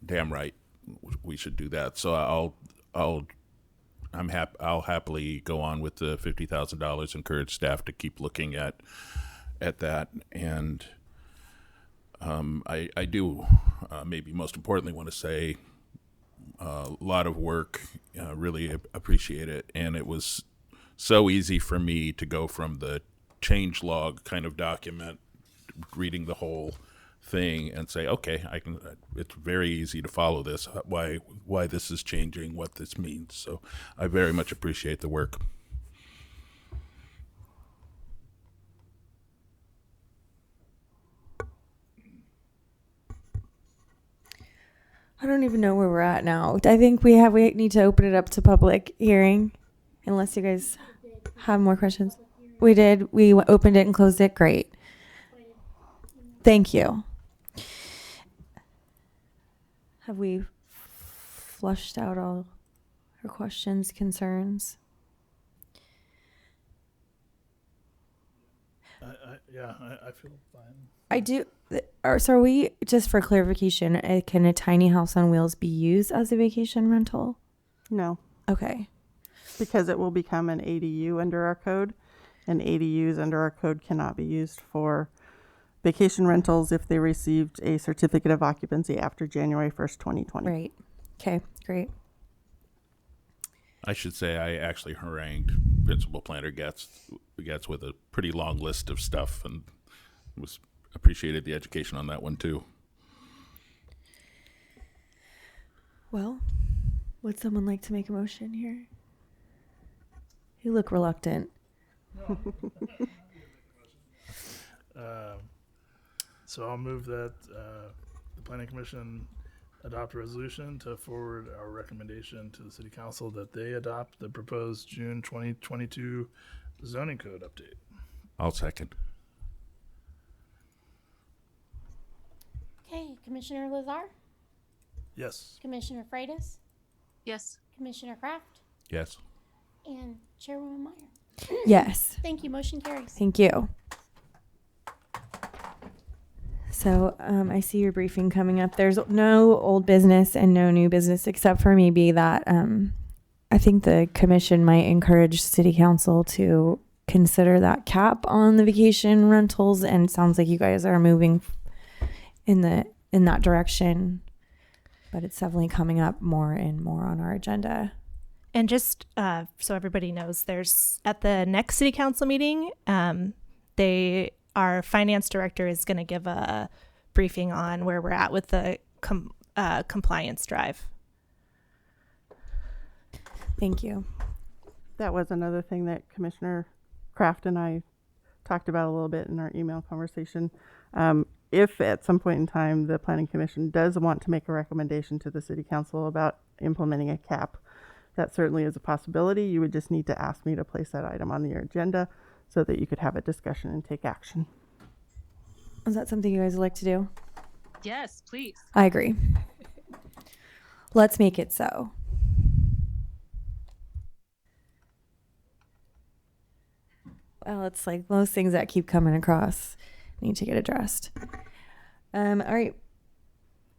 S3: damn right we should do that. So I'll happily go on with the $50,000. Encourage staff to keep looking at that, and I do maybe most importantly want to say a lot of work. Really appreciate it, and it was so easy for me to go from the change log kind of document, reading the whole thing, and say, okay, I can. It's very easy to follow this. Why this is changing, what this means. So I very much appreciate the work.
S4: I don't even know where we're at now. I think we need to open it up to public hearing, unless you guys have more questions. We did. We opened it and closed it. Great. Thank you. Have we flushed out all our questions, concerns?
S6: I feel fine.
S4: I do. So are we, just for clarification, can a tiny house on wheels be used as a vacation rental?
S7: No.
S4: Okay.
S7: Because it will become an ADU under our code, and ADUs under our code cannot be used for vacation rentals if they received a certificate of occupancy after January 1st, 2020.
S4: Right. Okay, great.
S3: I should say I actually harangued Principal Planner Getz with a pretty long list of stuff, and appreciated the education on that one too.
S4: Well, would someone like to make a motion here? You look reluctant.
S6: So I'll move that the Planning Commission adopt a resolution to forward our recommendation to the City Council that they adopt the proposed June 2022 zoning code update.
S3: I'll second.
S1: Okay, Commissioner Lazar?
S6: Yes.
S1: Commissioner Freitas?
S11: Yes.
S1: Commissioner Kraft?
S3: Yes.
S1: And Chairwoman Meyer?
S4: Yes.
S1: Thank you. Motion carries.
S4: Thank you. So I see your briefing coming up. There's no old business and no new business, except for maybe that I think the commission might encourage City Council to consider that cap on the vacation rentals, and it sounds like you guys are moving in that direction, but it's definitely coming up more and more on our agenda.
S2: And just so everybody knows, there's at the next City Council meeting, our finance director is going to give a briefing on where we're at with the compliance drive.
S4: Thank you.
S7: That was another thing that Commissioner Kraft and I talked about a little bit in our email conversation. If at some point in time the Planning Commission does want to make a recommendation to the City Council about implementing a cap, that certainly is a possibility. You would just need to ask me to place that item on your agenda so that you could have a discussion and take action.
S4: Is that something you guys would like to do?
S11: Yes, please.
S4: I agree. Let's make it so. Well, it's like those things that keep coming across need to get addressed. All right.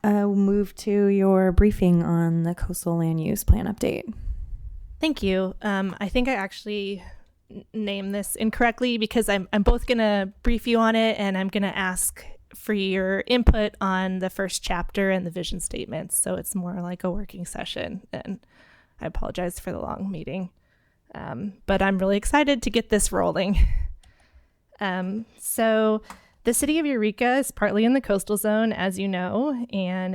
S4: We'll move to your briefing on the coastal land use plan update.
S2: Thank you. I think I actually named this incorrectly because I'm both going to brief you on it and I'm going to ask for your input on the first chapter and the vision statements. So it's more like a working session, and I apologize for the long meeting. But I'm really excited to get this rolling. So the city of Eureka is partly in the coastal zone, as you know, and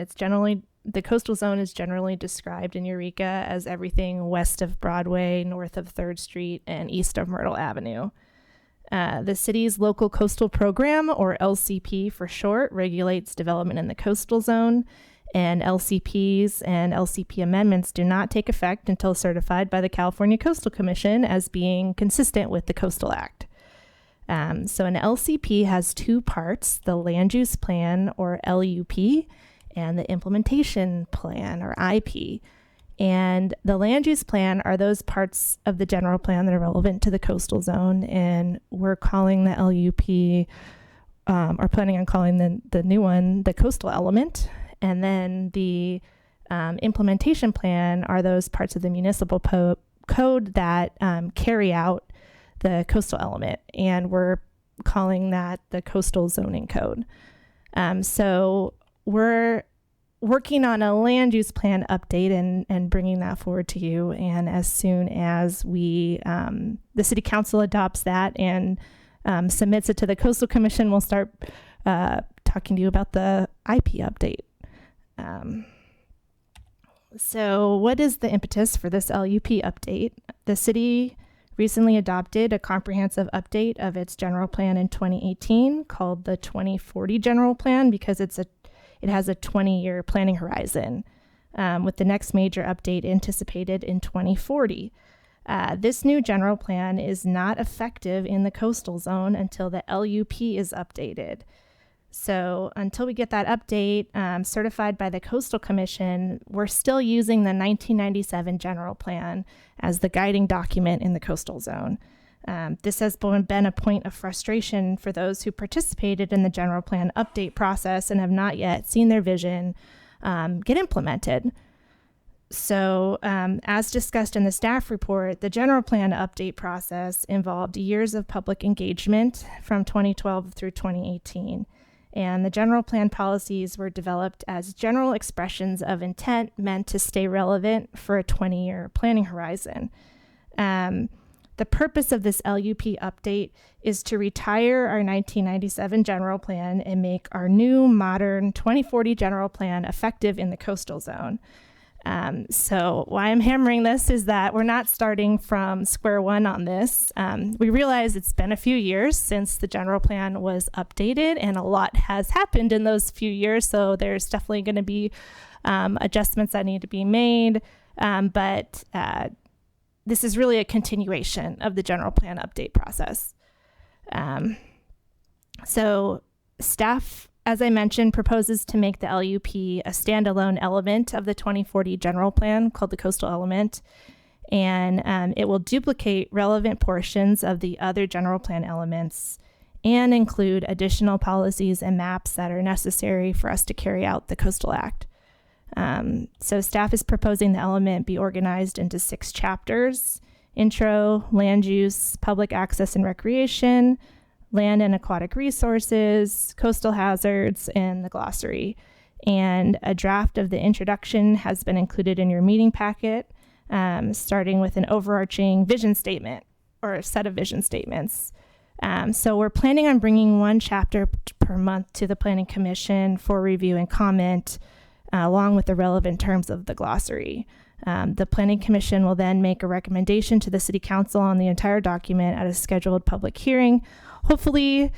S2: the coastal zone is generally described in Eureka as everything west of Broadway, north of 3rd Street, and east of Myrtle Avenue. The city's local coastal program, or LCP for short, regulates development in the coastal zone, and LCPs and LCP amendments do not take effect until certified by the California Coastal Commission as being consistent with the Coastal Act. So an LCP has two parts, the Land Use Plan, or LUP, and the Implementation Plan, or IP. And the Land Use Plan are those parts of the general plan that are relevant to the coastal zone, and we're calling the LUP, or planning on calling the new one, the coastal element. And then the implementation plan are those parts of the municipal code that carry out the coastal element, and we're calling that the coastal zoning code. So we're working on a land use plan update and bringing that forward to you. And as soon as the city council adopts that and submits it to the Coastal Commission, we'll start talking to you about the IP update. So what is the impetus for this LUP update? The city recently adopted a comprehensive update of its general plan in 2018 called the 2040 General Plan because it has a 20-year planning horizon, with the next major update anticipated in 2040. This new general plan is not effective in the coastal zone until the LUP is updated. So until we get that update certified by the Coastal Commission, we're still using the 1997 general plan as the guiding document in the coastal zone. This has been a point of frustration for those who participated in the general plan update process and have not yet seen their vision get implemented. So as discussed in the staff report, the general plan update process involved years of public engagement from 2012 through 2018. And the general plan policies were developed as general expressions of intent meant to stay relevant for a 20-year planning horizon. The purpose of this LUP update is to retire our 1997 general plan and make our new modern 2040 general plan effective in the coastal zone. So why I'm hammering this is that we're not starting from square one on this. We realize it's been a few years since the general plan was updated, and a lot has happened in those few years. So there's definitely going to be adjustments that need to be made. But this is really a continuation of the general plan update process. So staff, as I mentioned, proposes to make the LUP a standalone element of the 2040 general plan called the coastal element, and it will duplicate relevant portions of the other general plan elements and include additional policies and maps that are necessary for us to carry out the Coastal Act. So staff is proposing the element be organized into 6 chapters: intro, land use, public access and recreation, land and aquatic resources, coastal hazards, and the glossary. And a draft of the introduction has been included in your meeting packet, starting with an overarching vision statement or a set of vision statements. So we're planning on bringing 1 chapter per month to the Planning Commission for review and comment, along with the relevant terms of the glossary. The Planning Commission will then make a recommendation to the City Council on the entire document at a scheduled public hearing, hopefully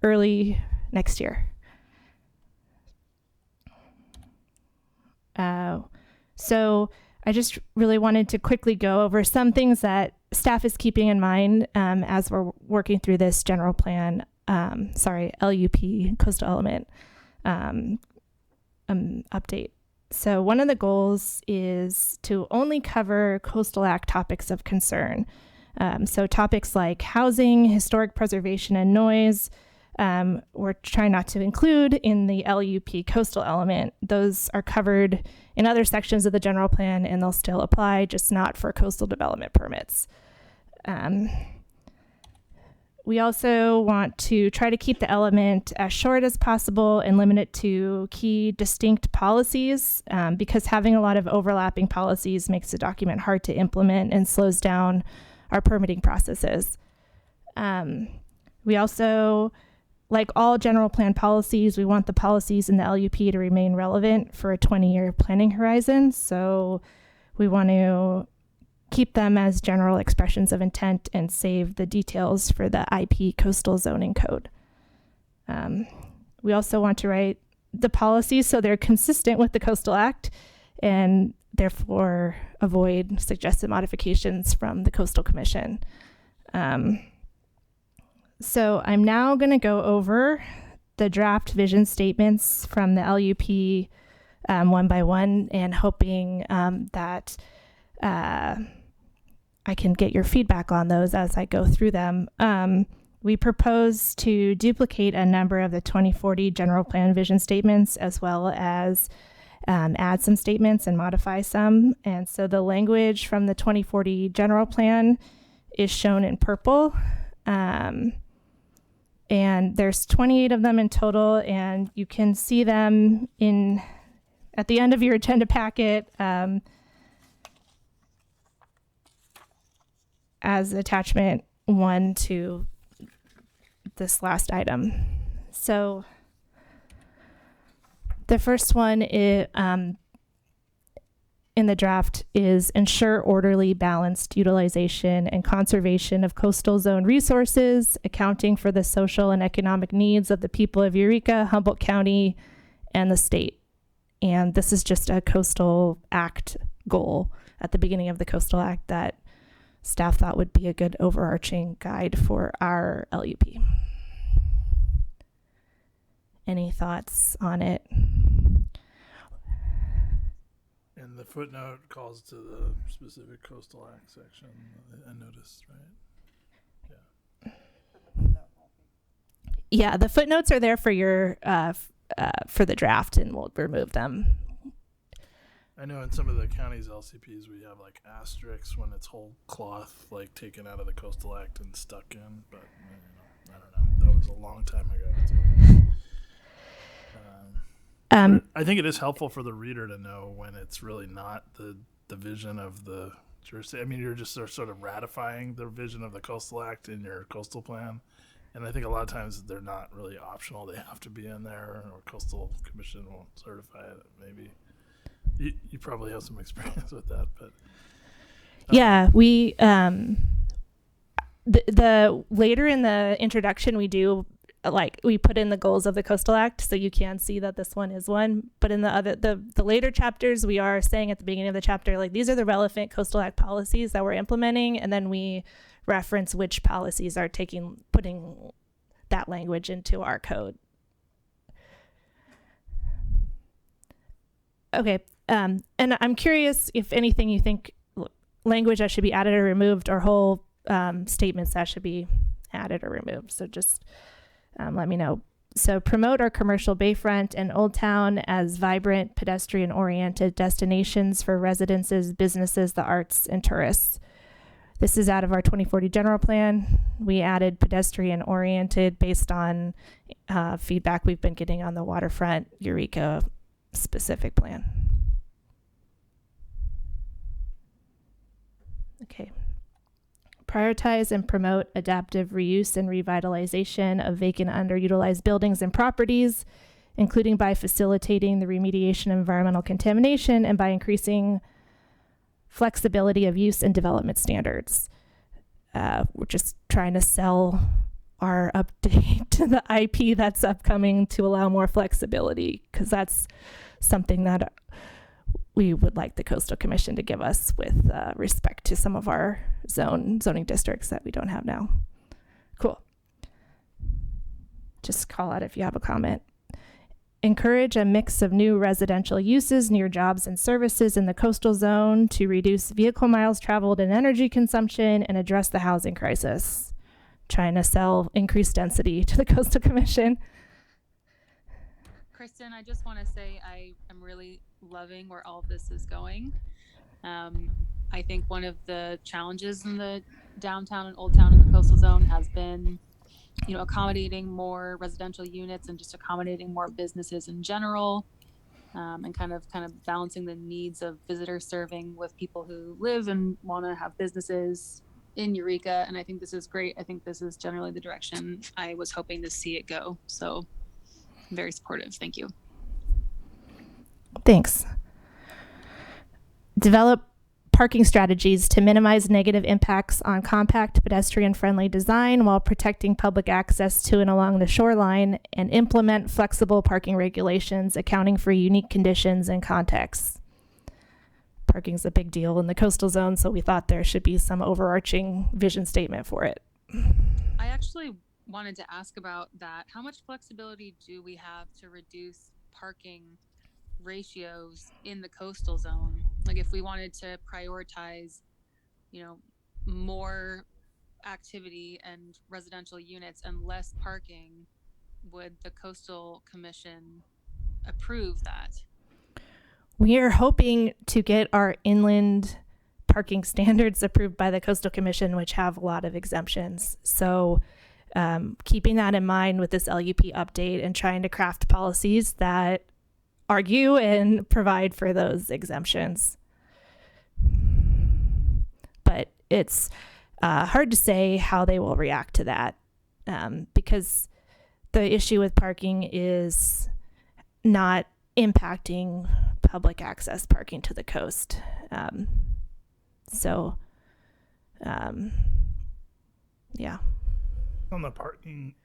S2: early next year. So I just really wanted to quickly go over some things that staff is keeping in mind as we're working through this general plan, LUP, coastal element update. So one of the goals is to only cover Coastal Act topics of concern. So topics like housing, historic preservation, and noise, we're trying not to include in the LUP coastal element. Those are covered in other sections of the general plan and they'll still apply, just not for coastal development permits. We also want to try to keep the element as short as possible and limit it to key distinct policies because having a lot of overlapping policies makes the document hard to implement and slows down our permitting processes. We also, like all general plan policies, we want the policies in the LUP to remain relevant for a 20-year planning horizon. So we want to keep them as general expressions of intent and save the details for the IP coastal zoning code. We also want to write the policies so they're consistent with the Coastal Act and therefore avoid suggested modifications from the Coastal Commission. So I'm now going to go over the draft vision statements from the LUP one by one and hoping that I can get your feedback on those as I go through them. We propose to duplicate a number of the 2040 general plan vision statements as well as add some statements and modify some. And so the language from the 2040 general plan is shown in purple. And there's 28 of them in total, and you can see them at the end of your agenda packet as attachment 1 to this last item. So the first one is, in the draft is ensure orderly, balanced utilization and conservation of coastal zone resources, accounting for the social and economic needs of the people of Eureka, Humboldt County, and the state. And this is just a Coastal Act goal at the beginning of the Coastal Act that staff thought would be a good overarching guide for our LUP. Any thoughts on it?
S6: And the footnote calls to the specific Coastal Act section, I noticed, right?
S2: Yeah, the footnotes are there for your for the draft, and we'll remove them.
S6: I know in some of the county's LCPs we have like asterisks when it's whole cloth like taken out of the Coastal Act and stuck in, but I don't know. That was a long time ago. I think it is helpful for the reader to know when it's really not the vision of the jurisdiction. I mean, you're just sort of ratifying the vision of the Coastal Act in your coastal plan. And I think a lot of times they're not really optional. They have to be in there, or Coastal Commission won't certify it. Maybe you probably have some experience with that, but
S2: yeah, we the later in the introduction we do we put in the goals of the Coastal Act, so you can see that this one is one. But in the later chapters, we are saying at the beginning of the chapter, like, these are the relevant Coastal Act policies that we're implementing, and then we reference which policies are putting that language into our code. Okay, and I'm curious if anything you think language that should be added or removed, or whole statements that should be added or removed. So just let me know. So promote our commercial bayfront and Old Town as vibrant, pedestrian-oriented destinations for residences, businesses, the arts, and tourists. This is out of our 2040 general plan. We added pedestrian-oriented based on feedback we've been getting on the waterfront Eureka specific plan. Okay. Prioritize and promote adaptive reuse and revitalization of vacant underutilized buildings and properties, including by facilitating the remediation of environmental contamination and by increasing flexibility of use and development standards. We're just trying to sell our update to the IP that's upcoming to allow more flexibility, because that's something that we would like the Coastal Commission to give us with respect to some of our zoning districts that we don't have now. Cool. Just call out if you have a comment. Encourage a mix of new residential uses near jobs and services in the coastal zone to reduce vehicle miles traveled and energy consumption and address the housing crisis. Trying to sell increased density to the Coastal Commission.
S20: Kristen, I just want to say I am really loving where all of this is going. I think one of the challenges in the downtown and old town in the coastal zone has been, you know, accommodating more residential units and just accommodating more businesses in general, and kind of balancing the needs of visitor serving with people who live and want to have businesses in Eureka. And I think this is great. I think this is generally the direction I was hoping to see it go. So I'm very supportive. Thank you.
S2: Thanks. Develop parking strategies to minimize negative impacts on compact, pedestrian-friendly design while protecting public access to and along the shoreline, and implement flexible parking regulations accounting for unique conditions and contexts. Parking's a big deal in the coastal zone, so we thought there should be some overarching vision statement for it.
S20: I actually wanted to ask about that. How much flexibility do we have to reduce parking ratios in the coastal zone? Like if we wanted to prioritize, you know, more activity and residential units and less parking, would the Coastal Commission approve that?
S2: We are hoping to get our inland parking standards approved by the Coastal Commission, which have a lot of exemptions. So keeping that in mind with this LUP update and trying to craft policies that argue and provide for those exemptions. But it's hard to say how they will react to that, because the issue with parking is not impacting public access parking to the coast. Yeah.
S6: On the parking,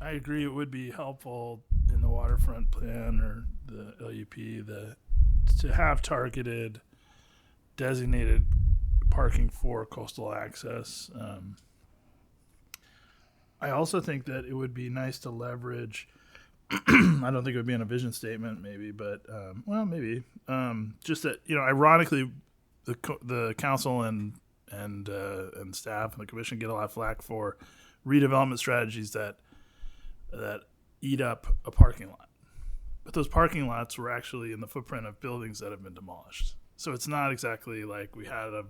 S6: I agree it would be helpful in the waterfront plan or the LUP to have targeted, designated parking for coastal access. I also think that it would be nice to leverage, I don't think it would be in a vision statement maybe, but maybe. Just that, you know, ironically, the council and staff and the commission get a lot of flack for redevelopment strategies that eat up a parking lot. But those parking lots were actually in the footprint of buildings that have been demolished. So it's not exactly like we had a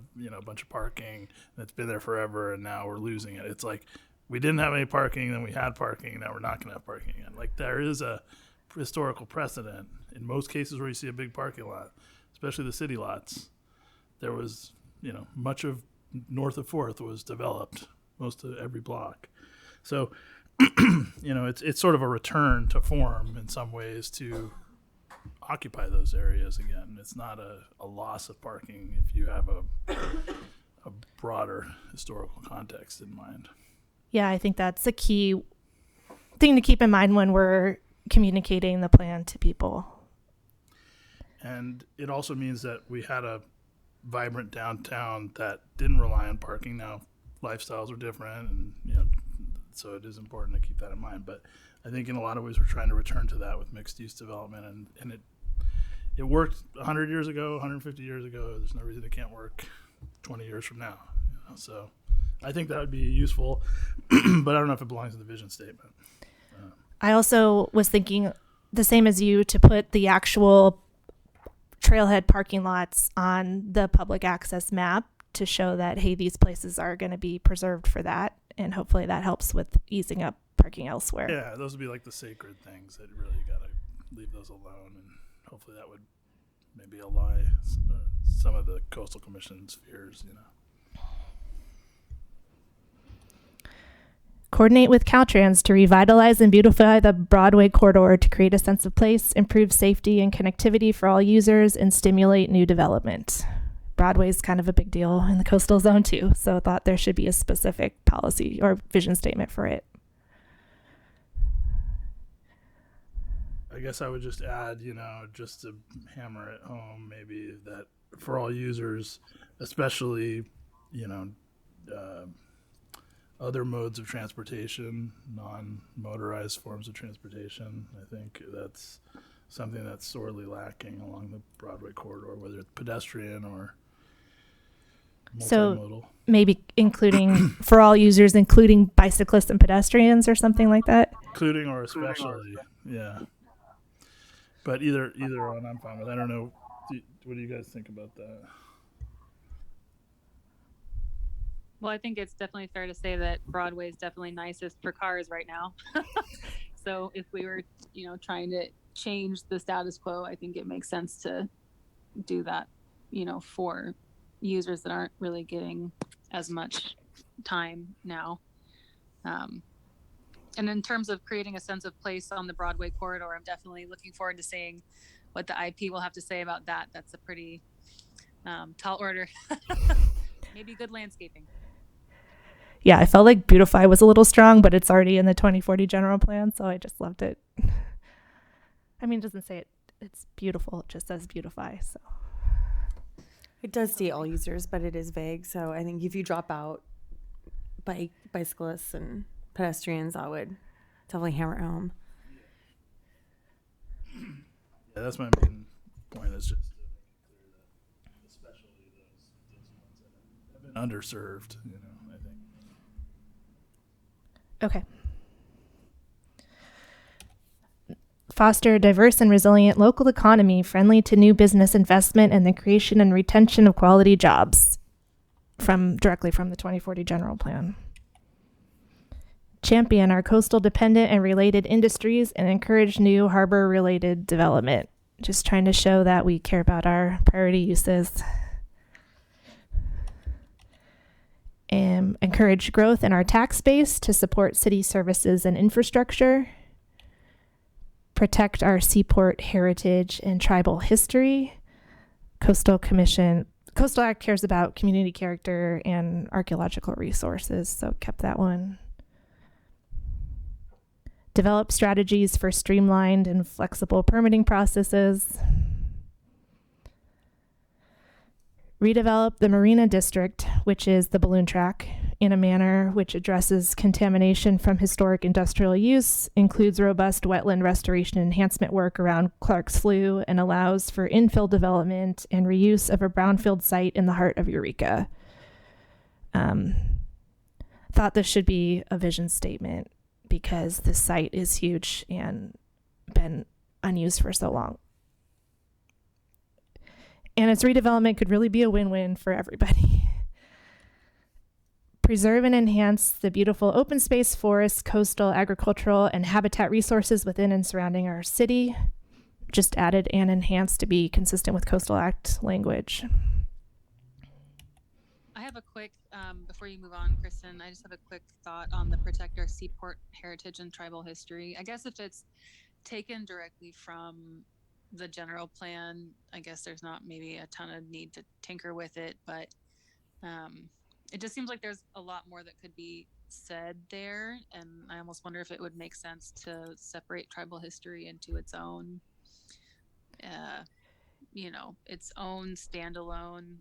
S6: bunch of parking and it's been there forever and now we're losing it. It's like we didn't have any parking, then we had parking, now we're not going to have parking again. Like there is a historical precedent in most cases where you see a big parking lot, especially the city lots. There was, much of north of 4th was developed, most of every block. So it's sort of a return to form in some ways to occupy those areas again. It's not a loss of parking if you have a broader historical context in mind.
S2: Yeah, I think that's a key thing to keep in mind when we're communicating the plan to people.
S6: And it also means that we had a vibrant downtown that didn't rely on parking. Now lifestyles are different, and so it is important to keep that in mind. But I think in a lot of ways we're trying to return to that with mixed use development, and it worked 100 years ago, 150 years ago. There's no reason it can't work 20 years from now. So I think that would be useful, but I don't know if it belongs in the vision statement.
S2: I also was thinking the same as you, to put the actual trailhead parking lots on the public access map to show that, hey, these places are going to be preserved for that. And hopefully that helps with easing up parking elsewhere.
S6: Yeah, those would be like the sacred things that really got to leave those alone. And hopefully that would maybe allay some of the Coastal Commission's fears,
S2: Coordinate with Caltrans to revitalize and beautify the Broadway corridor to create a sense of place, improve safety and connectivity for all users, and stimulate new development. Broadway's kind of a big deal in the coastal zone too. So I thought there should be a specific policy or vision statement for it.
S6: I guess I would just add, just to hammer it home, maybe that for all users, especially, other modes of transportation, non-motorized forms of transportation, I think that's something that's sorely lacking along the Broadway corridor, whether it's pedestrian or multimodal.
S2: So maybe including for all users, including bicyclists and pedestrians or something like that?
S6: Including or especially, yeah. But either one I'm fine with. I don't know. What do you guys think about that?
S20: Well, I think it's definitely fair to say that Broadway is definitely nicest for cars right now. So if we were, trying to change the status quo, I think it makes sense to do that, for users that aren't really getting as much time now. And in terms of creating a sense of place on the Broadway corridor, I'm definitely looking forward to seeing what the IP will have to say about that. That's a pretty tall order. Maybe good landscaping.
S2: Yeah, I felt like beautify was a little strong, but it's already in the 2040 general plan, so I just loved it. I mean, it doesn't say it's beautiful, it just says beautify, so.
S4: It does state all users, but it is vague. So I think if you drop out bicyclists and pedestrians, I would definitely hammer it home.
S6: Yeah, that's my main point, is just to make it clear that especially those ones that have been underserved, I think.
S2: Okay. Foster a diverse and resilient local economy friendly to new business investment and the creation and retention of quality jobs directly from the 2040 general plan. Champion our coastal dependent and related industries and encourage new harbor related development. Just trying to show that we care about our priority uses. Encourage growth in our tax base to support city services and infrastructure. Protect our seaport heritage and tribal history. Coastal Act cares about community character and archaeological resources, so kept that one. Develop strategies for streamlined and flexible permitting processes. Redevelop the Marina District, which is the balloon track, in a manner which addresses contamination from historic industrial use, includes robust wetland restoration enhancement work around Clark's Slough, and allows for infill development and reuse of a brownfield site in the heart of Eureka. Thought this should be a vision statement because this site is huge and been unused for so long. And its redevelopment could really be a win-win for everybody. Preserve and enhance the beautiful open space, forests, coastal, agricultural, and habitat resources within and surrounding our city. Just added and enhanced to be consistent with Coastal Act language.
S20: I have a quick, before you move on, Kristen, I just have a quick thought on the protect our seaport heritage and tribal history. I guess if it's taken directly from the general plan, I guess there's not maybe a ton of need to tinker with it, but it just seems like there's a lot more that could be said there, and I almost wonder if it would make sense to separate tribal history into its own its own standalone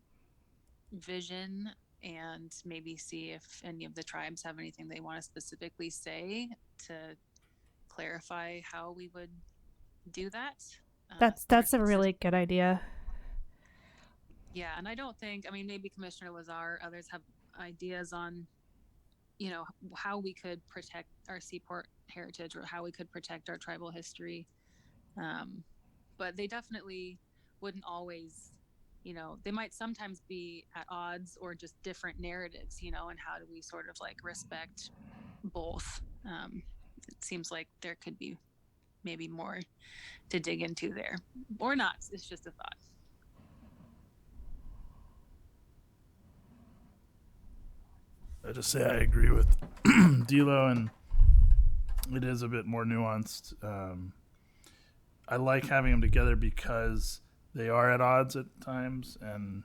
S20: vision, and maybe see if any of the tribes have anything they want to specifically say to clarify how we would do that.
S2: That's a really good idea.
S20: Yeah, and I don't think, maybe Commissioner Lazar, others have ideas on, how we could protect our seaport heritage or how we could protect our tribal history. But they definitely wouldn't always, they might sometimes be at odds or just different narratives, and how do we sort of respect both? It seems like there could be maybe more to dig into there, or not. It's just a thought.
S6: I just say I agree with Dilo, and it is a bit more nuanced. I like having them together because they are at odds at times, and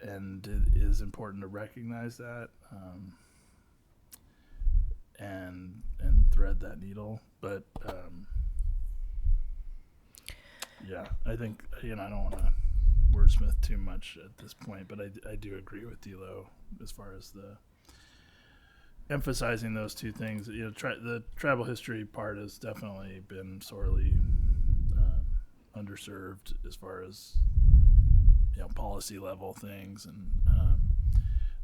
S6: and it is important to recognize that, and thread that needle. But yeah, I think, I don't want to wordsmith too much at this point, but I do agree with Dilo as far as the emphasizing those two things. The tribal history part has definitely been sorely underserved as far as policy level things, and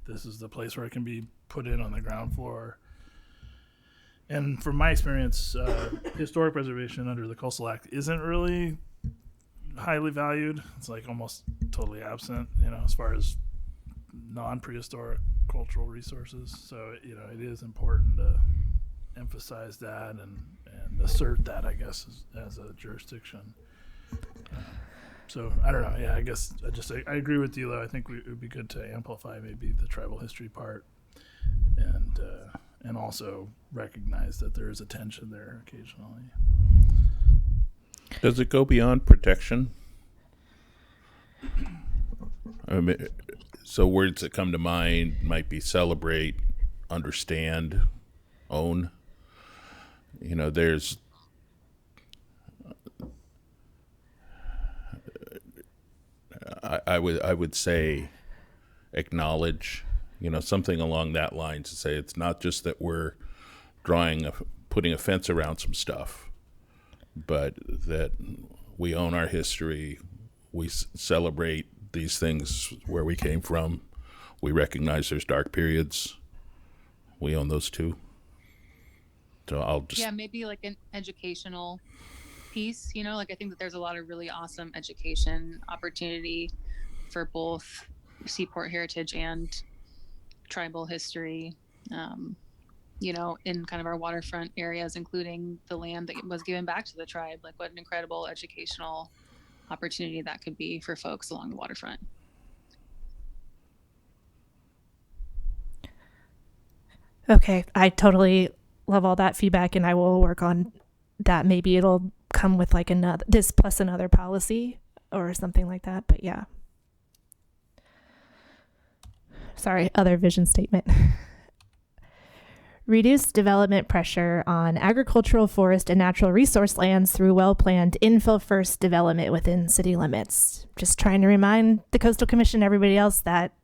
S6: this is the place where it can be put in on the ground floor. And from my experience, historic preservation under the Coastal Act isn't really highly valued. It's like almost totally absent, as far as non-prehistoric cultural resources. So, it is important to emphasize that and assert that, I guess, as a jurisdiction. So I don't know. Yeah, I guess I agree with Dilo. I think it would be good to amplify maybe the tribal history part, and also recognize that there is a tension there occasionally.
S3: Does it go beyond protection? I mean, so words that come to mind might be celebrate, understand, own. There's I would say acknowledge, something along that line, to say it's not just that we're putting a fence around some stuff, but that we own our history, we celebrate these things where we came from, we recognize there's dark periods, we own those too. So I'll just
S20: maybe like an educational piece, I think that there's a lot of really awesome education opportunity for both Seaport heritage and tribal history, in kind of our waterfront areas, including the land that was given back to the tribe. Like, what an incredible educational opportunity that could be for folks along the waterfront.
S2: Okay, I totally love all that feedback, and I will work on that. Maybe it'll come with like this plus another policy or something like that. But yeah. Sorry, other vision statement. Reduce development pressure on agricultural, forest, and natural resource lands through well-planned infill-first development within city limits. Just trying to remind the Coastal Commission and everybody else that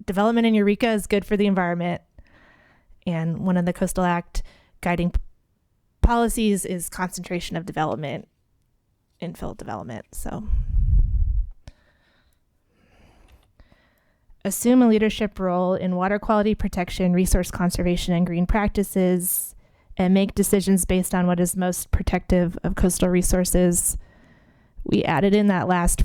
S2: development in Eureka is good for the environment. And one of the Coastal Act guiding policies is concentration of development, infill development. So assume a leadership role in water quality protection, resource conservation, and green practices, and make decisions based on what is most protective of coastal resources. We added in that last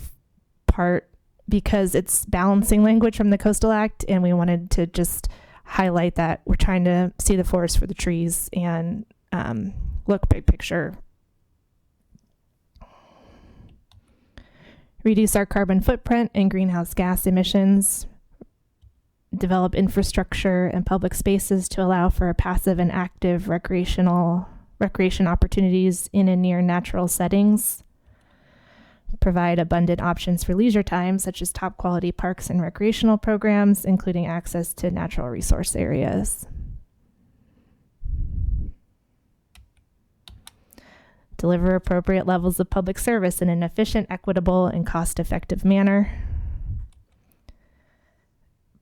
S2: part because it's balancing language from the Coastal Act, and we wanted to just highlight that we're trying to see the forest for the trees and look big picture. Reduce our carbon footprint and greenhouse gas emissions. Develop infrastructure and public spaces to allow for passive and active recreation opportunities in and near natural settings. Provide abundant options for leisure time, such as top quality parks and recreational programs, including access to natural resource areas. Deliver appropriate levels of public service in an efficient, equitable, and cost-effective manner.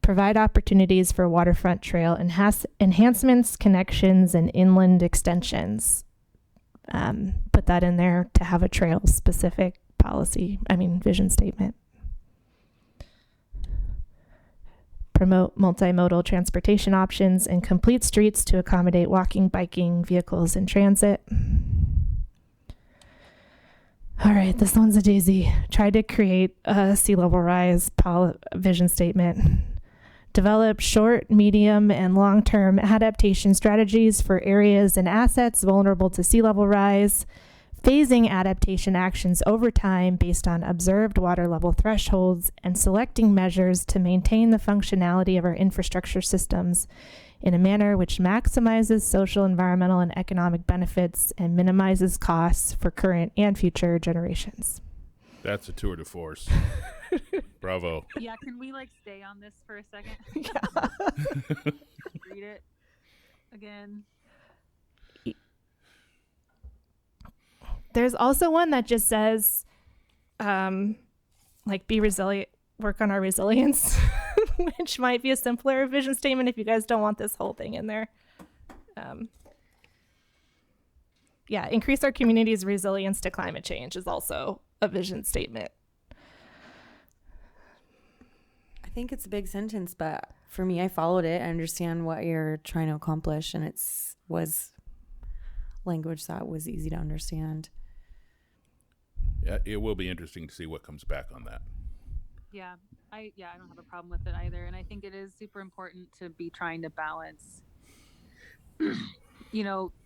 S2: Provide opportunities for waterfront trail enhancements, connections, and inland extensions. Put that in there to have a trail-specific vision statement. Promote multimodal transportation options and complete streets to accommodate walking, biking, vehicles, and transit. All right, this one's a doozy. Try to create a sea level rise vision statement. Develop short, medium, and long-term adaptation strategies for areas and assets vulnerable to sea level rise, phasing adaptation actions over time based on observed water level thresholds, and selecting measures to maintain the functionality of our infrastructure systems in a manner which maximizes social, environmental, and economic benefits and minimizes costs for current and future generations.
S3: That's a tour de force. Bravo.
S20: Yeah, can we like stay on this for a second?
S2: Yeah.
S20: Read it again.
S2: There's also one that just says, like, be resilient, work on our resilience, which might be a simpler vision statement if you guys don't want this whole thing in there. Yeah, increase our community's resilience to climate change is also a vision statement.
S4: I think it's a big sentence, but for me, I followed it. I understand what you're trying to accomplish, and was language that was easy to understand.
S3: Yeah, it will be interesting to see what comes back on that.
S20: Yeah, I don't have a problem with it either, and I think it is super important to be trying to balance,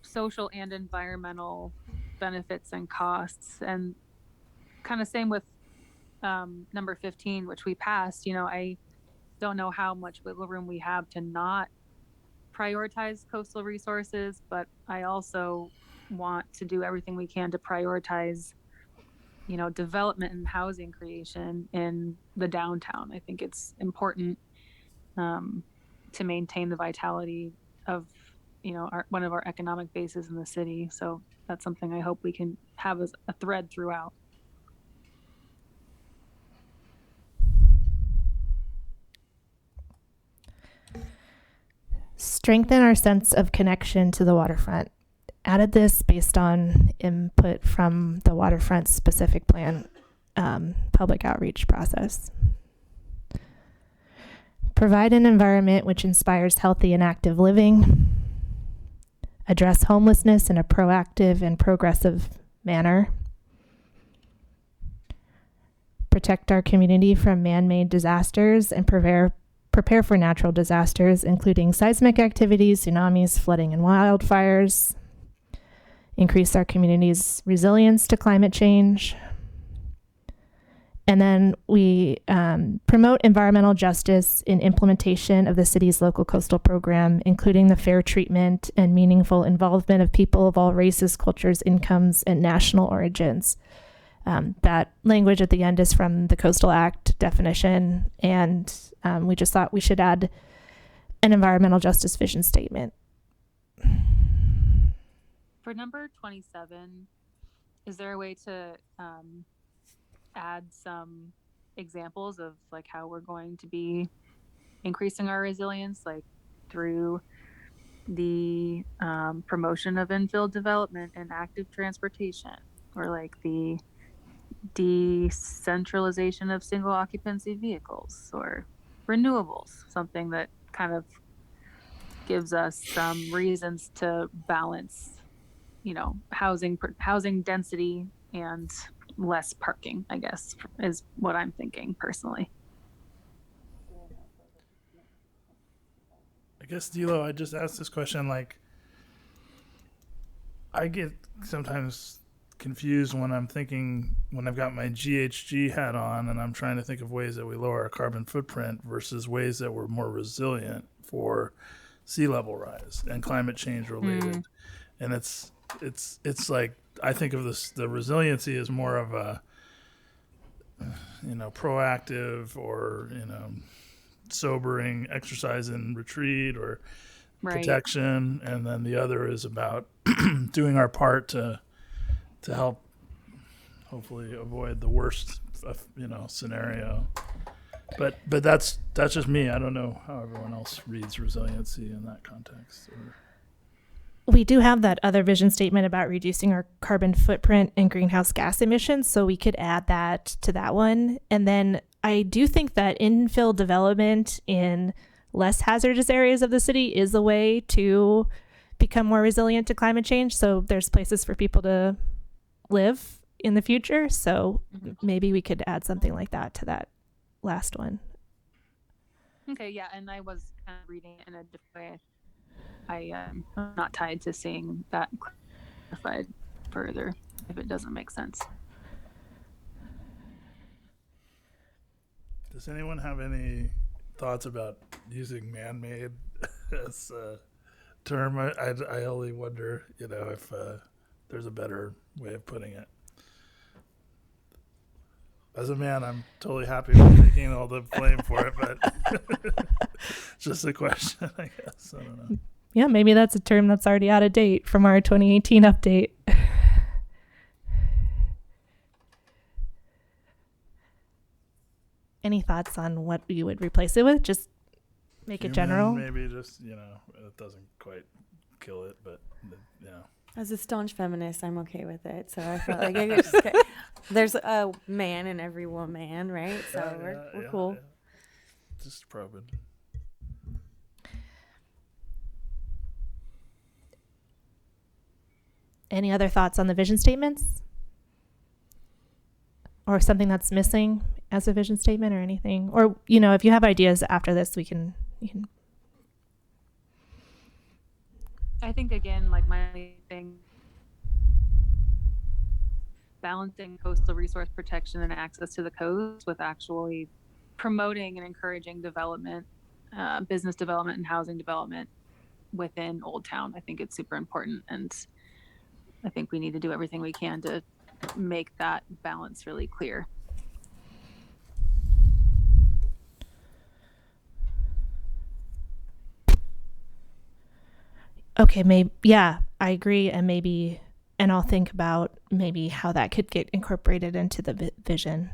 S20: social and environmental benefits and costs, and kind of same with number 15, which we passed. I don't know how much wiggle room we have to not prioritize coastal resources, but I also want to do everything we can to prioritize development and housing creation in the downtown. I think it's important to maintain the vitality of one of our economic bases in the city. So that's something I hope we can have as a thread throughout.
S2: Strengthen our sense of connection to the waterfront. Added this based on input from the waterfront specific plan public outreach process. Provide an environment which inspires healthy and active living. Address homelessness in a proactive and progressive manner. Protect our community from man-made disasters and prepare for natural disasters, including seismic activities, tsunamis, flooding, and wildfires. Increase our community's resilience to climate change. And then we promote environmental justice in implementation of the city's local coastal program, including the fair treatment and meaningful involvement of people of all races, cultures, incomes, and national origins. That language at the end is from the Coastal Act definition, and we just thought we should add an environmental justice vision statement.
S20: For number 27, is there a way to add some examples of like how we're going to be increasing our resilience, like through the promotion of infill development and active transportation, or like the decentralization of single occupancy vehicles, or renewables, something that kind of gives us some reasons to balance housing density and less parking, I guess, is what I'm thinking personally.
S6: I guess, Dilo, I just asked this question, like, I get sometimes confused when I've got my GHG hat on and I'm trying to think of ways that we lower our carbon footprint versus ways that we're more resilient for sea level rise and climate change related. And it's like, I think of the resiliency as more of a proactive or sobering exercise and retreat or protection, and then the other is about doing our part to help hopefully avoid the worst scenario. But that's just me. I don't know how everyone else reads resiliency in that context.
S2: We do have that other vision statement about reducing our carbon footprint and greenhouse gas emissions, so we could add that to that one. And then I do think that infill development in less hazardous areas of the city is a way to become more resilient to climate change. So there's places for people to live in the future. So maybe we could add something like that to that last one.
S20: Okay, yeah, and I was kind of reading it in a different way. I'm not tied to seeing that clarified further if it doesn't make sense.
S6: Does anyone have any thoughts about using man-made as a term? I only wonder, if there's a better way of putting it. as a man, I'm totally happy with taking all the blame for it, but it's just a question, I guess. I don't know.
S2: Yeah, maybe that's a term that's already out of date from our 2018 update. Any thoughts on what you would replace it with? Just make it general?
S6: Maybe just, it doesn't quite kill it, but,
S4: As a staunch feminist, I'm okay with it. So I felt like there's a man in every woman, right? So we're cool.
S6: Yeah. Just probing.
S2: Any other thoughts on the vision statements? Or something that's missing as a vision statement or anything? Or, if you have ideas after this, you can.
S20: I think again, like my only thing, balancing coastal resource protection and access to the coast with actually promoting and encouraging development, business development and housing development within Old Town. I think it's super important, and I think we need to do everything we can to make that balance really clear.
S2: Okay, I agree, and I'll think about maybe how that could get incorporated into the vision,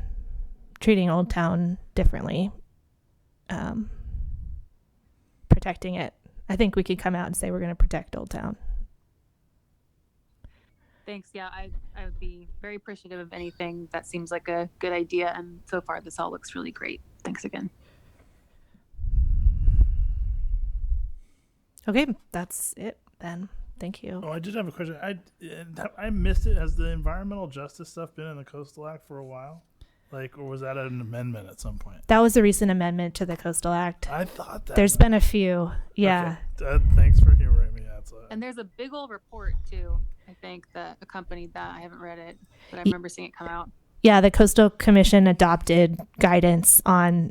S2: treating Old Town differently, protecting it. I think we could come out and say we're going to protect Old Town.
S20: Thanks. Yeah, I would be very appreciative of anything that seems like a good idea, and so far this all looks really great. Thanks again.
S2: Okay, that's it then. Thank you.
S6: Oh, I did have a question. I missed it. Has the environmental justice stuff been in the Coastal Act for a while? Or was that an amendment at some point?
S2: That was a recent amendment to the Coastal Act.
S6: I thought that.
S2: There's been a few. Yeah.
S6: Okay. Thanks for humoring me.
S20: And there's a big old report too, I think, that accompanied that. I haven't read it, but I remember seeing it come out.
S2: Yeah, the Coastal Commission adopted guidance on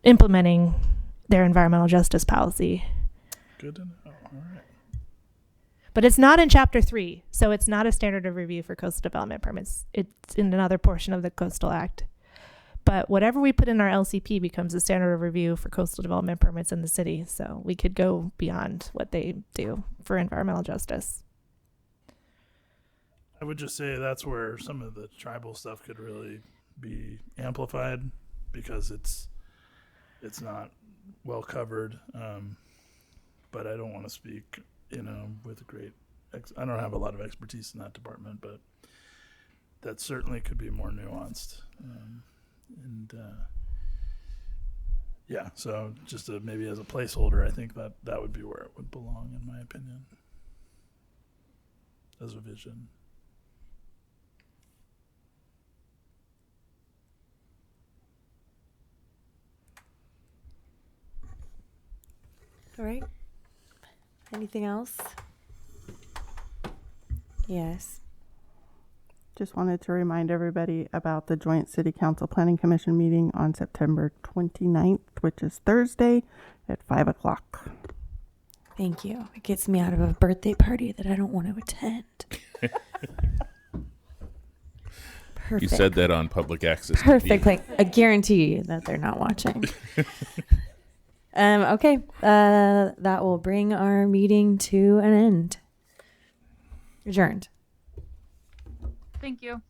S2: implementing their environmental justice policy.
S6: Good to know. All right.
S2: But it's not in Chapter 3, so it's not a standard of review for coastal development permits. It's in another portion of the Coastal Act. But whatever we put in our LCP becomes a standard of review for coastal development permits in the city. So we could go beyond what they do for environmental justice.
S6: I would just say that's where some of the tribal stuff could really be amplified, because it's not well covered. But I don't want to speak, with I don't have a lot of expertise in that department, but that certainly could be more nuanced. So just maybe as a placeholder, I think that would be where it would belong, in my opinion, as a vision.
S4: All right. Anything else? Yes.
S7: Just wanted to remind everybody about the joint City Council Planning Commission meeting on September 29th, which is Thursday at 5 o'clock.
S4: Thank you. It gets me out of a birthday party that I don't want to attend. Perfect.
S3: You said that on public access.
S4: Perfect.
S3: TV.
S4: I guarantee you that they're not watching. Okay. That will bring our meeting to an end. Adjourned.
S20: Thank you.